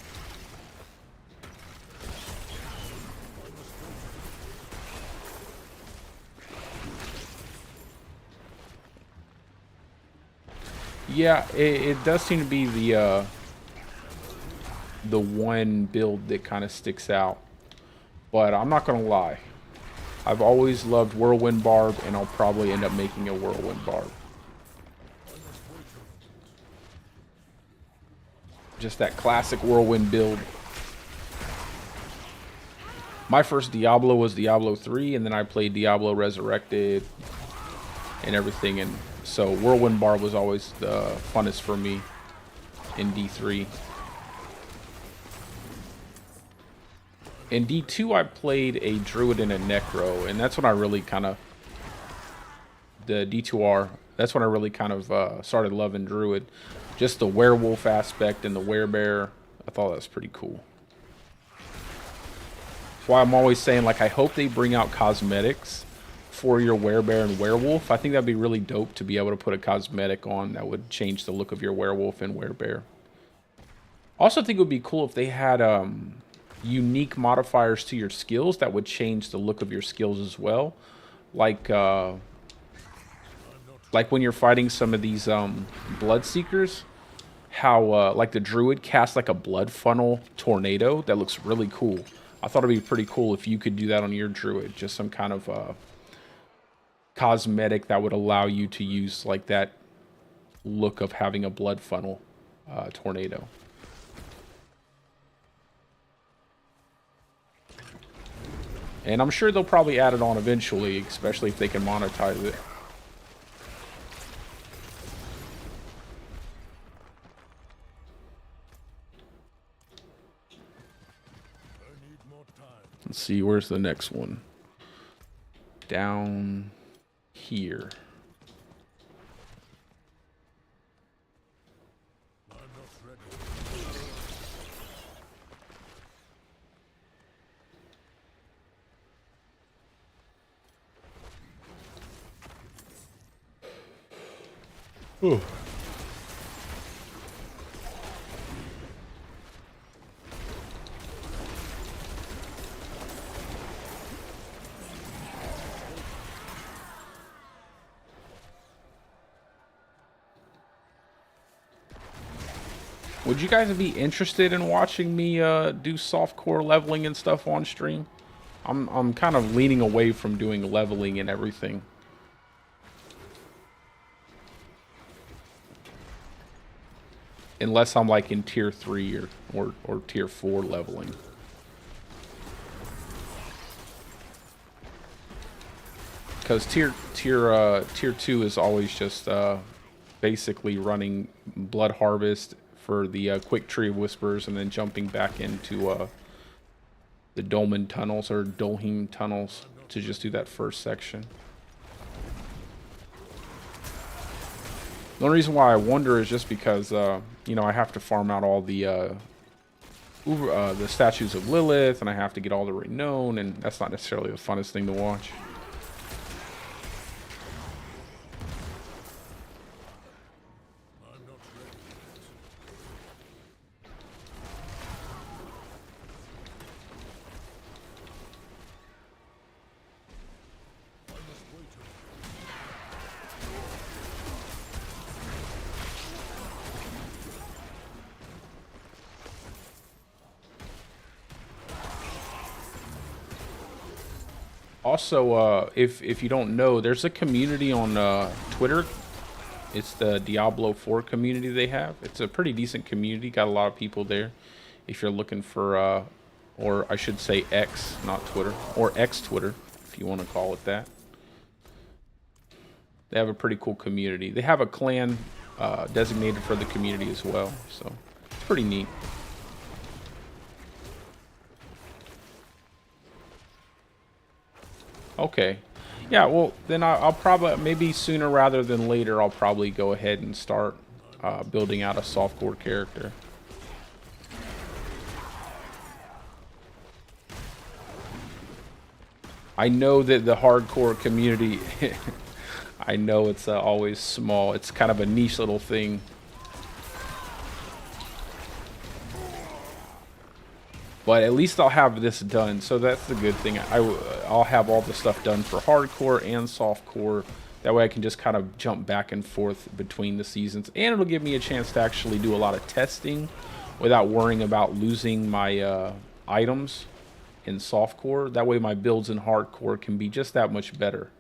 Yeah, it does seem to be the one build that kind of sticks out. But I'm not gonna lie, I've always loved Whirlwind Barb, and I'll probably end up making a Whirlwind Barb. Just that classic Whirlwind build. My first Diablo was Diablo 3, and then I played Diablo Resurrected and everything, and so Whirlwind Barb was always the funnest for me in D3. In D2, I played a Druid and a Necro, and that's when I really kind of, the D2R, that's when I really kind of started loving Druid. Just the werewolf aspect and the werebear, I thought that was pretty cool. That's why I'm always saying, like, I hope they bring out cosmetics for your werebear and werewolf. I think that'd be really dope to be able to put a cosmetic on that would change the look of your werewolf and werebear. Also think it would be cool if they had unique modifiers to your skills that would change the look of your skills as well. Like when you're fighting some of these Bloodseekers, how like the Druid casts like a blood funnel tornado that looks really cool. I thought it'd be pretty cool if you could do that on your Druid, just some kind of cosmetic that would allow you to use like that look of having a blood funnel tornado. And I'm sure they'll probably add it on eventually, especially if they can monetize it. Let's see, where's the next one? Down here. I'm not ready. Oh. Would you guys be interested in watching me do softcore leveling and stuff on stream? I'm kind of leaning away from doing leveling and everything. Unless I'm like in tier 3 or tier 4 leveling. Because tier 2 is always just basically running Blood Harvest for the quick Tree of Whispers, and then jumping back into the Dolmen tunnels or Dolheim tunnels to just do that first section. The only reason why I wonder is just because you know, I have to farm out all the statues of Lilith, and I have to get all the renown, and that's not necessarily the funnest thing to watch. Also, if you don't know, there's a community on Twitter. It's the Diablo 4 community they have. It's a pretty decent community. Got a lot of people there. If you're looking for, or I should say X, not Twitter, or X Twitter, if you want to call it that. They have a pretty cool community. They have a clan designated for the community as well. So it's pretty neat. Okay. Yeah, well, then I'll probably, maybe sooner rather than later, I'll probably go ahead and start building out a softcore character. I know that the hardcore community, I know it's always small. It's kind of a niche little thing. But at least I'll have this done, so that's the good thing. I'll have all the stuff done for hardcore and softcore. That way I can just kind of jump back and forth between the seasons. And it'll give me a chance to actually do a lot of testing without worrying about losing my items in softcore. That way my builds in hardcore can be just that much better.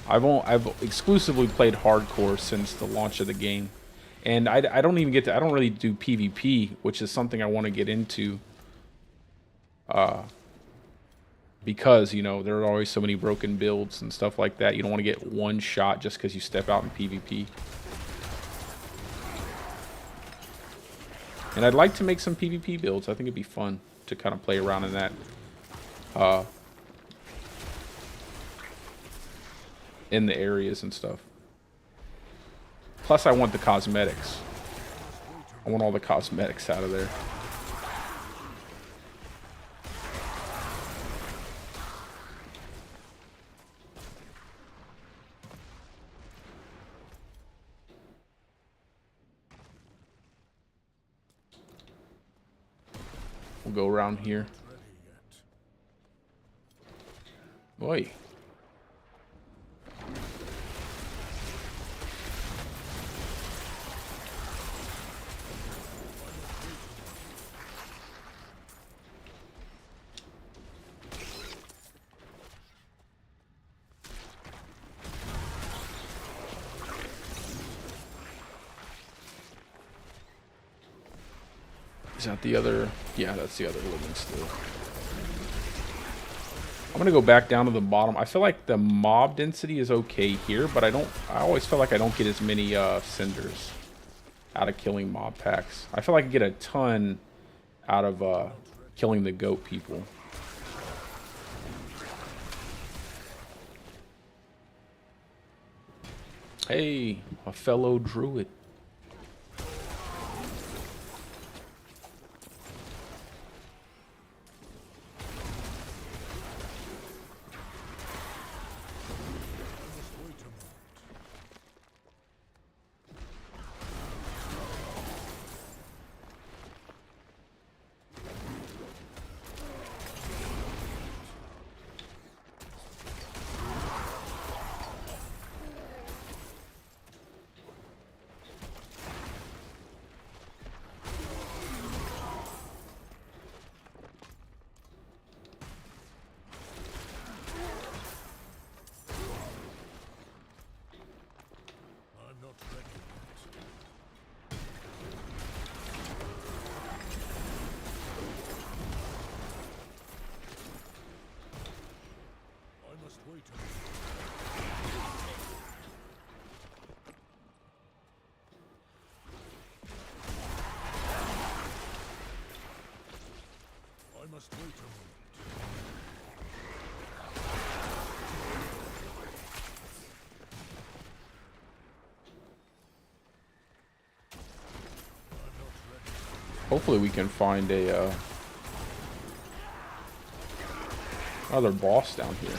I've exclusively played hardcore since the launch of the game. And I don't even I don't really do PvP, which is something I want to get into. Because, you know, there are always so many broken builds and stuff like that. You don't want to get one shot just because you step out in PvP. And I'd like to make some PvP builds. I think it'd be fun to kind of play around in that. In the areas and stuff. Plus, I want the cosmetics. I want all the cosmetics out of there. We'll go around here. Boy. Is that the other? Yeah, that's the other living still. I'm gonna go back down to the bottom. I feel like the mob density is okay here, but I always feel like I don't get as many cinders out of killing mob packs. I feel like I get a ton out of killing the goat people. Hey, a fellow druid. Hopefully we can find a other boss down here.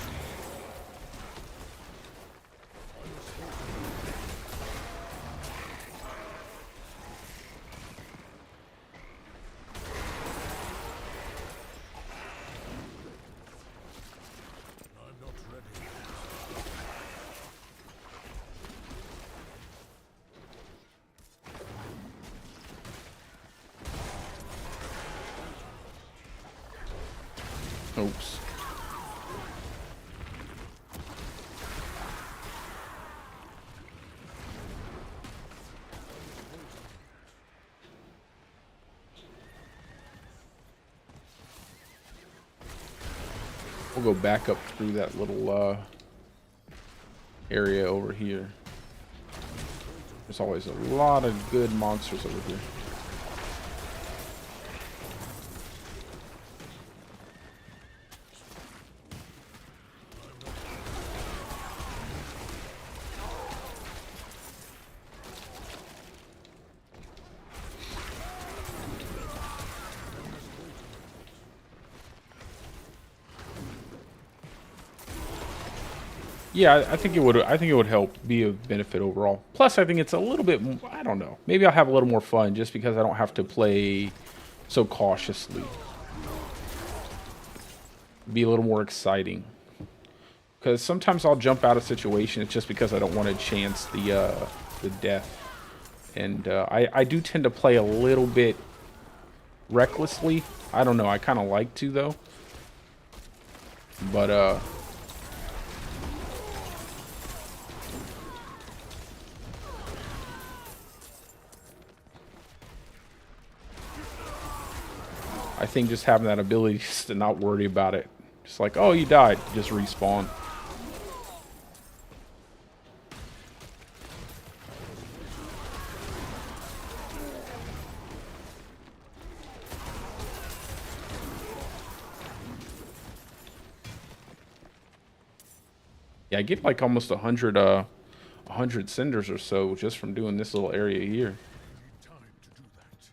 Oops. We'll go back up through that little area over here. There's always a lot of good monsters over here. Yeah, I think it would. I think it would help, be a benefit overall. Plus, I think it's a little bit. I don't know. Maybe I'll have a little more fun just because I don't have to play so cautiously. Be a little more exciting. Because sometimes I'll jump out of situations just because I don't want to chance the death, and I do tend to play a little bit recklessly. I don't know. I kind of like to though, but I think just having that ability just to not worry about it. Just like, oh, you died. Just respawn. Yeah, I get like almost 100 cinders or so just from doing this little area here. Time to do that.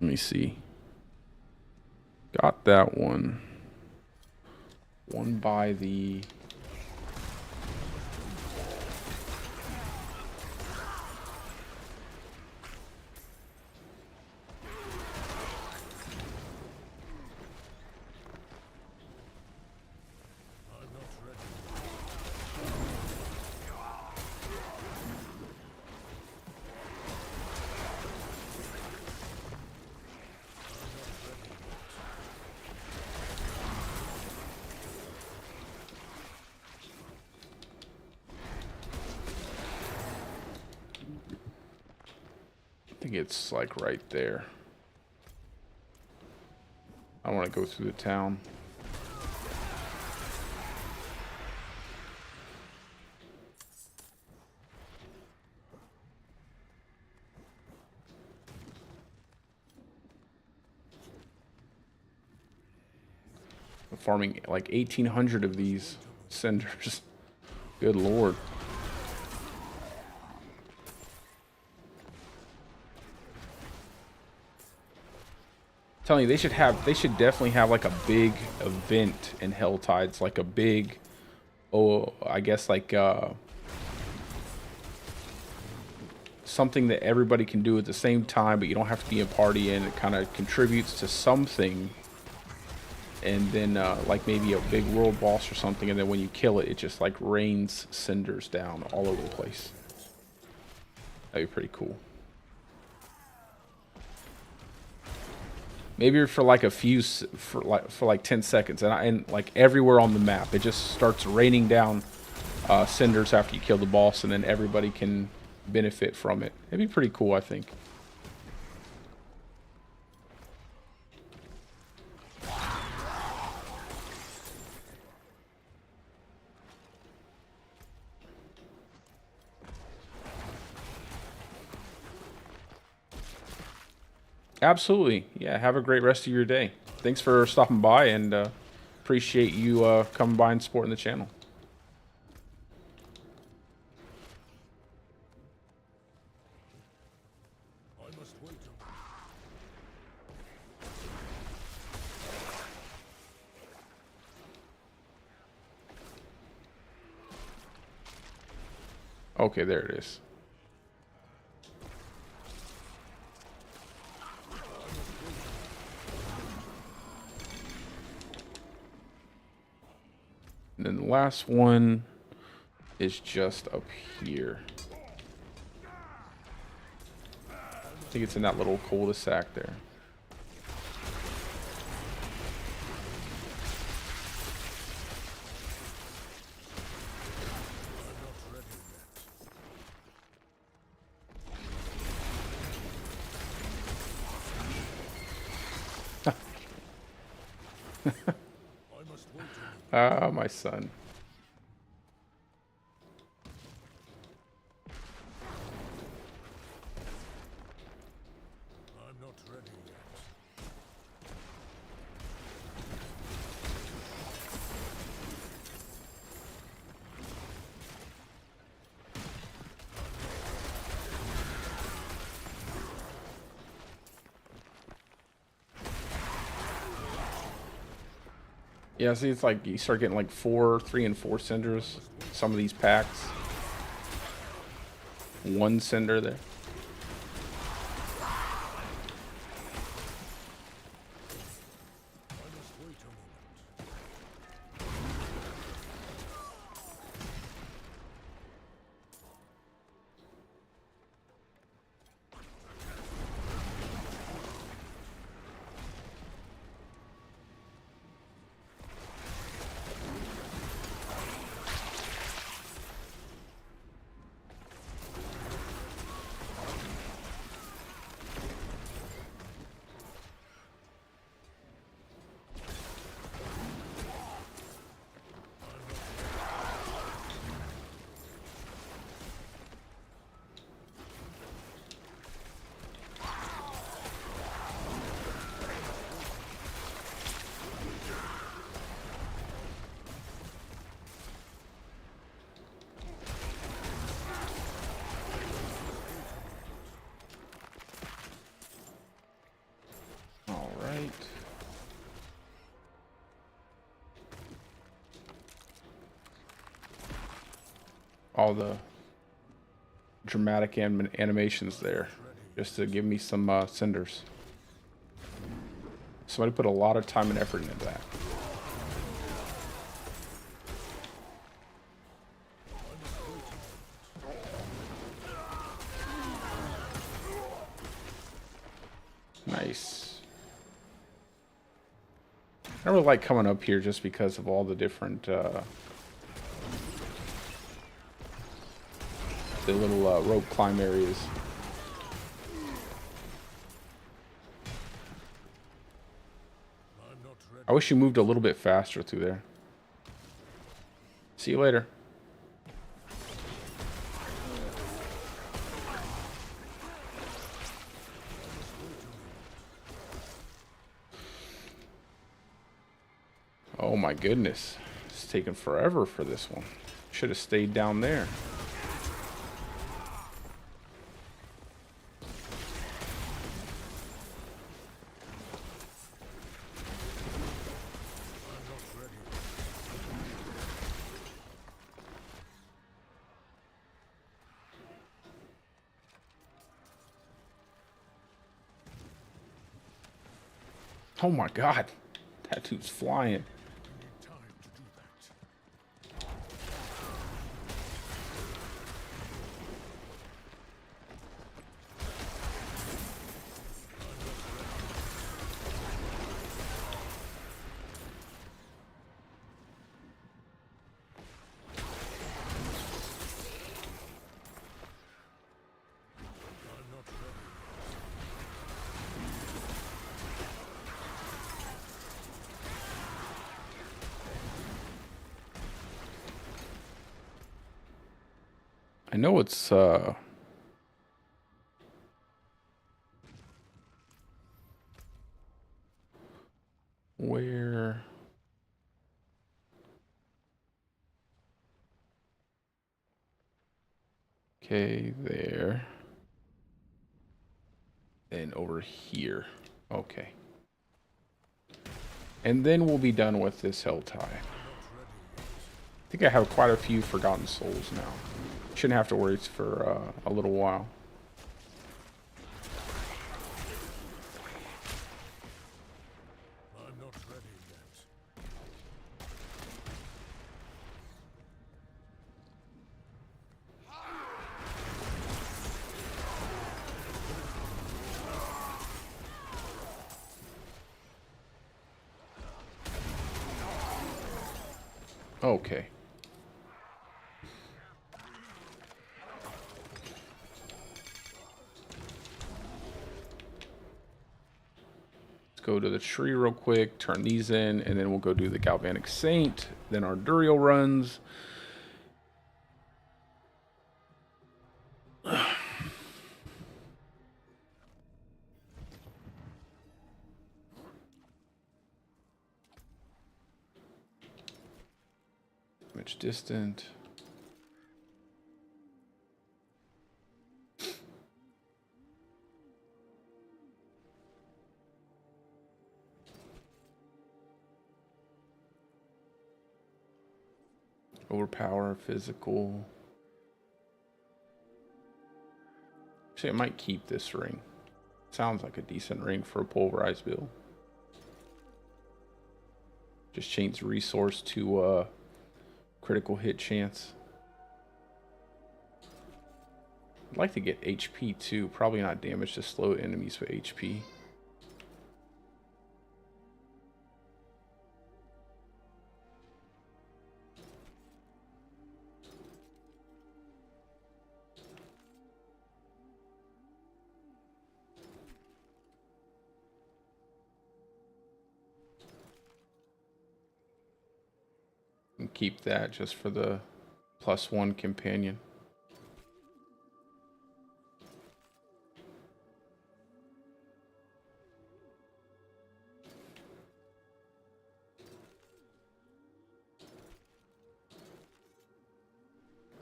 Let me see. Got that one. One by the... I'm not ready. I think it's like right there. I want to go through the town. I'm farming like 1,800 of these cinders. Good lord. Telling you, they should definitely have like a big event in Helltides, like a big, I guess like something that everybody can do at the same time, but you don't have to be a party in. It kind of contributes to something, and then like maybe a big world boss or something, and then when you kill it, it just like rains cinders down all over the place. That'd be pretty cool. Maybe for like a few, for like 10 seconds, and like everywhere on the map, it just starts raining down cinders after you kill the boss, and then everybody can benefit from it. It'd be pretty cool, I think. Absolutely. Yeah, have a great rest of your day. Thanks for stopping by, and appreciate you coming by and supporting the channel. I must wait. Okay, there it is. And then the last one is just up here. think it's in that little cul-de-sac there. I must wait a moment. Ah, my son. I'm not ready yet. Yeah, see, it's like you start getting like 4, 3, and 4 cinders. Some of these packs. 1 cinder there. I must wait a moment. All right. All the dramatic animations there, just to give me some cinders. Somebody put a lot of time and effort into that. Nice. I really like coming up here just because of all the different the little rope climb areas. I'm not ready. I wish you moved a little bit faster through there. See you later. Oh my goodness. It's taking forever for this one. Should have stayed down there. I'm not ready. Oh my god. That dude's flying. We need time to do that. I'm not ready. I know it's where okay, there. And over here. Okay. And then we'll be done with this Helltide. I think I have quite a few Forgotten Souls now. Shouldn't have to worry for a little while. I'm not ready yet. Okay. Let's go to the tree real quick, turn these in, and then we'll go do the Galvanic Saint. Then our Duriel runs. Damage distant. Overpower, physical. Actually, I might keep this ring. Sounds like a decent ring for a pulverized build. Just change resource to critical hit chance. I'd like to get HP too. Probably not damage to slow enemies with HP. And keep that just for the +1 companion.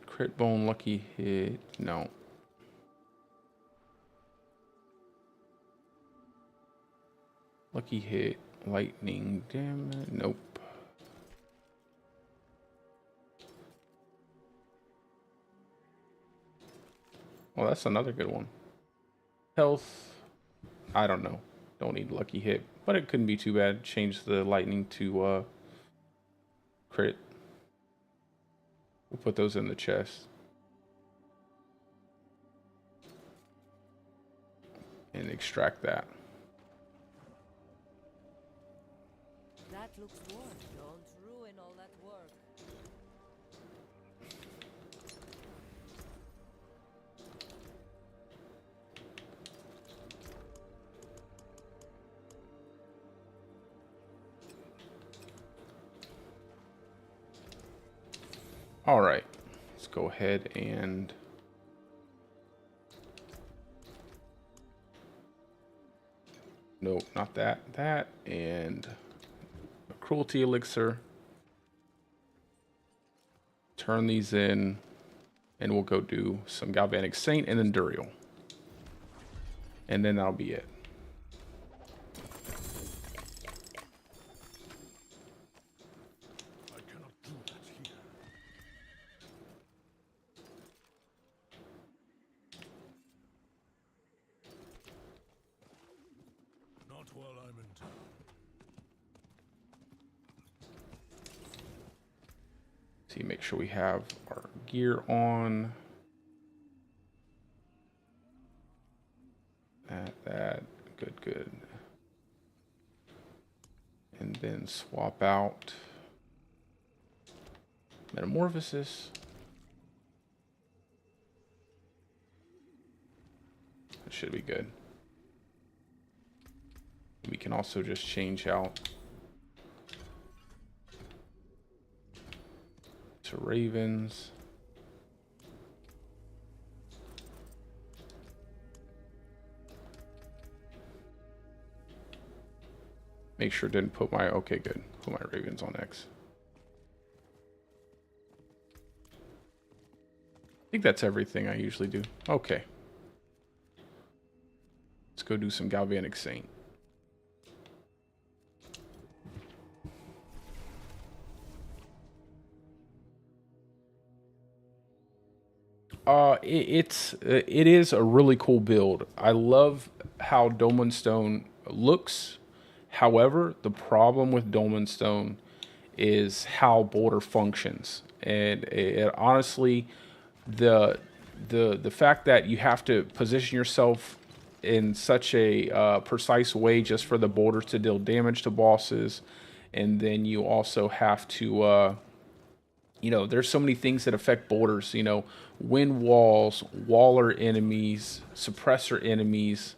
Crit bone, lucky hit, no. Lucky hit, lightning damage, nope. Well, that's another good one. Health, I don't know. Don't need lucky hit, but it couldn't be too bad. Change the lightning to crit. We'll put those in the chest. And extract that. That looks work. Don't ruin all that work. All right, let's go ahead and nope, not that. That and a cruelty elixir. Turn these in, and we'll go do some Galvanic Saint and then Duriel. And then that'll be it. I cannot do that here. Not while I'm in town. See, make sure we have our gear on. That, good. And then swap out Metamorphosis. That should be good. We can also just change out to Ravens. Make sure it didn't put my, okay, good. Put my Ravens on X. I think that's everything I usually do. Okay. Let's go do some Galvanic Saint. It is a really cool build. I love how Dolmen Stone looks. However, the problem with Dolmen Stone is how Boulder functions, and honestly, the fact that you have to position yourself in such a precise way just for the boulders to deal damage to bosses, and then you also have to You know, there's so many things that affect borders. You know, wind walls, waller enemies, suppressor enemies.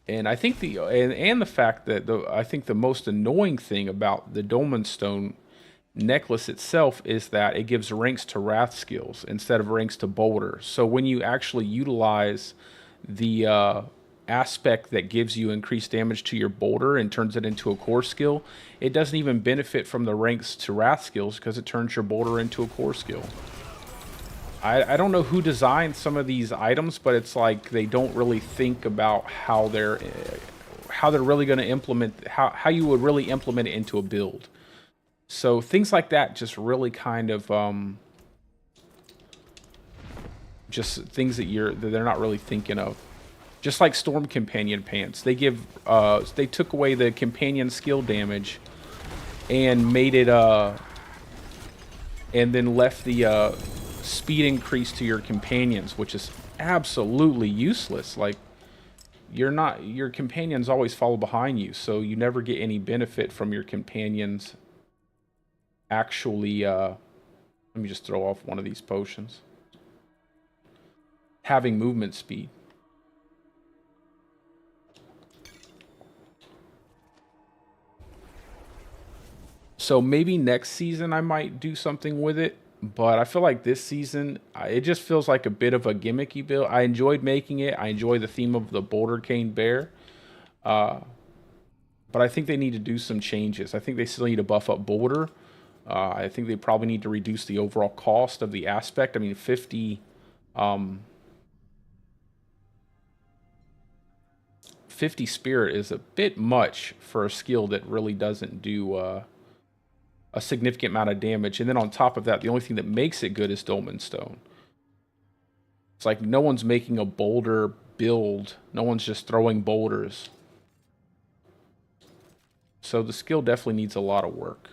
And I think and the fact that I think the most annoying thing about the Dolmen Stone necklace itself is that it gives ranks to wrath skills instead of ranks to boulder. So when you actually utilize the aspect that gives you increased damage to your boulder and turns it into a core skill, it doesn't even benefit from the ranks to wrath skills because it turns your boulder into a core skill. I don't know who designed some of these items, but it's like they don't really think about how they're really going to implement how you would really implement it into a build. So things like that just really kind of just things that they're not really thinking of. Just like Storm Companion pants, they took away the companion skill damage and made it and then left the speed increase to your companions, which is absolutely useless. Like your companions always follow behind you, so you never get any benefit from your companions actually let me just throw off one of these potions. Having movement speed. So maybe next season I might do something with it, but I feel like this season it just feels like a bit of a gimmicky build. I enjoyed making it. I enjoy the theme of the Boulder Cane Bear. But I think they need to do some changes. I think they still need to buff up Boulder. I think they probably need to reduce the overall cost of the aspect. I mean, 50 spirit is a bit much for a skill that really doesn't do a significant amount of damage. And then on top of that, the only thing that makes it good is Dolmen Stone. It's like no one's making a boulder build. No one's just throwing boulders. So the skill definitely needs a lot of work.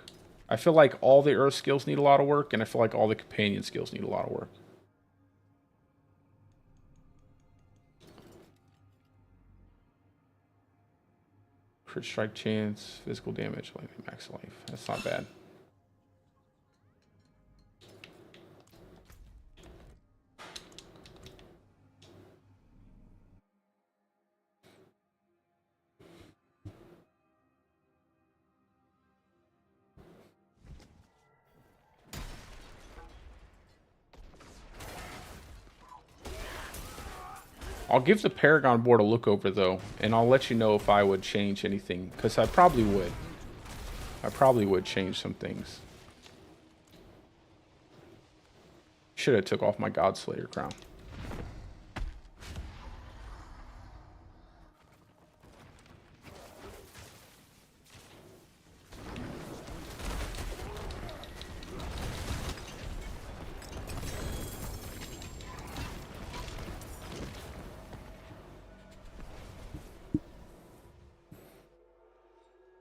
I feel like all the earth skills need a lot of work, and I feel like all the companion skills need a lot of work. Crit strike chance, physical damage, max life. That's not bad. I'll give the Paragon board a look over though, and I'll let you know if I would change anything, because I probably would. I probably would change some things. Should have took off my Godslayer crown.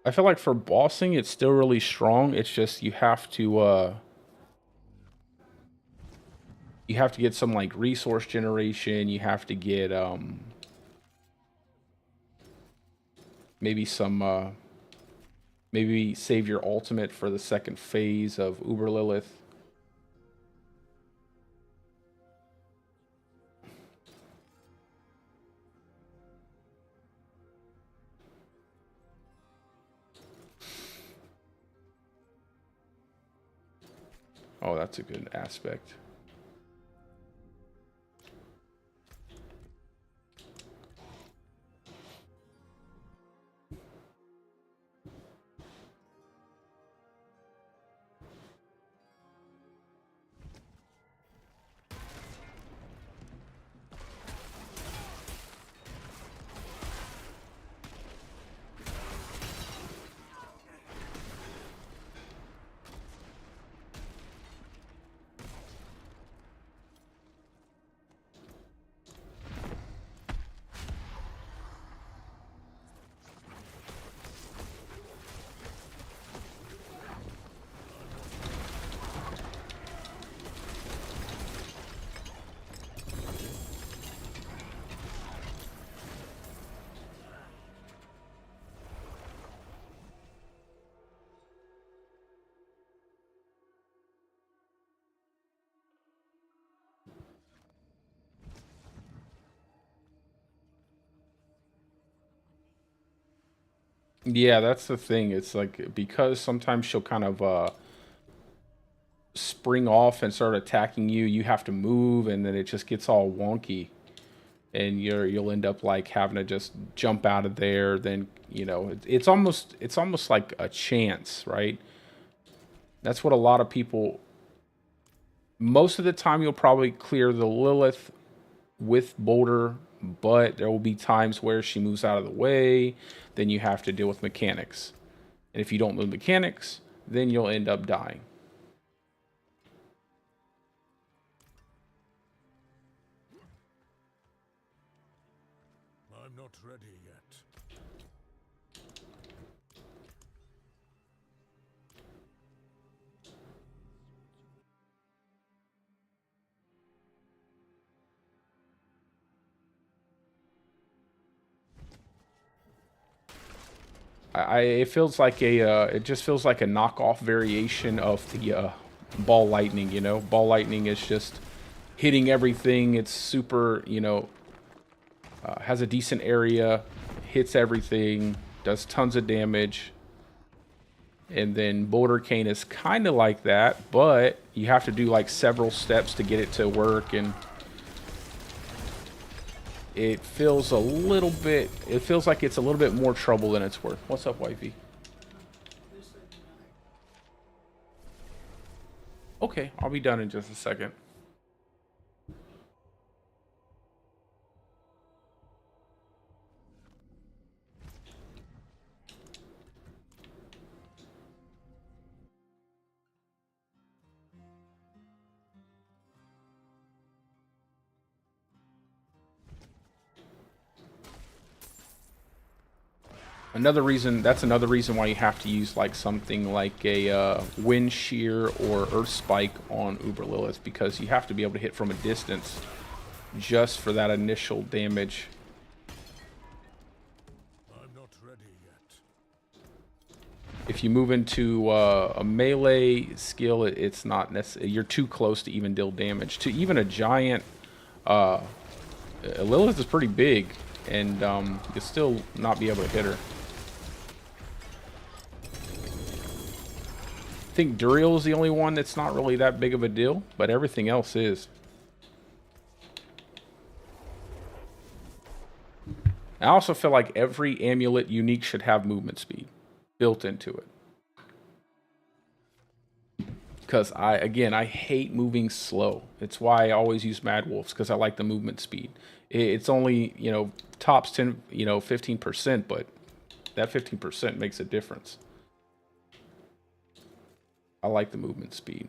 I feel like for bossing, it's still really strong. It's just you have to get some like resource generation. You have to get maybe some maybe save your ultimate for the second phase of Uber Lilith. Oh, that's a good aspect. Yeah, that's the thing. It's like because sometimes she'll kind of spring off and start attacking you, you have to move and then it just gets all wonky. And you'll end up like having to just jump out of there. Then it's almost like a chance, right? That's what a lot of people. Most of the time, you'll probably clear the Lilith with Boulder, but there will be times where she moves out of the way. Then you have to deal with mechanics, and if you don't move mechanics, then you'll end up dying. I'm not ready yet. It feels like it just feels like a knockoff variation of the ball lightning. Ball lightning is just hitting everything. It's super, has a decent area, hits everything, does tons of damage. And then Boulder Cane is kind of like that, but you have to do like several steps to get it to work, and it feels like it's a little bit more trouble than it's worth. What's up, wifey? Okay, I'll be done in just a second. That's another reason why you have to use like something like a Wind Shear or Earth Spike on Uber Lilith, because you have to be able to hit from a distance just for that initial damage. I'm not ready yet. If you move into a melee skill, it's not necessary. You're too close to even deal damage to even a giant. Lilith is pretty big, and you'll still not be able to hit her. I think Duriel is the only one that's not really that big of a deal, but everything else is. I also feel like every amulet unique should have movement speed built into it. Because I hate moving slow. It's why I always use Mad Wolves, because I like the movement speed. It's only, tops 10, 15%, but that 15% makes a difference. I like the movement speed.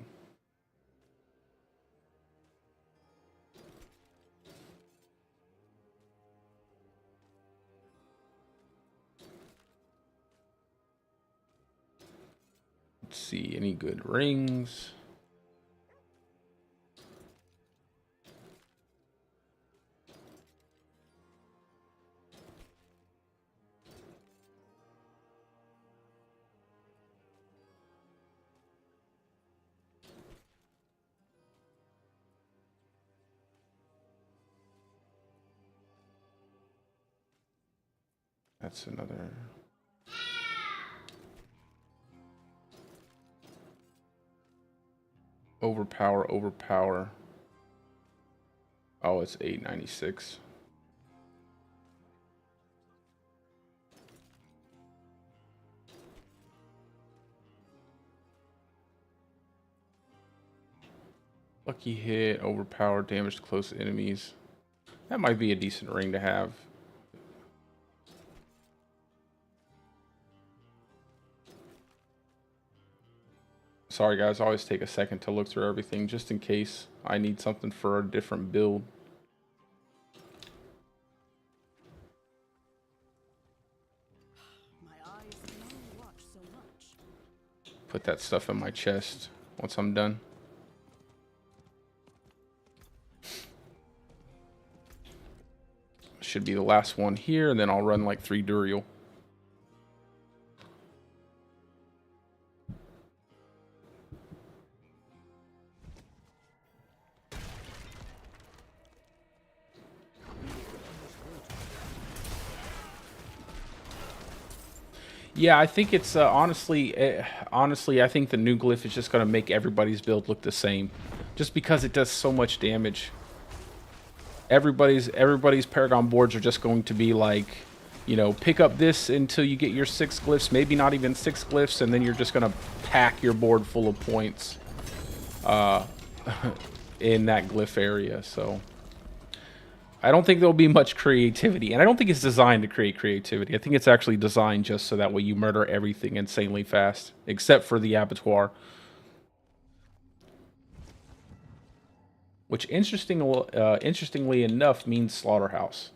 Let's see, any good rings? That's another. Overpower. Oh, it's 896. Lucky hit, overpower, damage to close enemies. That might be a decent ring to have. Sorry guys, I always take a second to look through everything just in case I need something for a different build. My eyes can only watch so much. Put that stuff in my chest once I'm done. Should be the last one here, and then I'll run like 3 Duriel. Yeah, I think it's honestly, I think the new glyph is just gonna make everybody's build look the same, just because it does so much damage. Everybody's Paragon boards are just going to be like, you know, pick up this until you get your 6 glyphs, maybe not even 6 glyphs, and then you're just gonna pack your board full of points in that glyph area. So I don't think there'll be much creativity, and I don't think it's designed to create creativity. I think it's actually designed just so that way you murder everything insanely fast, except for the abattoir. Which, interestingly enough, means slaughterhouse.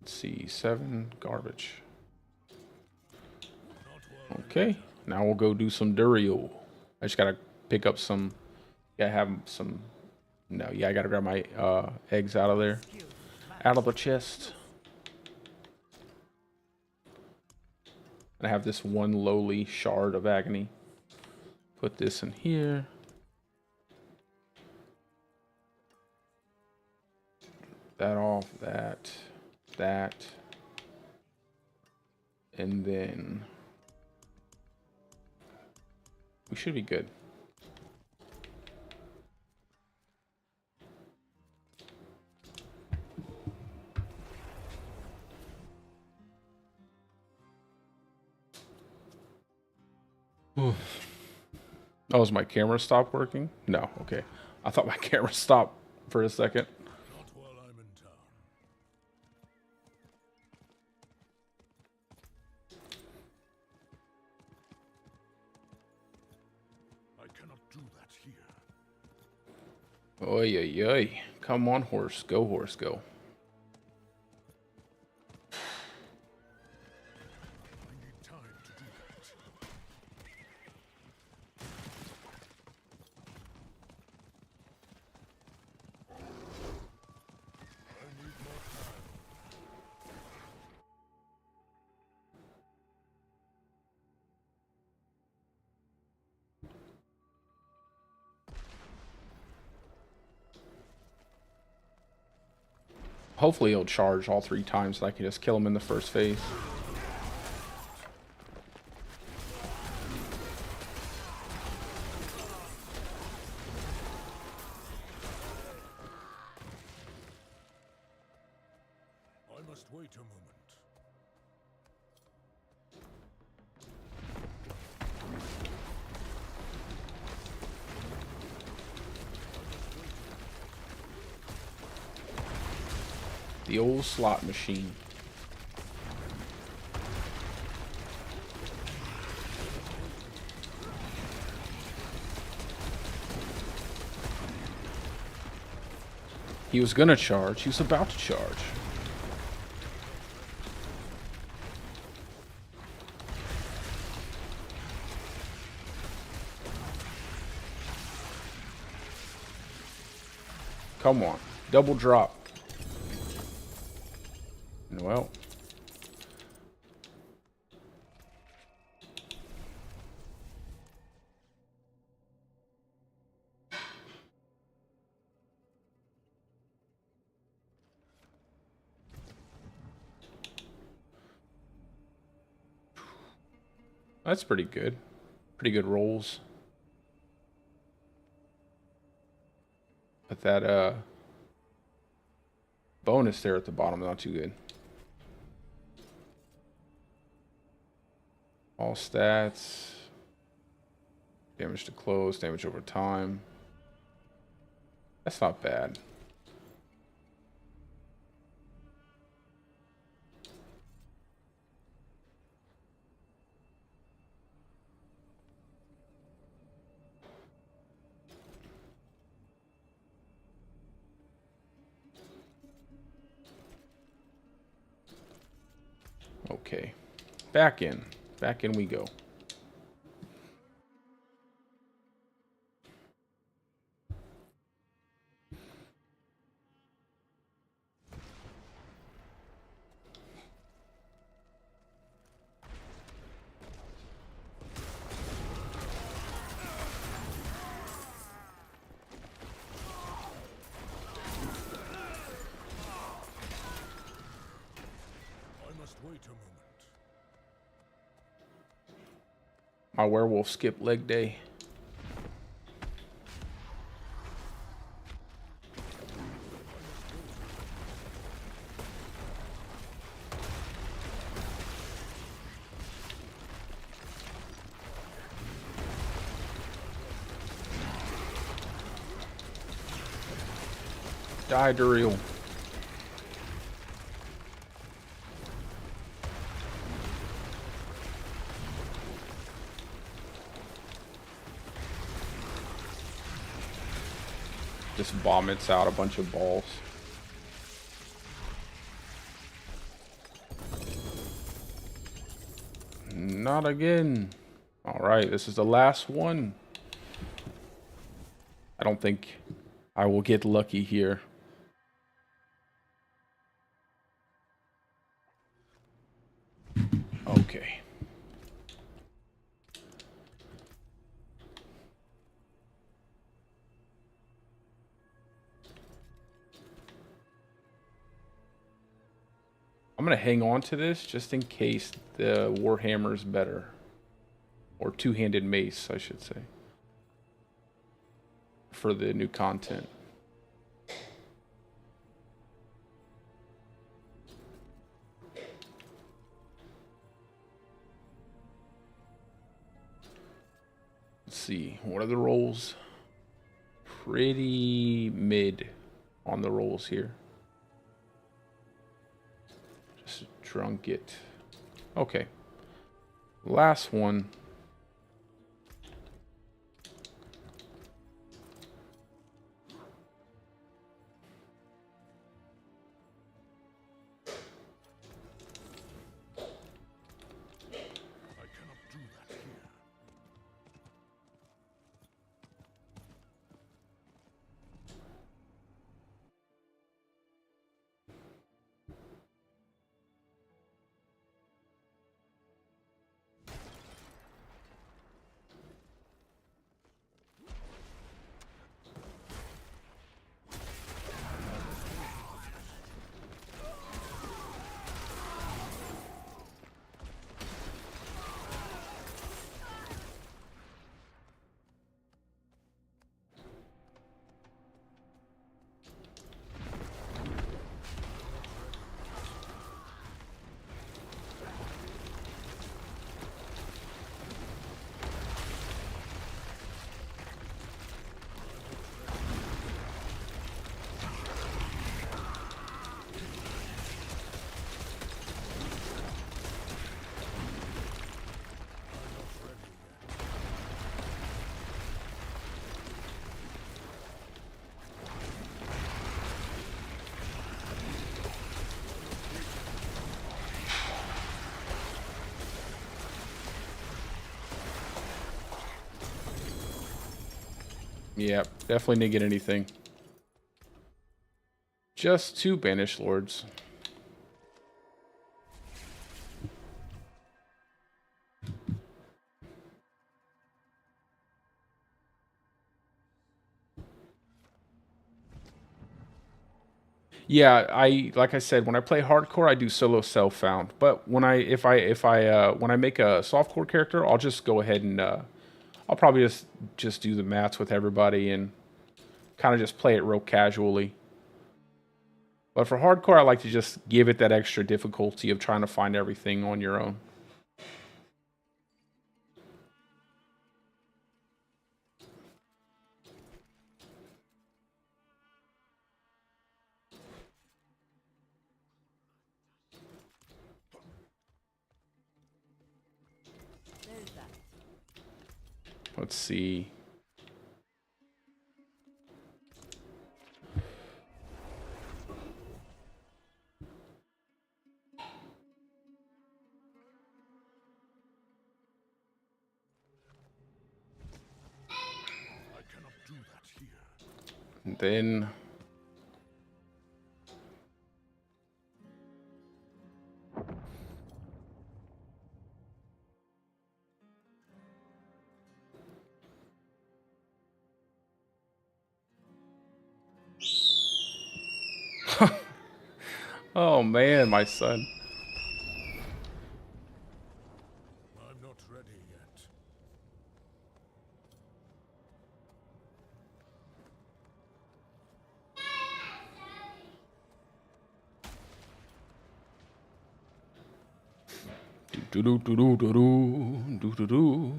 Let's see, 7 garbage. Okay, now we'll go do some Duriel. I just gotta pick up some. Gotta have some. No, yeah, I gotta grab my eggs out of there, out of the chest. I have this one lowly shard of agony. Put this in here. That off, that, and then we should be good. Oh, is my camera stopped working? No, okay. I thought my camera stopped for a second. Not while I'm in town. I cannot do that here. Oy, oy, oy. Come on, horse. Go, horse, go. I need time to do that. I need more time. Hopefully he'll charge all 3 times so I can just kill him in the first phase. I must wait a moment. The old slot machine. He was gonna charge. He was about to charge. Come on. Double drop. Well. That's pretty good. Pretty good rolls. But that bonus there at the bottom, not too good. All stats. Damage to close, damage over time. That's not bad. Okay. Back in. Back in we go. must wait a moment. My werewolf skipped leg day. Die, Duriel. Just vomits out a bunch of balls. Not again. Alright, this is the last one. I don't think I will get lucky here. Okay. I'm gonna hang on to this just in case the Warhammer is better. Or two-handed mace, I should say. For the new content. Let's see, what are the rolls? Pretty mid on the rolls here. Just drunk it. Okay. Last one. I cannot do that here. Yeah, definitely didn't get anything. Just two Banished Lords. Yeah, like I said, when I play hardcore, I do solo self-found. But when I when I make a softcore character, I'll just go ahead and I'll probably just do the mats with everybody and kind of just play it real casually. But for hardcore, I like to just give it that extra difficulty of trying to find everything on your own. There's that. Let's see. I cannot do that here. And then oh man, my son. Do do do do do do do do do.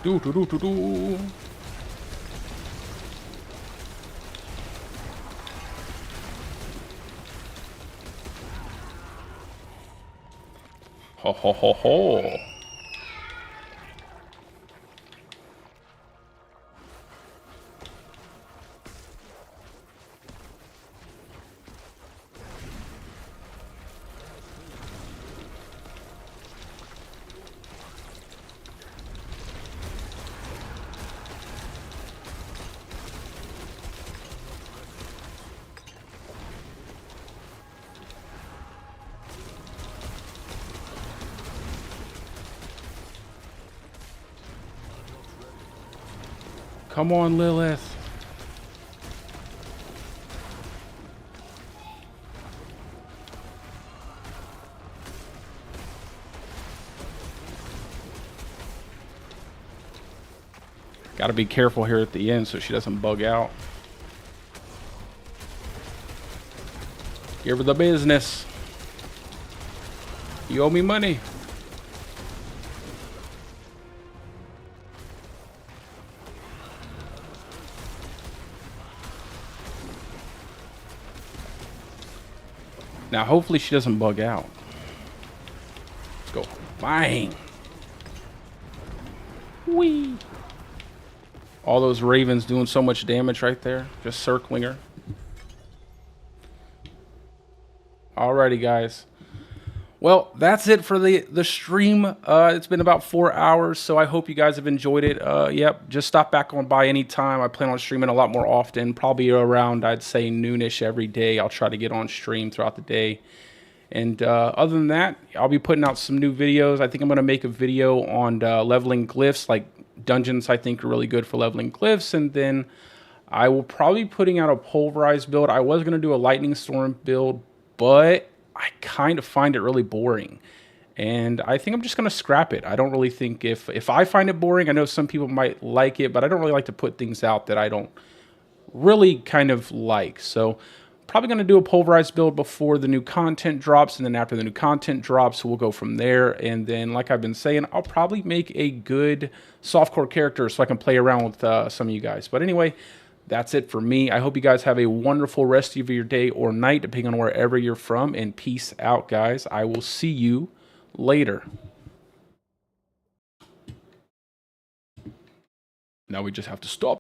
Do do do do do. Ho ho ho ho. Come on, Lilith. Gotta be careful here at the end so she doesn't bug out. Give her the business. You owe me money. Now, hopefully she doesn't bug out. Let's go. Bang. Whee. All those ravens doing so much damage right there. Just circling her. Alrighty, guys. Well, that's it for the stream. It's been about 4 hours, so I hope you guys have enjoyed it. Yep, just stop back on by anytime. I plan on streaming a lot more often, probably around, I'd say, noonish every day. I'll try to get on stream throughout the day. And other than that, I'll be putting out some new videos. I think I'm going to make a video on leveling glyphs, like dungeons I think are really good for leveling glyphs. And then I will probably be putting out a pulverized build. I was going to do a lightning storm build, but I kind of find it really boring. And I think I'm just going to scrap it. I don't really think if I find it boring, I know some people might like it, but I don't really like to put things out that I don't really kind of like. So probably going to do a pulverized build before the new content drops, and then after the new content drops, we'll go from there. And then, like I've been saying, I'll probably make a good softcore character so I can play around with some of you guys. But anyway, that's it for me. I hope you guys have a wonderful rest of your day or night, depending on wherever you're from. And peace out, guys. I will see you later. Now we just have to stop.